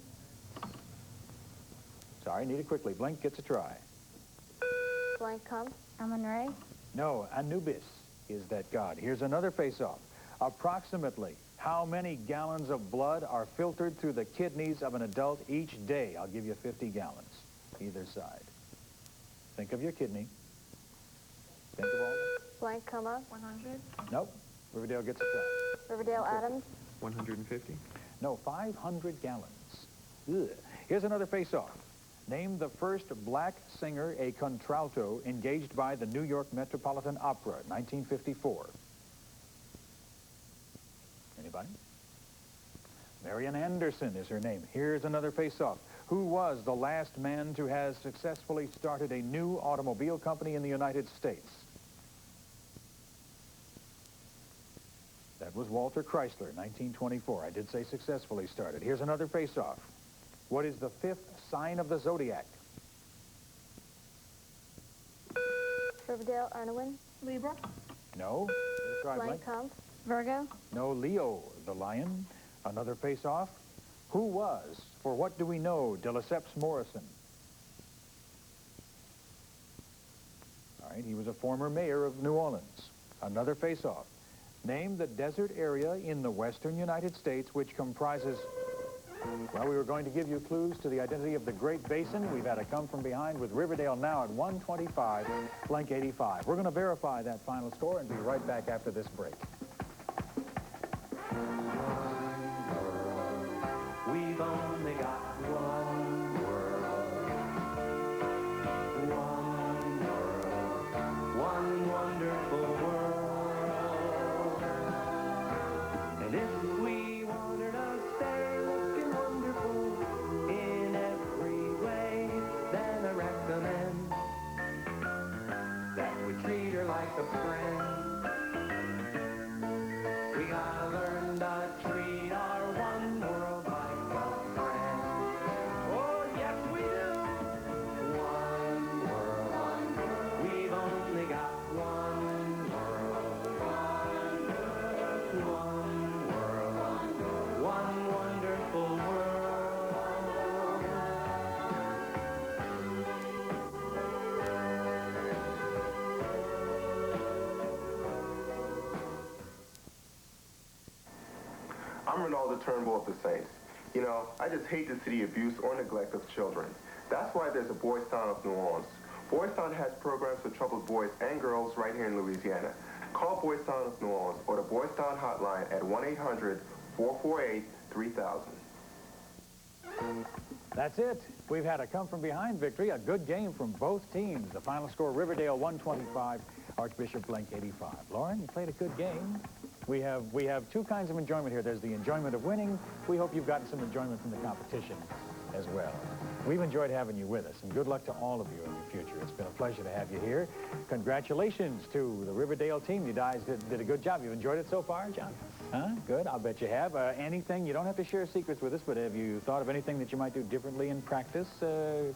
Sorry, need it quickly. Blank gets a try. Blank, come. Amun-Re. No, Anubis is that god. Here's another face-off. Approximately how many gallons of blood are filtered through the kidneys of an adult each day? I'll give you 50 gallons, either side. Think of your kidney. Think of all of them. Blank, Como. 100. Nope. Riverdale gets a try. Riverdale, Adams. 150. No, 500 gallons. Ugh. Here's another face-off. Name the first black singer, a contralto, engaged by the New York Metropolitan Opera, 1954. Anybody? Marian Anderson is her name. Here's another face-off. Who was the last man to have successfully started a new automobile company in the United States? That was Walter Chrysler, 1924. I did say successfully started. Here's another face-off. What is the 5th sign of the zodiac? Riverdale, Arnowin. Libra. No. Try Blank, come. Virgo. No, Leo, the lion. Another face-off. Who was, for what do we know, de Lesseps Morrison? All right, he was a former mayor of New Orleans. Another face-off. Name the desert area in the western United States which comprises... Well, we were going to give you clues to the identity of the Great Basin. We've had a come from behind with Riverdale now at 125, Blank 85. We're going to verify that final score and be right back after this break. We've only got one world, one wonderful world. And if we wanted to stay looking wonderful in every way, then I recommend that we treat her like a friend. We gotta learn to treat our one world like a friend. Oh, yes, we do. One world. We've only got one world. One world. One wonderful world. I'm Ronaldo Turnbull of the Saints. You know, I just hate to see the abuse or neglect of children. That's why there's a Boys Town of New Orleans. Boys Town has programs for troubled boys and girls right here in Louisiana. Call Boys Town of New Orleans or the Boys Town hotline at 1-800-448-3000. That's it. We've had a come-from-behind victory, a good game from both teams. The final score, Riverdale 125, Archbishop Blenk 85. Lauren, you played a good game. We have two kinds of enjoyment here. There's the enjoyment of winning. We hope you've gotten some enjoyment from the competition as well. We've enjoyed having you with us, and good luck to all of you in your future. It's been a pleasure to have you here. Congratulations to the Riverdale team. You guys did a good job. You enjoyed it so far, John? Huh? Good. I'll bet you have. Anything, you don't have to share secrets with us, but have you thought of anything that you might do differently in practice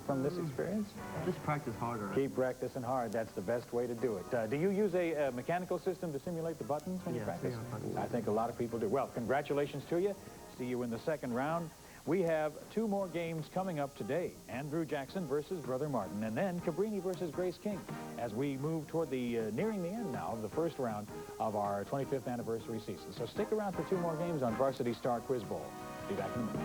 from this experience? Just practice harder. Keep practicing hard. That's the best way to do it. Do you use a mechanical system to simulate the buttons when you practice? Yeah, I think a lot of people do. Well, congratulations to you. See you in the second round. We have two more games coming up today. Andrew Jackson versus Brother Martin, and then Cabrini versus Grace King, as we move toward the nearing the end now of the first round of our 25th anniversary season. So stick around for two more games on Varsity Star Quiz Bowl. Be back in a minute.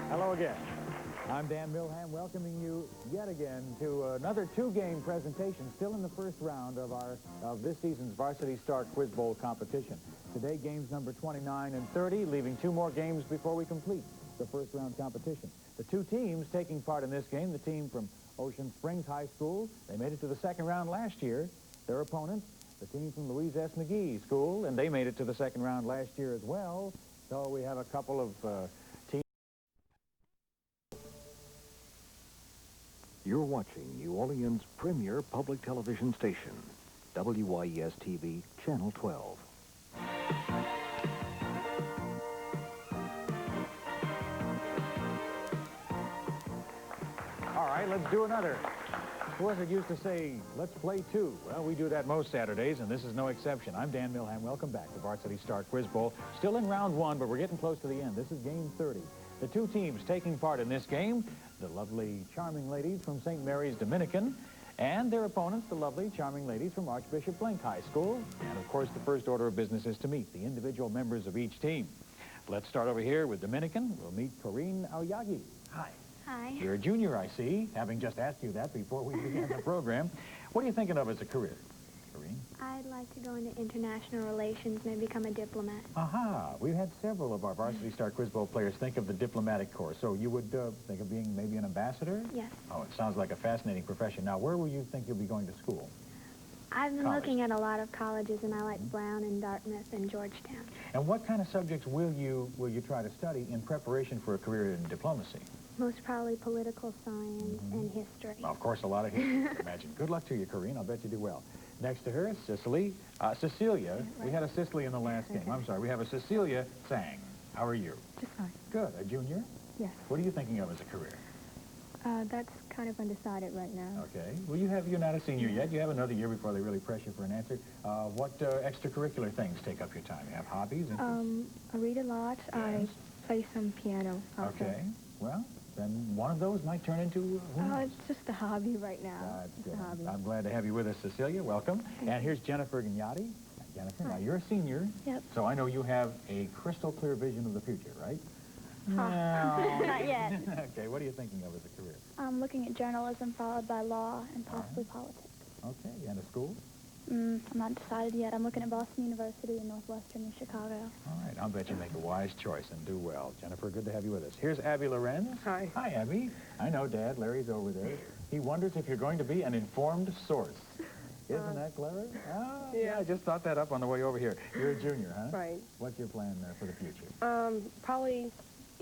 Hello again. I'm Dan Milham, welcoming you yet again to another two-game presentation, still in the first round of this season's Varsity Star Quiz Bowl competition. Today, games number 29 and 30, leaving two more games before we complete the first round competition. The two teams taking part in this game, the team from Ocean Springs High School, they made it to the second round last year. Their opponents, the team from Louise S. McGee School, and they made it to the second round last year as well. So we have a couple of teams. You're watching New Orleans' premier public television station, WYES-TV, Channel 12. All right, let's do another. Forford used to say, let's play two. Well, we do that most Saturdays, and this is no exception. I'm Dan Milham. Welcome back to Varsity Star Quiz Bowl. Still in round one, but we're getting close to the end. This is game 30. The two teams taking part in this game, the lovely, charming ladies from St. Mary's Dominican, and their opponents, the lovely, charming ladies from Archbishop Blenk High School. And, of course, the first order of business is to meet the individual members of each team. Let's start over here with Dominican. We'll meet Corinne Aoyagi. Hi. Hi. You're a junior, I see, having just asked you that before we began the program. What are you thinking of as a career, Corinne? I'd like to go into international relations, maybe become a diplomat. Aha! We've had several of our Varsity Star Quiz Bowl players think of the diplomatic corps. So you would think of being maybe an ambassador? Yes. Oh, it sounds like a fascinating profession. Now, where will you think you'll be going to school? I've been looking at a lot of colleges, and I like Brown and Dartmouth and Georgetown. And what kind of subjects will you try to study in preparation for a career in diplomacy? Most probably political science and history. Of course, a lot of history, I imagine. Good luck to you, Corinne. I'll bet you do well. Next to her, Cecilia. We had a Cicely in the last game. I'm sorry. We have a Cecilia Sang. How are you? Just fine. Good. A junior? Yes. What are you thinking of as a career? That's kind of undecided right now. Okay. Well, you're not a senior yet. You have another year before they really press you for an answer. What extracurricular things take up your time? You have hobbies? I read a lot. Yes. I play some piano also. Okay. Well, then one of those might turn into... It's just a hobby right now. It's a hobby. I'm glad to have you with us, Cecilia. Welcome. And here's Jennifer Gagnotti. Jennifer, now you're a senior. Yep. So I know you have a crystal clear vision of the future, right? Not yet. Okay, what are you thinking of as a career? I'm looking at journalism followed by law and possibly politics. Okay, and a school? I'm not decided yet. I'm looking at Boston University in Northwestern Chicago. All right, I'll bet you make a wise choice and do well. Jennifer, good to have you with us. Here's Abby Lorenz. Hi. Hi, Abby. I know, Dad. Larry's over there. He wonders if you're going to be an informed source. Isn't that clever? Yeah, I just thought that up on the way over here. You're a junior, huh? Right. What's your plan for the future? Probably,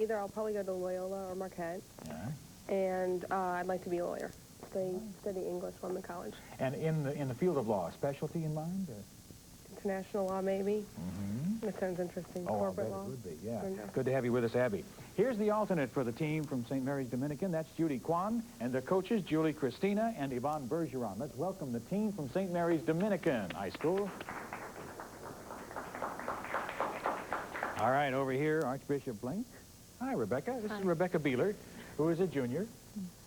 I'll probably go to Loyola or Marquette. Yeah. And I'd like to be a lawyer. Study English while I'm in college. And in the field of law, a specialty in mind? International law, maybe. That sounds interesting. Corporate law. It would be, yeah. Good to have you with us, Abby. Here's the alternate for the team from St. Mary's Dominican. That's Judy Kwan, and the coaches, Julie Christina and Yvonne Bergeron. Let's welcome the team from St. Mary's Dominican High School. All right, over here, Archbishop Blenk. Hi, Rebecca. This is Rebecca Beeler, who is a junior.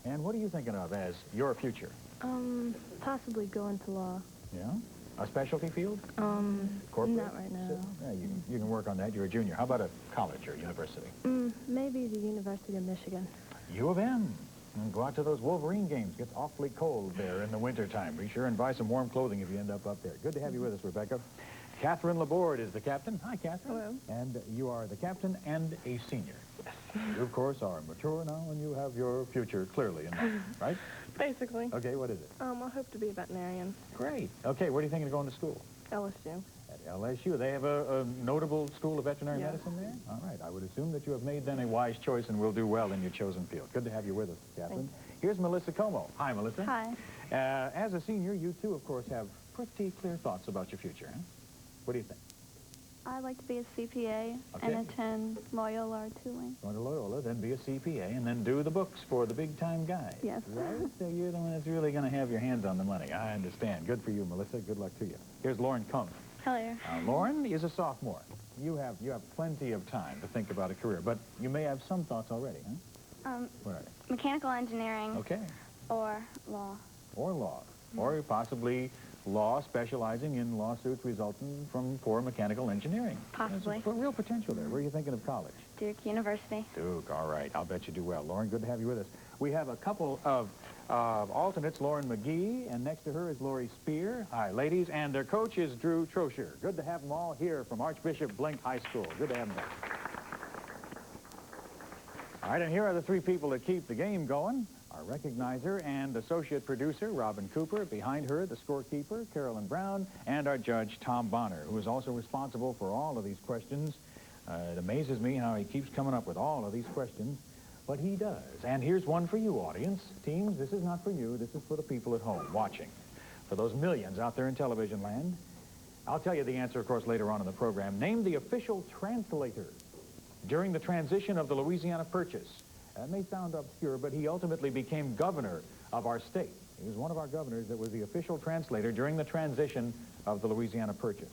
And what are you thinking of as your future? Possibly go into law. Yeah? A specialty field? Corporate? Not right now. Yeah, you can work on that. You're a junior. How about a college or university? Maybe the University of Michigan. U of M. And go out to those Wolverine games. Gets awfully cold there in the wintertime. Be sure and buy some warm clothing if you end up there. Good to have you with us, Rebecca. Catherine Laborde is the captain. Hi, Catherine. Hello. And you are the captain and a senior. You, of course, are mature now, and you have your future clearly in mind, right? Basically. Okay, what is it? I hope to be a veterinarian. Great. Okay, where are you thinking of going to school? LSU. At LSU. They have a notable school of veterinary medicine there? All right. I would assume that you have made then a wise choice and will do well in your chosen field. Good to have you with us, Catherine. Here's Melissa Como. Hi, Melissa. Hi. As a senior, you too, of course, have pretty clear thoughts about your future, huh? What do you think? I'd like to be a CPA and attend Loyola or Tulane. Go to Loyola, then be a CPA, and then do the books for the big-time guy. Yes. Right? So you're the one that's really going to have your hands on the money. I understand. Good for you, Melissa. Good luck to you. Here's Lauren Kumpf. Hello. Lauren is a sophomore. You have plenty of time to think about a career, but you may have some thoughts already, huh? What are they? Mechanical engineering. Okay. Or law. Or law. Or possibly law specializing in lawsuits resulting from poor mechanical engineering. Possibly. There's real potential there. Where are you thinking of college? Duke University. Duke, all right. I'll bet you do well. Lauren, good to have you with us. We have a couple of alternates, Lauren McGee, and next to her is Lori Spear. Hi, ladies. And their coach is Drew Trosher. Good to have them all here from Archbishop Blenk High School. Good to have them back. All right, and here are the three people that keep the game going. Our recognizer and associate producer, Robin Cooper. Behind her, the scorekeeper, Carolyn Brown, and our judge, Tom Bonner, who is also responsible for all of these questions. It amazes me how he keeps coming up with all of these questions, but he does. And here's one for you, audience. Teams, this is not for you. This is for the people at home watching. For those millions out there in television land. I'll tell you the answer, of course, later on in the program. Name the official translator during the transition of the Louisiana Purchase. That may sound obscure, but he ultimately became governor of our state. He was one of our governors that was the official translator during the transition of the Louisiana Purchase.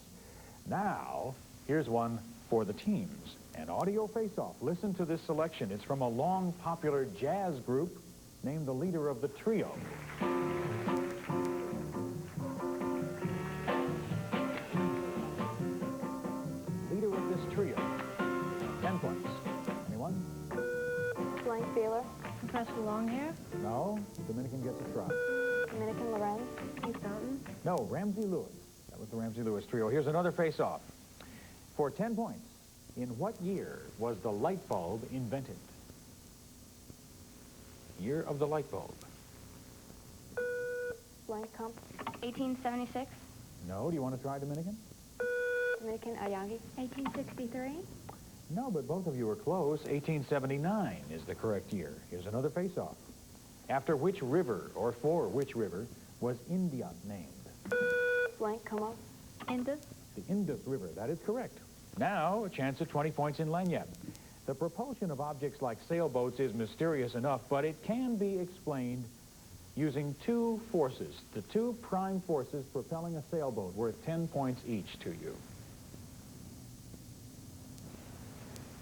Now, here's one for the teams. An audio face-off. Listen to this selection. It's from a long popular jazz group named the leader of the trio. Leader of this trio. 10 points. Anyone? Blank Beeler. Professor Longhair. No. Dominican gets a try. Dominican Lorenz. Keith Fountain. No, Ramsey Lewis. That was the Ramsey Lewis trio. Here's another face-off. For 10 points, in what year was the light bulb invented? Year of the light bulb. Blank Kump. 1876. No. Do you want to try Dominican? Dominican Ayangi. 1863. No, but both of you are close. 1879 is the correct year. Here's another face-off. After which river, or for which river, was India named? Blank, come on. Indus. The Indus River. That is correct. Now, a chance at 20 points in Lagniappe. The propulsion of objects like sailboats is mysterious enough, but it can be explained using two forces, the two prime forces propelling a sailboat worth 10 points each to you.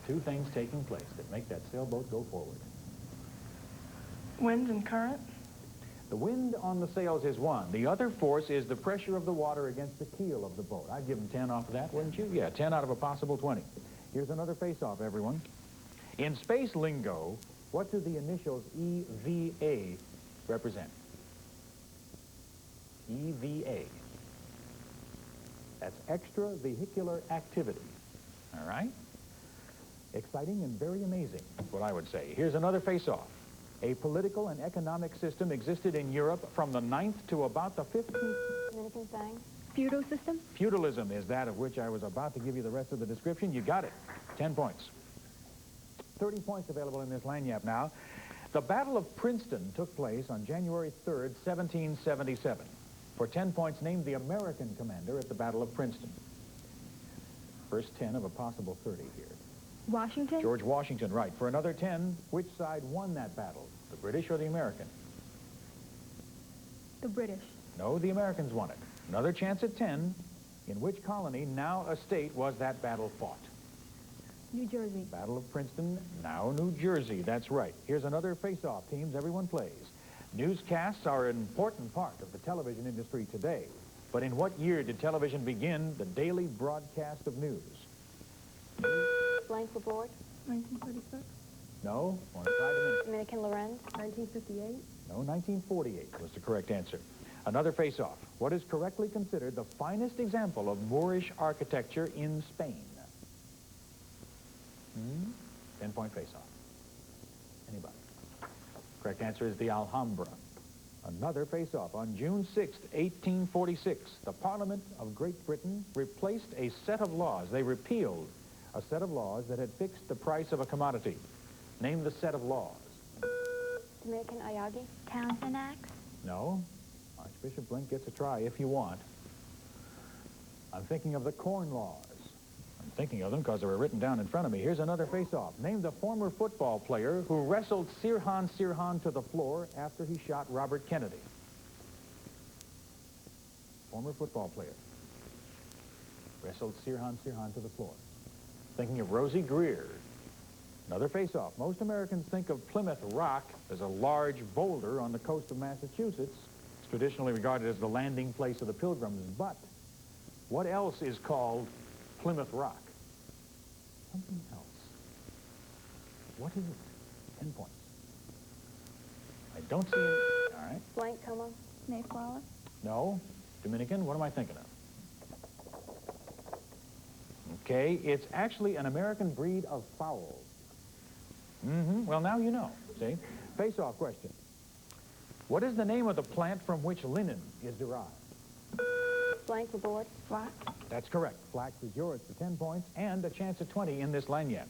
Two things taking place that make that sailboat go forward. Wind and current. The wind on the sails is one. The other force is the pressure of the water against the keel of the boat. I'd give them 10 off of that, wouldn't you? Yeah, 10 out of a possible 20. Here's another face-off, everyone. In space lingo, what do the initials EVA represent? EVA. That's extravehicular activity. All right? Exciting and very amazing, is what I would say. Here's another face-off. A political and economic system existed in Europe from the 9th to about the 15th. Dominican thing. Feudal system? Feudalism is that of which I was about to give you the rest of the description. You got it. 10 points. 30 points available in this lanyap now. The Battle of Princeton took place on January 3rd, 1777. For 10 points, named the American commander at the Battle of Princeton. First 10 of a possible 30 here. Washington? George Washington, right. For another 10, which side won that battle? The British or the American? The British. No, the Americans won it. Another chance at 10. In which colony, now a state, was that battle fought? New Jersey. Battle of Princeton, now New Jersey. That's right. Here's another face-off. Teams, everyone plays. Newscasts are an important part of the television industry today. But in what year did television begin the daily broadcast of news? Blank report. 1936. No, only 5 minutes. Dominican Lorenz. 1958. No, 1948 was the correct answer. Another face-off. What is correctly considered the finest example of Moorish architecture in Spain? 10-point face-off. Anybody? Correct answer is the Alhambra. Another face-off. On June 6th, 1846, the Parliament of Great Britain replaced a set of laws. They repealed a set of laws that had fixed the price of a commodity. Name the set of laws. Dominican Ayagi. Townsend Acts. No. Archbishop Blenk gets a try if you want. I'm thinking of the Corn Laws. I'm thinking of them because they were written down in front of me. Here's another face-off. Name the former football player who wrestled Sirhan to the floor after he shot Robert Kennedy. Former football player. Wrestled Sirhan to the floor. Thinking of Rosie Greer. Another face-off. Most Americans think of Plymouth Rock as a large boulder on the coast of Massachusetts. It's traditionally regarded as the landing place of the Pilgrims. But what else is called Plymouth Rock? Something else. What is it? 10 points. I don't see it. All right. Blank Como. Mayflower. No. Dominican, what am I thinking of? Okay, it's actually an American breed of fowl. Well, now you know. See? Face-off question. What is the name of the plant from which linen is derived? Blank report. Flax. That's correct. Flax is yours for 10 points and a chance at 20 in this lanyard.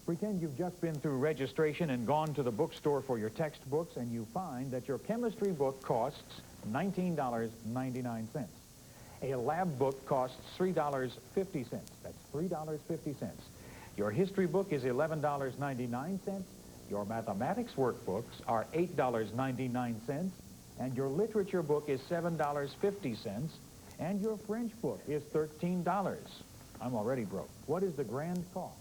Pretend you've just been through registration and gone to the bookstore for your textbooks, and you find that your chemistry book costs $19.99. A lab book costs $3.50. That's $3.50. Your history book is $11.99. Your mathematics workbooks are $8.99. And your literature book is $7.50. And your French book is $13. I'm already broke. What is the grand cost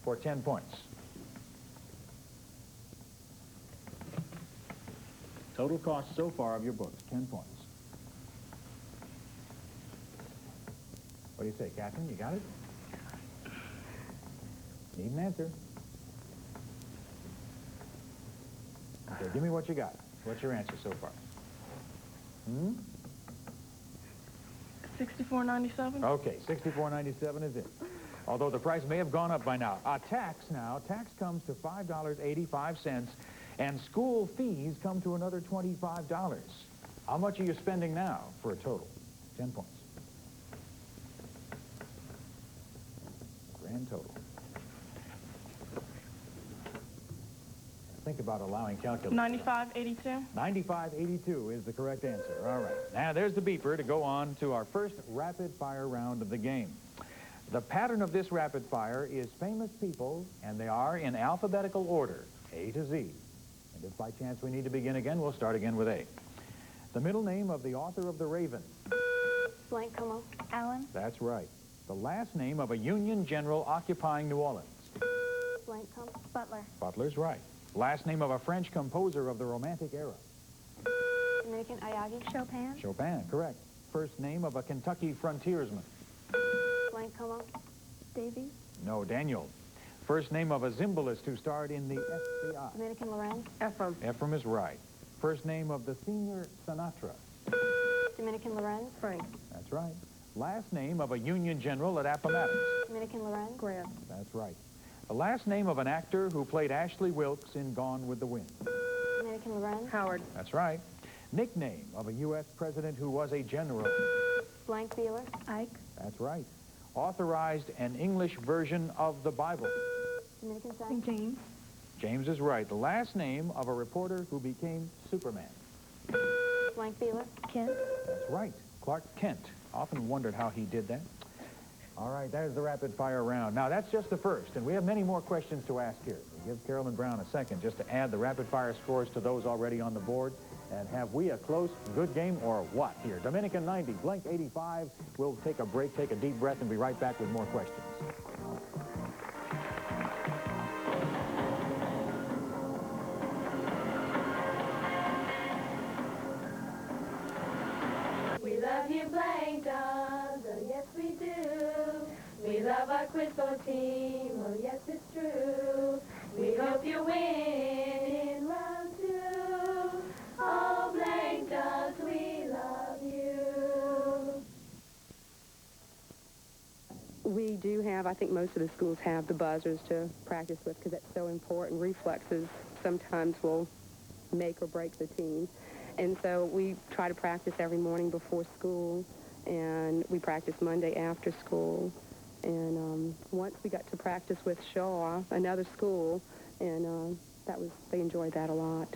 for 10 points? Total cost so far of your books, 10 points. What do you say, Catherine? You got it? Need an answer. Okay, give me what you got. What's your answer so far? $64.97. Okay, $64.97 is it. Although the price may have gone up by now. Tax comes to $5.85, and school fees come to another $25. How much are you spending now for a total? 10 points. Grand total. Think about allowing calculation. $95.82. $95.82 is the correct answer. All right. Now, there's the beeper to go on to our first rapid-fire round of the game. The pattern of this rapid-fire is famous people, and they are in alphabetical order, A to Z. And if by chance we need to begin again, we'll start again with A. The middle name of the author of The Raven. Blank, come on. Allen. That's right. The last name of a Union general occupying New Orleans. Blank, come. Butler. Butler's right. Last name of a French composer of the Romantic era. Dominican, Ayagi. Chopin. Chopin, correct. First name of a Kentucky frontiersman. Blank, come on. Davies. No, Daniel. First name of a zimbalist who starred in the FBI. Dominican, Lorenz. Ephraim. Ephraim is right. First name of the senior Sinatra. Dominican, Lorenz. Frank. That's right. Last name of a Union general at Appomattox. Dominican, Lorenz. Grant. That's right. The last name of an actor who played Ashley Wilkes in Gone with the Wind. Dominican, Lorenz. Howard. That's right. Nickname of a U.S. president who was a general. Blank, Beeler. Ike. That's right. Authorized an English version of the Bible. Dominican, St. James. James is right. The last name of a reporter who became Superman. Blank, Beeler. Kent. That's right. Clark Kent. Often wondered how he did that. All right, there's the rapid fire round. Now, that's just the first, and we have many more questions to ask here. We'll give Carolyn Brown a second just to add the rapid fire scores to those already on the board. And have we a close, good game or what here? Dominican 90, Blenk 85. We'll take a break, take a deep breath, and be right back with more questions. We love you, Blank Dogs, oh yes we do. We love our quiz bowl team, oh yes it's true. We hope you win in round 2. Oh, Blank Dogs, we love you. We do have, I think most of the schools have the buzzers to practice with because that's so important. Reflexes sometimes will make or break the team. And so we try to practice every morning before school, and we practice Monday after school. And once we got to practice with Shaw, another school, and they enjoyed that a lot.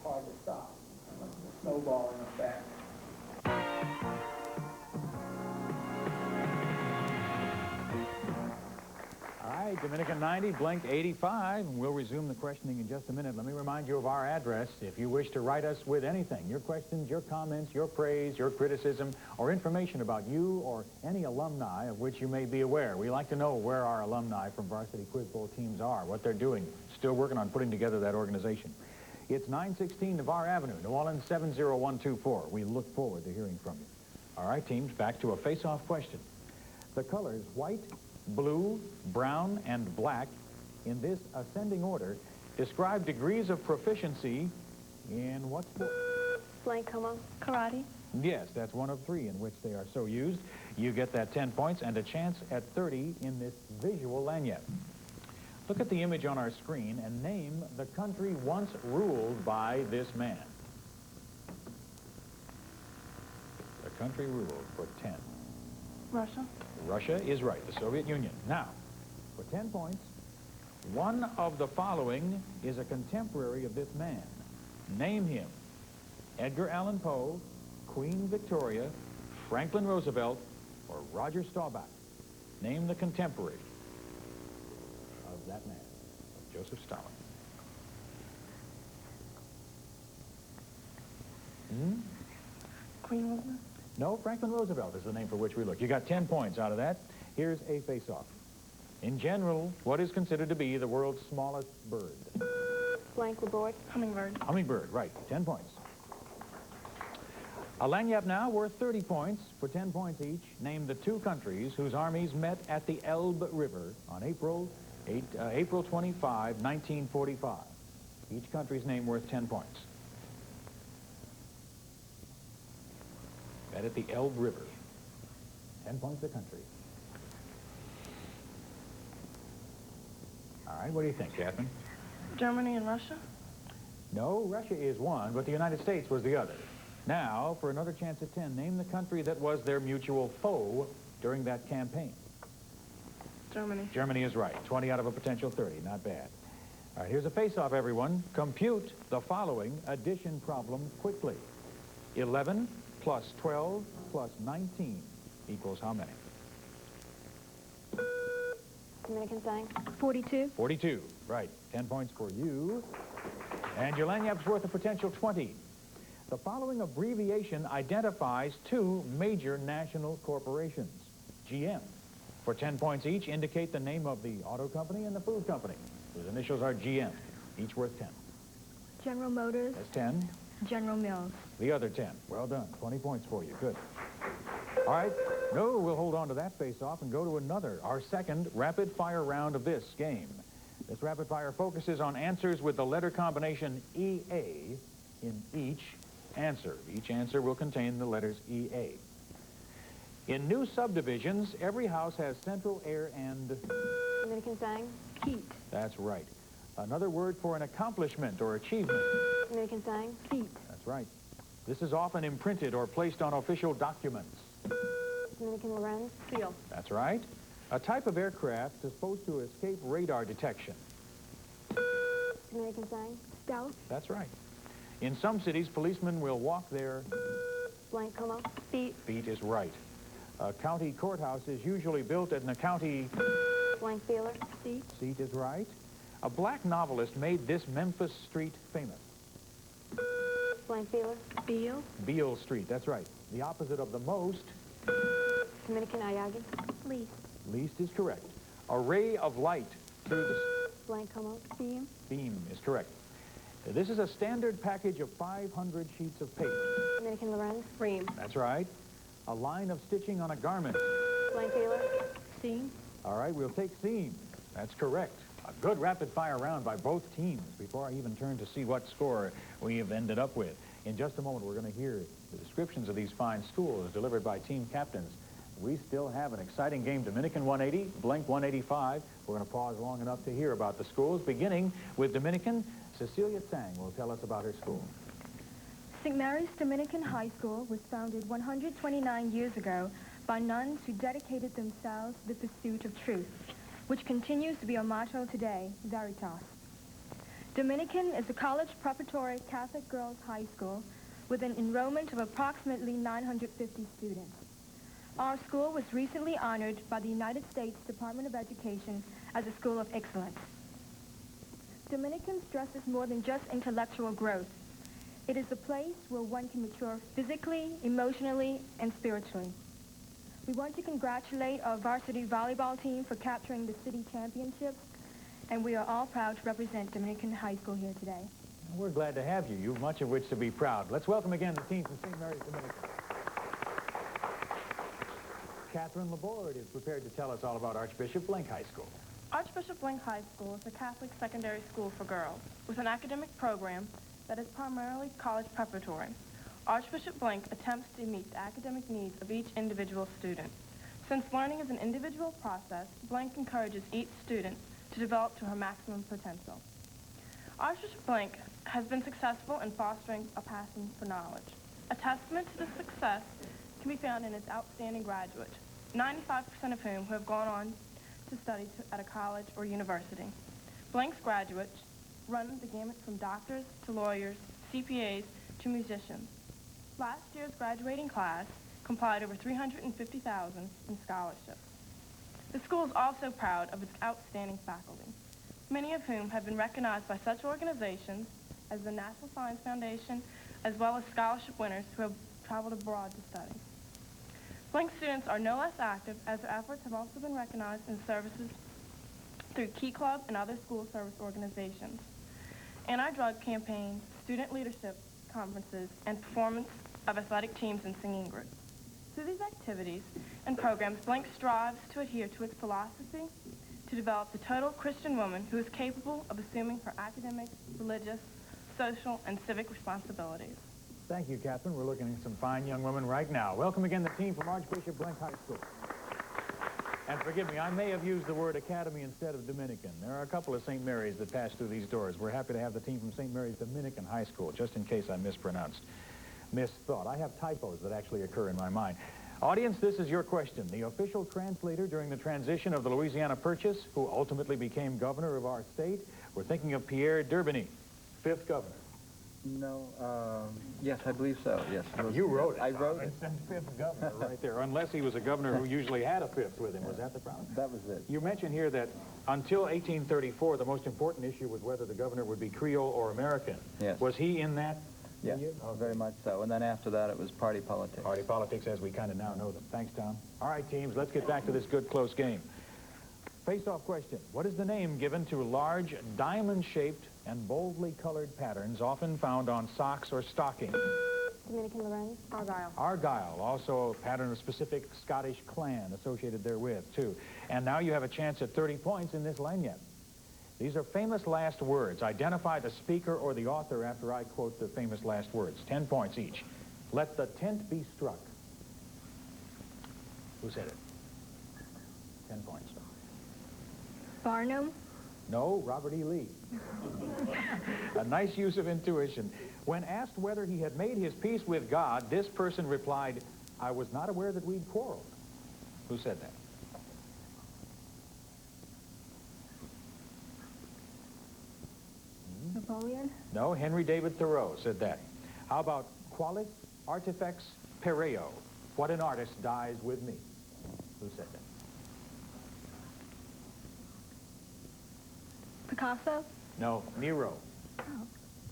Hard to stop. Snowballing effect. All right, Dominican 90, Blenk 85, and we'll resume the questioning in just a minute. Let me remind you of our address if you wish to write us with anything, your questions, your comments, your praise, your criticism, or information about you or any alumni of which you may be aware. We like to know where our alumni from Varsity Quiz Bowl teams are, what they're doing, still working on putting together that organization. It's 916 Navarre Avenue, New Orleans 70124. We look forward to hearing from you. All right, teams, back to a face-off question. The colors white, blue, brown, and black, in this ascending order, describe degrees of proficiency in what sport? Blank, come on. Karate. Yes, that's one of 3 in which they are so used. You get that 10 points and a chance at 30 in this visual lanyard. Look at the image on our screen and name the country once ruled by this man. The country ruled for 10. Russia. Russia is right, the Soviet Union. Now, for 10 points, one of the following is a contemporary of this man. Name him. Edgar Allan Poe, Queen Victoria, Franklin Roosevelt, or Roger Staubach. Name the contemporary of that man, Joseph Stalin. Queen Elizabeth. No, Franklin Roosevelt is the name for which we look. You got 10 points out of that. Here's a face-off. In general, what is considered to be the world's smallest bird? Blank, Laborde. Hummingbird. Hummingbird, right. 10 points. A lanyard now worth 30 points. For 10 points each, name the 2 countries whose armies met at the Elbe River on April 25, 1945. Each country's name worth 10 points. Met at the Elbe River. 10 points a country. All right, what do you think, Catherine? Germany and Russia. No, Russia is one, but the United States was the other. Now, for another chance at 10, name the country that was their mutual foe during that campaign. Germany. Germany is right. 20 out of a potential 30. Not bad. All right, here's a face-off, everyone. Compute the following addition problem quickly. 11 plus 12 plus 19 equals how many? Dominican saying? 42. 42. Right. 10 points for you. And your lanyard's worth a potential 20. The following abbreviation identifies two major national corporations. GM. For 10 points each, indicate the name of the auto company and the food company, whose initials are GM, each worth 10. General Motors. That's 10. General Mills. The other 10. Well done. 20 points for you. Good. All right. No, we'll hold on to that face-off and go to another, our second rapid-fire round of this game. This rapid-fire focuses on answers with the letter combination EA in each answer. Each answer will contain the letters EA. In new subdivisions, every house has central air and... Dominican saying? Heat. That's right. Another word for an accomplishment or achievement. Dominican saying? Heat. That's right. This is often imprinted or placed on official documents. Dominican Lorenz? Seal. That's right. A type of aircraft supposed to escape radar detection. Dominican saying? Stealth. That's right. In some cities, policemen will walk their... Blank, come on. Feet. Feet is right. A county courthouse is usually built in a county... Blank feeler. Seat. Seat is right. A black novelist made this Memphis street famous. Blank feeler. Beale. Beale Street, that's right. The opposite of the most... Dominican Ayagi. Least. Least is correct. A ray of light through the... Blank, come on. Beam. Beam is correct. This is a standard package of 500 sheets of paper. Dominican Lorenz. Ream. That's right. A line of stitching on a garment. Blank feeler. Seam. All right, we'll take seam. That's correct. A good rapid-fire round by both teams before I even turn to see what score we have ended up with. In just a moment, we're going to hear the descriptions of these fine schools delivered by team captains. We still have an exciting game, Dominican 180, Blenk 185. We're going to pause long enough to hear about the schools, beginning with Dominican. Cecilia Tsang will tell us about her school. St. Mary's Dominican High School was founded 129 years ago by nuns who dedicated themselves to the pursuit of truth, which continues to be our motto today, Veritas. Dominican is a college preparatory Catholic girls' high school with an enrollment of approximately 950 students. Our school was recently honored by the United States Department of Education as a school of excellence. Dominican stresses more than just intellectual growth. It is a place where one can mature physically, emotionally, and spiritually. We want to congratulate our varsity volleyball team for capturing the city championship, and we are all proud to represent Dominican High School here today. We're glad to have you. You've much of which to be proud. Let's welcome again the team from St. Mary's Dominican. Catherine Laborde is prepared to tell us all about Archbishop Blenk High School. Archbishop Blenk High School is a Catholic secondary school for girls with an academic program that is primarily college preparatory. Archbishop Blenk attempts to meet the academic needs of each individual student. Since learning is an individual process, Blenk encourages each student to develop to her maximum potential. Archbishop Blenk has been successful in fostering a passion for knowledge. A testament to this success can be found in its outstanding graduates, 95% of whom have gone on to study at a college or university. Blenk's graduates run the gamut from doctors to lawyers, CPAs to musicians. Last year's graduating class complied over $350,000 in scholarships. The school is also proud of its outstanding faculty, many of whom have been recognized by such organizations as the National Science Foundation, as well as scholarship winners who have traveled abroad to study. Blenk students are no less active, as their efforts have also been recognized in services through Key Club and other school service organizations, anti-drug campaigns, student leadership conferences, and performance of athletic teams and singing groups. Through these activities and programs, Blenk strives to adhere to its philosophy to develop the total Christian woman who is capable of assuming her academic, religious, social, and civic responsibilities. Thank you, Catherine. We're looking at some fine young women right now. Welcome again the team from Archbishop Blenk High School. And forgive me, I may have used the word academy instead of Dominican. There are a couple of St. Mary's that pass through these doors. We're happy to have the team from St. Mary's Dominican High School, just in case I mispronounced. misthought. I have typos that actually occur in my mind. Audience, this is your question. The official translator during the transition of the Louisiana Purchase, who ultimately became governor of our state, we're thinking of Pierre Terrebone, 5th governor. No, yes, I believe so, yes. You wrote it. I wrote it. It said 5th governor right there, unless he was a governor who usually had a 5th with him. Was that the problem? That was it. You mentioned here that until 1834, the most important issue was whether the governor would be Creole or American. Yes. Was he in that? Yes, very much so. And then after that, it was party politics. Party politics as we kind of now know them. Thanks, Tom. All right, teams, let's get back to this good, close game. Face-off question. What is the name given to large, diamond-shaped, and boldly colored patterns often found on socks or stockings? Dominican Lorenz. Argyle. Argyle, also a pattern of specific Scottish clan associated therewith, too. And now you have a chance at 30 points in this lanyard. These are famous last words. Identify the speaker or the author after I quote the famous last words. 10 points each. Let the tent be struck. Who said it? 10 points. Barnum. No, Robert E. Lee. A nice use of intuition. When asked whether he had made his peace with God, this person replied, "I was not aware that we'd quarreled." Who said that? Napoleon. No, Henry David Thoreau said that. How about Qualis Artifex Pereo? What an artist dies with me. Who said that? Picasso. No, Nero.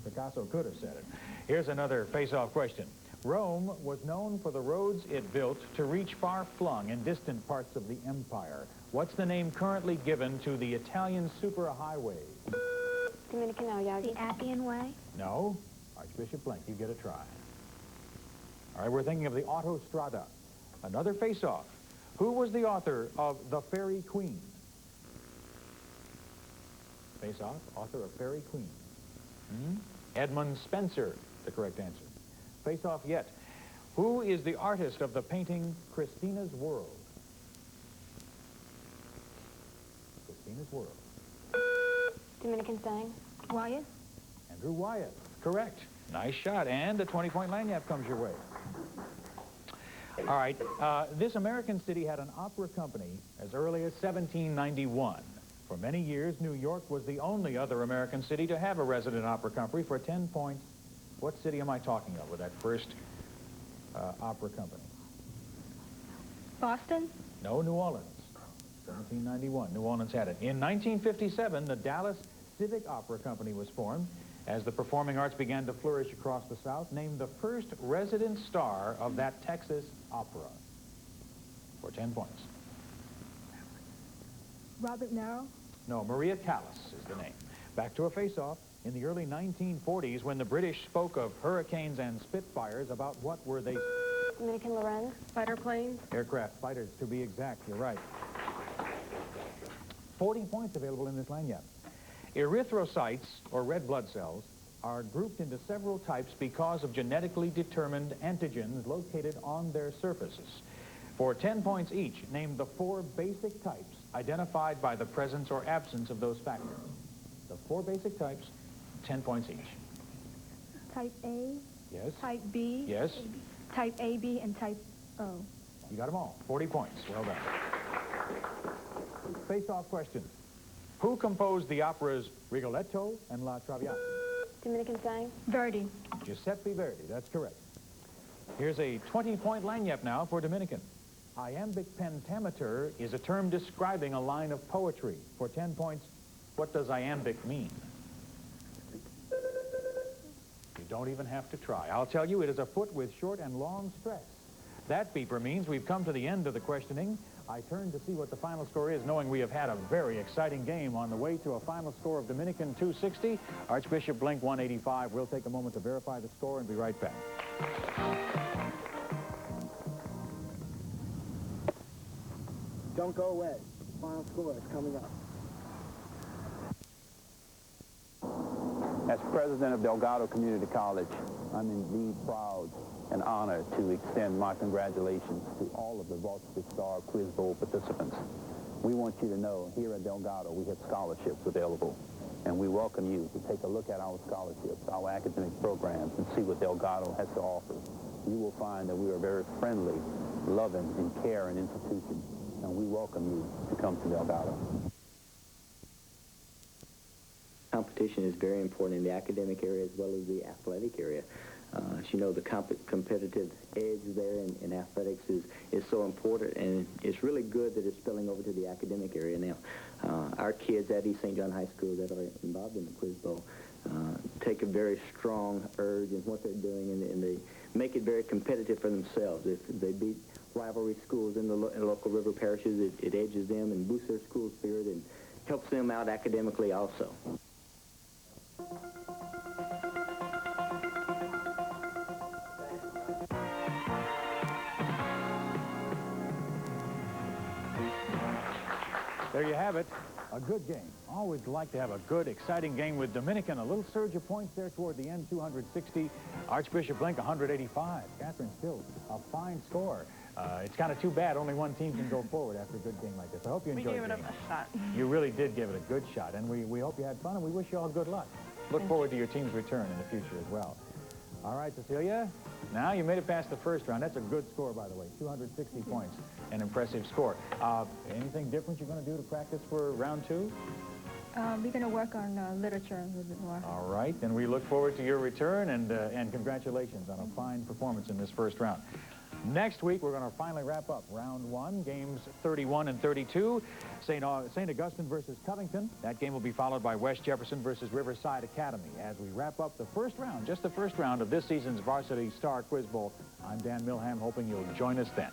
Picasso could have said it. Here's another face-off question. Rome was known for the roads it built to reach far-flung and distant parts of the empire. What's the name currently given to the Italian superhighway? Dominican Aliagi. The Appian Way. No. Archbishop Blenk, you get a try. All right, we're thinking of the Autostrada. Another face-off. Who was the author of The Fairy Queen? Face-off, author of Fairy Queen. Edmund Spenser, the correct answer. Face-off yet. Who is the artist of the painting Christina's World? Christina's World. Dominican Sang. Wyatt. Andrew Wyatt. Correct. Nice shot. And a 20-point lanyard comes your way. All right. This American city had an opera company as early as 1791. For many years, New York was the only other American city to have a resident opera company. For 10 points, what city am I talking of with that first opera company? Boston. No, New Orleans. 1791. New Orleans had it. In 1957, the Dallas Civic Opera Company was formed. As the performing arts began to flourish across the South, named the first resident star of that Texas opera. For 10 points. Robert Merrill. No, Maria Callas is the name. Back to a face-off. In the early 1940s, when the British spoke of hurricanes and Spitfires, about what were they? Dominican Lorenz. Fighter planes. Aircraft fighters, to be exact. You're right. 40 points available in this lanyard. Erythrocytes, or red blood cells, are grouped into several types because of genetically determined antigens located on their surfaces. For 10 points each, name the 4 basic types identified by the presence or absence of those factors. The 4 basic types, 10 points each. Type A. Yes. Type B. Yes. Type AB and type O. You got them all. 40 points. Well done. Face-off question. Who composed the operas Rigoletto and La Traviata? Dominican Sang. Verdi. Giuseppe Verdi. That's correct. Here's a 20-point lanyard now for Dominican. Iambic pentameter is a term describing a line of poetry. For 10 points, what does iambic mean? You don't even have to try. I'll tell you, it is a foot with short and long stress. That beeper means we've come to the end of the questioning. I turn to see what the final score is, knowing we have had a very exciting game on the way to a final score of Dominican 260, Archbishop Blenk 185. We'll take a moment to verify the score and be right back. Don't go away. The final score is coming up. As president of Delgado Community College, I'm indeed proud and honored to extend my congratulations to all of the Varsity Star Quiz Bowl participants. We want you to know here at Delgado we have scholarships available. And we welcome you to take a look at our scholarships, our academic programs, and see what Delgado has to offer. You will find that we are a very friendly, loving, and caring institution, and we welcome you to come to Delgado. Competition is very important in the academic area as well as the athletic area. As you know, the competitive edge there in athletics is so important, and it's really good that it's spilling over to the academic area now. Our kids at East St. John High School that are involved in the Quiz Bowl take a very strong urge in what they're doing, and they make it very competitive for themselves. If they beat rivalry schools in the local river parishes, it edges them and boosts their school spirit and helps them out academically also. There you have it, a good game. Always like to have a good, exciting game with Dominican. A little surge of points there toward the end, 260. Archbishop Blenk, 185. Catherine Stills, a fine score. It's kind of too bad only one team can go forward after a good game like this. I hope you enjoyed it. We gave it a shot. You really did give it a good shot, and we hope you had fun, and we wish you all good luck. Look forward to your team's return in the future as well. All right, Cecilia, now you made it past the first round. That's a good score, by the way, 260 points, an impressive score. Anything different you're going to do to practice for round two? We're going to work on literature a little bit more. All right, then we look forward to your return, and congratulations on a fine performance in this first round. Next week, we're going to finally wrap up round one, games 31 and 32. St. Augustine versus Covington. That game will be followed by West Jefferson versus Riverside Academy. As we wrap up the first round, just the first round of this season's Varsity Star Quiz Bowl, I'm Dan Milham, hoping you'll join us then.